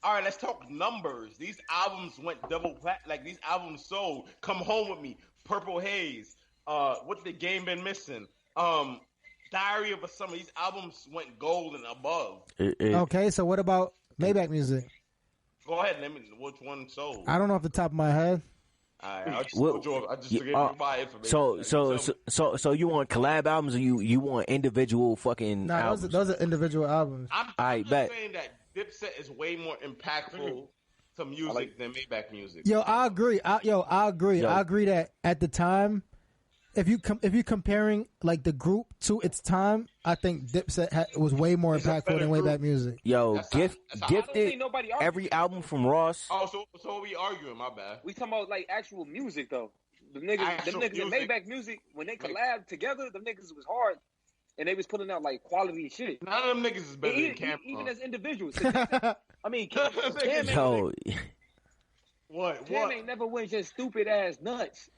Let's talk numbers. These albums went double plat. Like these albums sold. Come Home With Me, Purple Haze. What's the Game Been Missing? Diary of a Summer. These albums went gold and above. Okay, so what about Maybach Music? Go ahead, let me. Which one sold? I don't know off the top of my head. I just give you my information. So you want collab albums or you want individual fucking albums? Those are individual albums. I'm just saying that Dipset is way more impactful to music than Maybach Music. Yo, I agree. I agree. I agree that at the time, if you comparing like the group to its time, I think Dipset was way more impactful than Maybach Music. Yo, Gifted every album from Ross. Oh, so we arguing? My bad. We talking about like actual music though. The niggas in Maybach Music when they collabed together, them niggas was hard, and they was putting out like quality shit. None of them niggas is better than Cam. Even as individuals. I mean, Cam ain't never went just stupid ass nuts.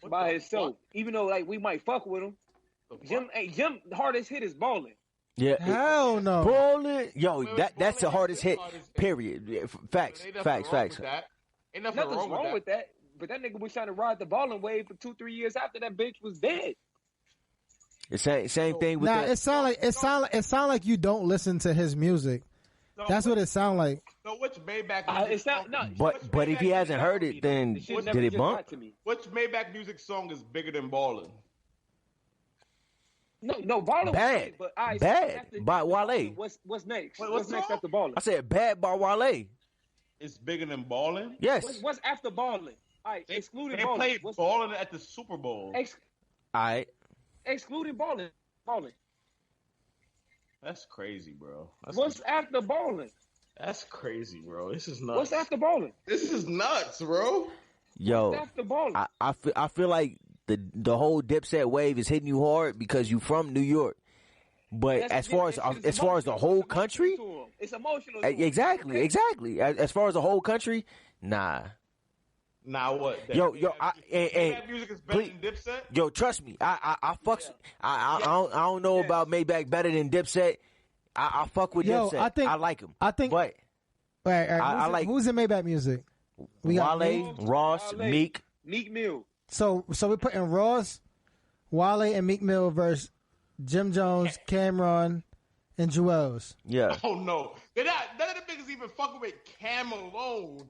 By himself, even though like we might fuck with him, Jim hardest hit is balling. Yeah, hell no, balling. Yo, that's the hardest hit. Period. Facts. Ain't nothing wrong with that. But that nigga was trying to ride the balling wave for 2-3 years after that bitch was dead. The same thing with that. It sound like you don't listen to his music. That's what it sound like. So which Maybach music but if he hasn't heard it, then did it bump? Which Maybach music song is bigger than Ballin'? No, Ballin' Bad. Bad by Wale. What's next? What's next after Ballin'? I said Bad by Wale. It's bigger than Ballin'? Yes. What's after Ballin'? All right, excluding Ballin'. They played Ballin' at the Super Bowl. All right. Excluding Ballin'. That's crazy, bro. What's after Ballin'? That's crazy, bro. This is nuts. What's after Ballin'? This is nuts, bro. Yo, what's after Ballin'? I feel like the whole Dipset wave is hitting you hard because you from New York. But as far as the whole country, it's emotional. Exactly. As far as the whole country, nah. Nah, what? Maybach music is better than Dipset? Yo, trust me. I don't know about Maybach better than Dipset. I fuck with Dipset. I like him. But I like who's in Maybach Music? We got Wale, Ross, Meek Mill. So we're putting Ross, Wale, and Meek Mill versus Jim Jones, Cameron, and Jewels. Yeah. Oh no, they're not. None of the niggas even fucking with Cam alone.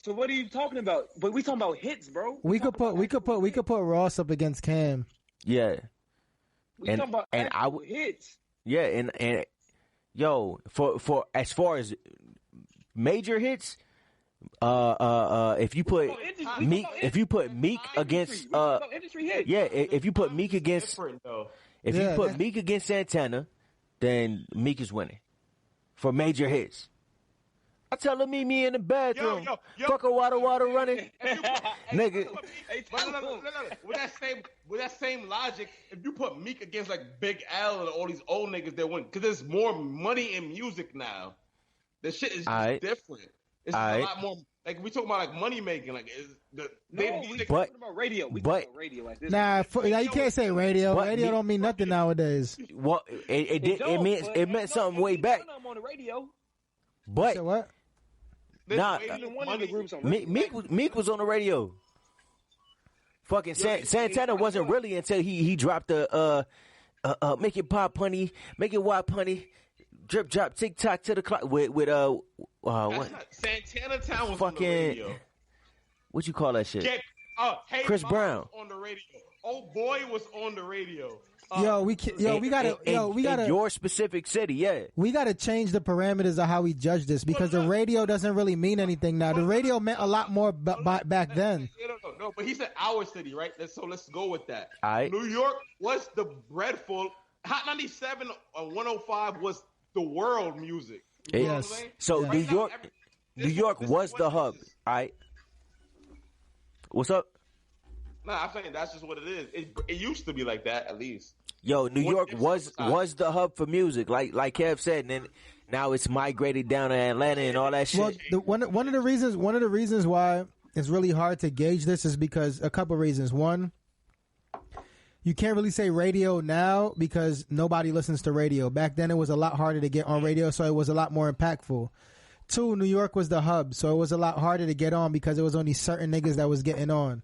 So what are you talking about? But we talking about hits, bro. We could put Ross up against Cam. Yeah. We talking about hits. Yeah, and yo, for as far as major hits, if you put Meek against if you put Meek against Santana, then Meek is winning for major hits. I tell her meet me in the bathroom. Fuck a water running. Nigga. With that same logic, if you put Meek against like Big L and all these old niggas that win, because there's more money in music now. The shit is just different. It's a lot more. Like we talking about like money making. Like we talking about radio. We talking about radio like this. Nah, you can't say radio. Radio don't mean nothing nowadays. Well, it meant something way back. I'm on the radio. But so what? Nah, Meek was on the radio. Fucking Santana wasn't really until he dropped the make it pop honey, make it wop honey, drip drop tick tock to the clock with what Santana Town was on the radio. What you call that shit? Hey Chris Bob Brown on the radio. Oh boy was on the radio. We gotta in your specific city, yeah. We gotta change the parameters of how we judge this because the radio doesn't really mean anything now. The radio meant a lot more back then. No, but he said our city, right? So let's go with that. All right. New York was the breadful. Hot 97 or 105 was the world music. Yes. So New York was the hub. All right. What's up? Nah, I'm saying that's just what it is. It used to be like that, at least. Yo, New York was the hub for music, like Kev said, and then now it's migrated down to Atlanta and all that shit. Well, one of the reasons why it's really hard to gauge this is because a couple reasons. One, you can't really say radio now because nobody listens to radio. Back then, it was a lot harder to get on radio, so it was a lot more impactful. Two, New York was the hub, so it was a lot harder to get on because it was only certain niggas that was getting on.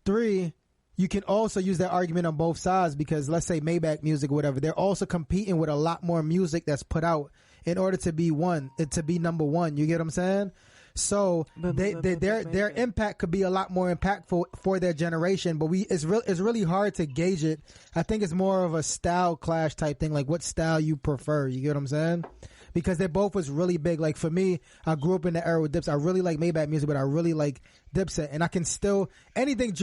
Three, you can also use that argument on both sides because let's say Maybach music or whatever, they're also competing with a lot more music that's put out in order to be number one. You get what I'm saying? So their impact could be a lot more impactful for their generation, but it's really hard to gauge it. I think it's more of a style clash type thing, like what style you prefer. You get what I'm saying? Because they both was really big. Like for me, I grew up in the era with Dipset. I really like Maybach music, but I really like Dipset. And I can still anything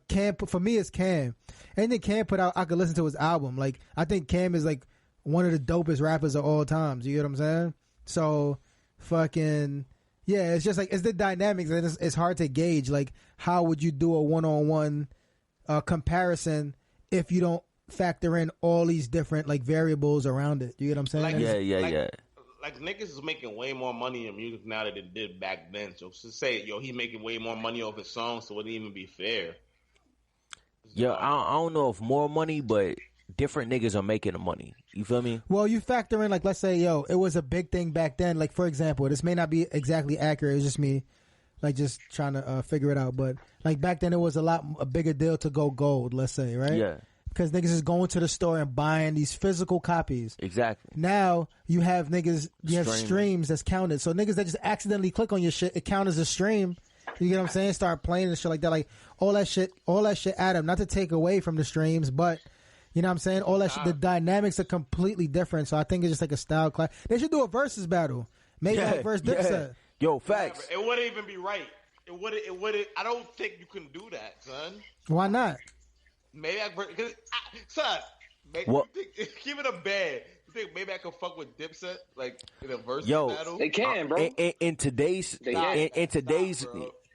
Cam for me is Cam. Anything Cam put out, I could listen to his album. Like I think Cam is like one of the dopest rappers of all times. You get what I'm saying? So fucking yeah, it's just like it's the dynamics and it's hard to gauge. Like how would you do a one-on-one comparison if you don't factor in all these different like variables around it? You get what I'm saying? Like, yeah. Like niggas is making way more money in music now than they did back then. So to say, he making way more money off his songs, so it wouldn't even be fair. Yeah, I don't know if more money, but different niggas are making the money. You feel me? Well, you factor in like let's say it was a big thing back then. Like for example, this may not be exactly accurate. It's just me, like just trying to figure it out. But like back then, it was a bigger deal to go gold. Let's say, right? Yeah. Because niggas is going to the store and buying these physical copies. Exactly. Now you have streams that's counted. So niggas that just accidentally click on your shit, it counts as a stream. You get what I'm saying? Start playing and shit like that. Like all that shit add up. Not to take away from the streams, but you know what I'm saying? All that shit, the dynamics are completely different. So I think it's just like a style class. They should do a versus battle. Maybe like versus Dipset. Yo, facts. It wouldn't even be right. It wouldn't. I don't think you can do that, son. Why not? Maybe keep it a bad. You think maybe I can fuck with Dipset like in a versus battle? They can, bro. In today's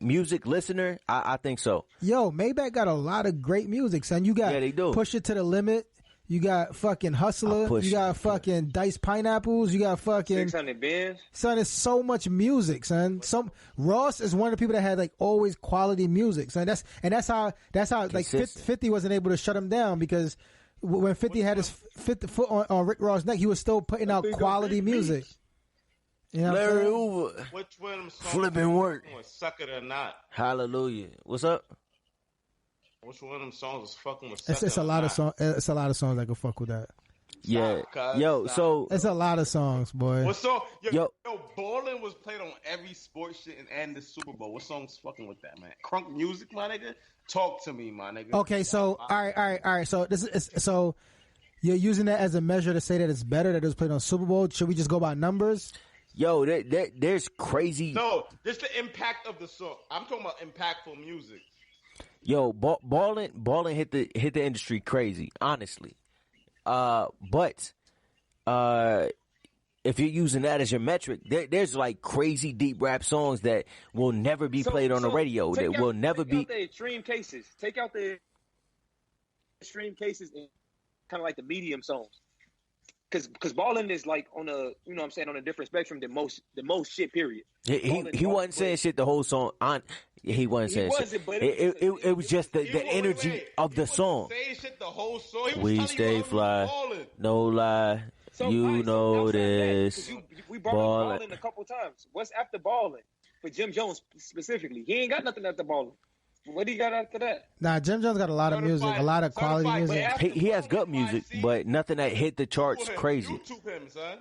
music listener, I think so. Yo, Maybach got a lot of great music, son. You got they do. Push It to the Limit. You got fucking Hustler. You got fucking Diced Pineapples. You got fucking 600 Bands. Son, it's so much music, son. Ross is one of the people that had like always quality music, son. That's how like 50 wasn't able to shut him down because when 50 had his foot on Rick Ross' neck, he was still putting out quality music. You know Larry Hoover. Which one of them songs flipping work? Suck It or Not? Hallelujah. What's up? Which one of them songs is fucking with? It's a lot of songs. It's a lot of songs that can fuck with that. Yeah, so it's a lot of songs, boy. What song? Yo, Ballin' was played on every sports shit and the Super Bowl. What song's fucking with that, man? Crunk music, my nigga. Talk to me, my nigga. Okay, so all right. So this is so you're using that as a measure to say that it's better that it was played on Super Bowl. Should we just go by numbers? Yo, there's crazy. No, just the impact of the song. I'm talking about impactful music. Yo, Ballin' hit the industry crazy, honestly. But if you're using that as your metric, there's like crazy deep rap songs that will never be played on the radio. That will never be. Take out the extreme cases. Take out the extreme cases and kind of like the medium songs. Because Ballin is like on a, you know what I'm saying, on a different spectrum than most shit, period. He wasn't saying shit the whole song. He wasn't saying shit. It was just the energy of the song. Saying shit the whole song. We stay fly, no lie. So, you know this. We brought up Ballin a couple times. What's after Ballin for Jim Jones specifically? He ain't got nothing after Ballin. What do you got after that? Nah, Jim Jones got a lot of music, a lot of quality music. He has good music, but nothing that hit the charts crazy. YouTube him, son.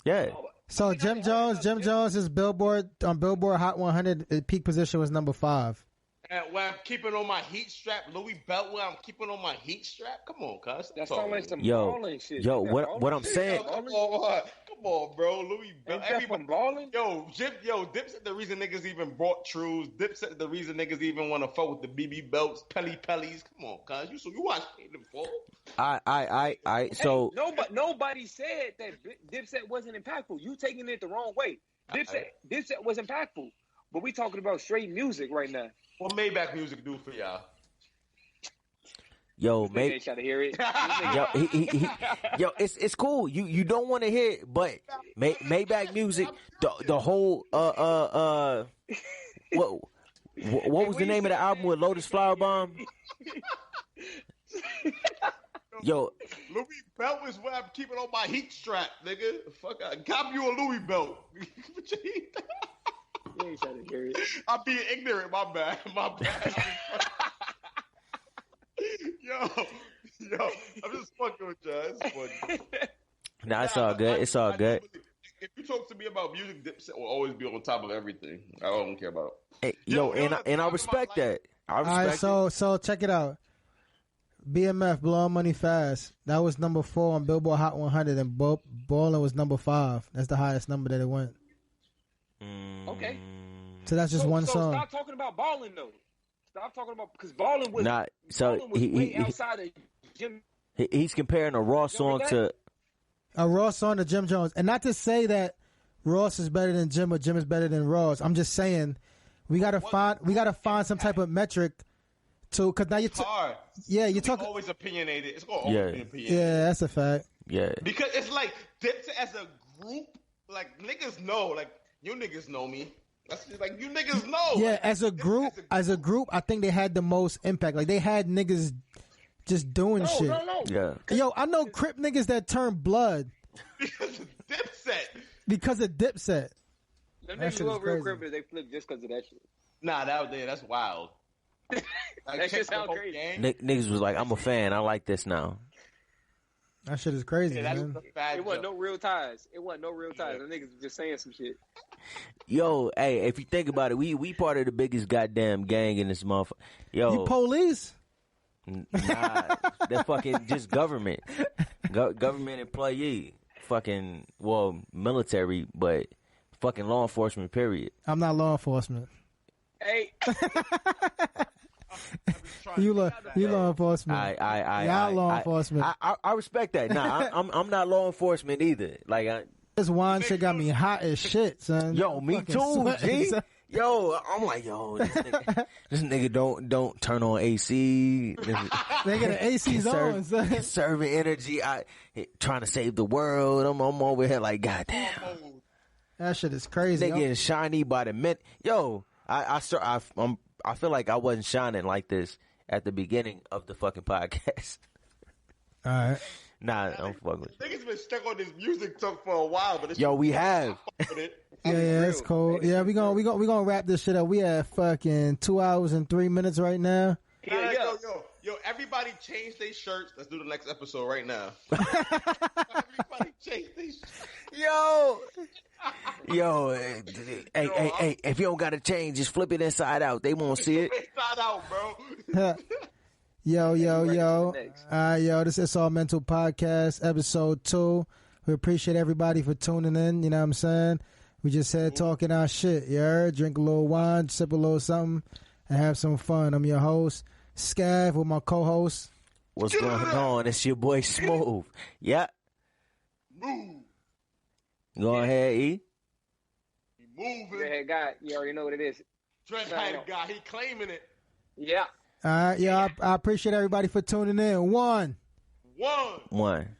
Yeah. So Jim Jones is Billboard Hot 100 peak position was number 5. And when I'm keeping on my heat strap, Louis Belt, when I'm keeping on my heat strap, come on, cuz. That sounds like some balling shit. Yo, what I'm saying? Come on, bro. Louis Belt. Everyone balling? Dipset the reason niggas even brought Trues. Dipset the reason niggas even want to fuck with the BB belts, Pellies. Come on, cuz. You watch them fall. So nobody said that Dipset wasn't impactful. You taking it the wrong way. Dipset was impactful, but we talking about straight music right now. What Maybach music do for y'all? Yo, maybe trying to hear it. Yo, it's cool. You don't want to hear it, but Maybach music, the whole what was the name of the album with Lotus Flower Bomb? Yo, Louis Belt is where I'm keeping on my heat strap, nigga. Fuck, I got you a Louis Belt. You ain't trying to hear it. I'm being ignorant. My bad. Yo, I'm just fucking with y'all. It's funny. Nah, it's all good. It's all good. If you talk to me about music, Dipset will always be on top of everything. I don't care about. Hey, and I respect that. I respect all right, so check it out. BMF, Blowing Money Fast. That was number 4 on Billboard Hot 100, and Ballin' was number 5. That's the highest number that it went. Okay. So that's just one song. Stop talking about Ballin' though. Stop talking about, because Ballin' was not. So Ballin' was way outside of Jim. He's comparing a Raw song to Jim Jones, and not to say that Ross is better than Jim or Jim is better than Ross. I'm just saying we gotta find some type of metric to, because now you're you're talking always opinionated. It's gonna always be opinionated. Yeah, that's a fact. Yeah, because it's like Dipset as a group, like niggas know, like you niggas know me. That's just like you niggas know. Yeah, like, as a group, I think they had the most impact. Like they had niggas just doing shit. No. Yeah. Yo, I know Crip niggas that turn blood because of Dipset. Them niggas who are real Crip, they flip just because of that shit. Nah, that's wild. Like, that shit sound crazy. Niggas was like, I'm a fan. I like this now. That shit is crazy, man. It wasn't no real ties. Them niggas was just saying some shit. Yo, hey, if you think about it, we part of the biggest goddamn gang in this motherfucker. Yo, you police? Nah, they're fucking just government. Government employee. Fucking, military, but fucking law enforcement, period. I'm not law enforcement. Hey. You law enforcement. Y'all law enforcement. I respect that. Nah, I'm not law enforcement either. Like this wine shit got me hot as shit, son. Yo, me too, G. Yo, I'm like, this nigga don't turn on AC. Nigga, the AC's on, son. Conserving energy. Trying to save the world. I'm over here like, goddamn. That shit is crazy. Nigga getting shiny by the minute. Yo, I feel like I wasn't shining like this at the beginning of the fucking podcast. All right. Nah, I'm fucking with you. Niggas been stuck on this music talk for a while, but we have. Yeah, that's cool. Yeah, we gonna wrap this shit up. We at fucking 2 hours and 3 minutes right now. Yo, everybody change their shirts. Let's do the next episode right now. Everybody change their shirts. Yo, hey, if you don't got to change, just flip it inside out. They won't see it. Inside out, bro. Yo, this is All Mental Podcast, episode 2. We appreciate everybody for tuning in, you know what I'm saying? We just said talking our shit, you heard? Drink a little wine, sip a little something, and have some fun. I'm your host, Scav, with my co-host. What's going on? It's your boy Smooth. Yeah. Move. Go ahead, E. He moving. Go ahead, guy. You already know what it is. Dread Hat guy, he claiming it. Yeah. Yeah, I appreciate everybody for tuning in. One. One.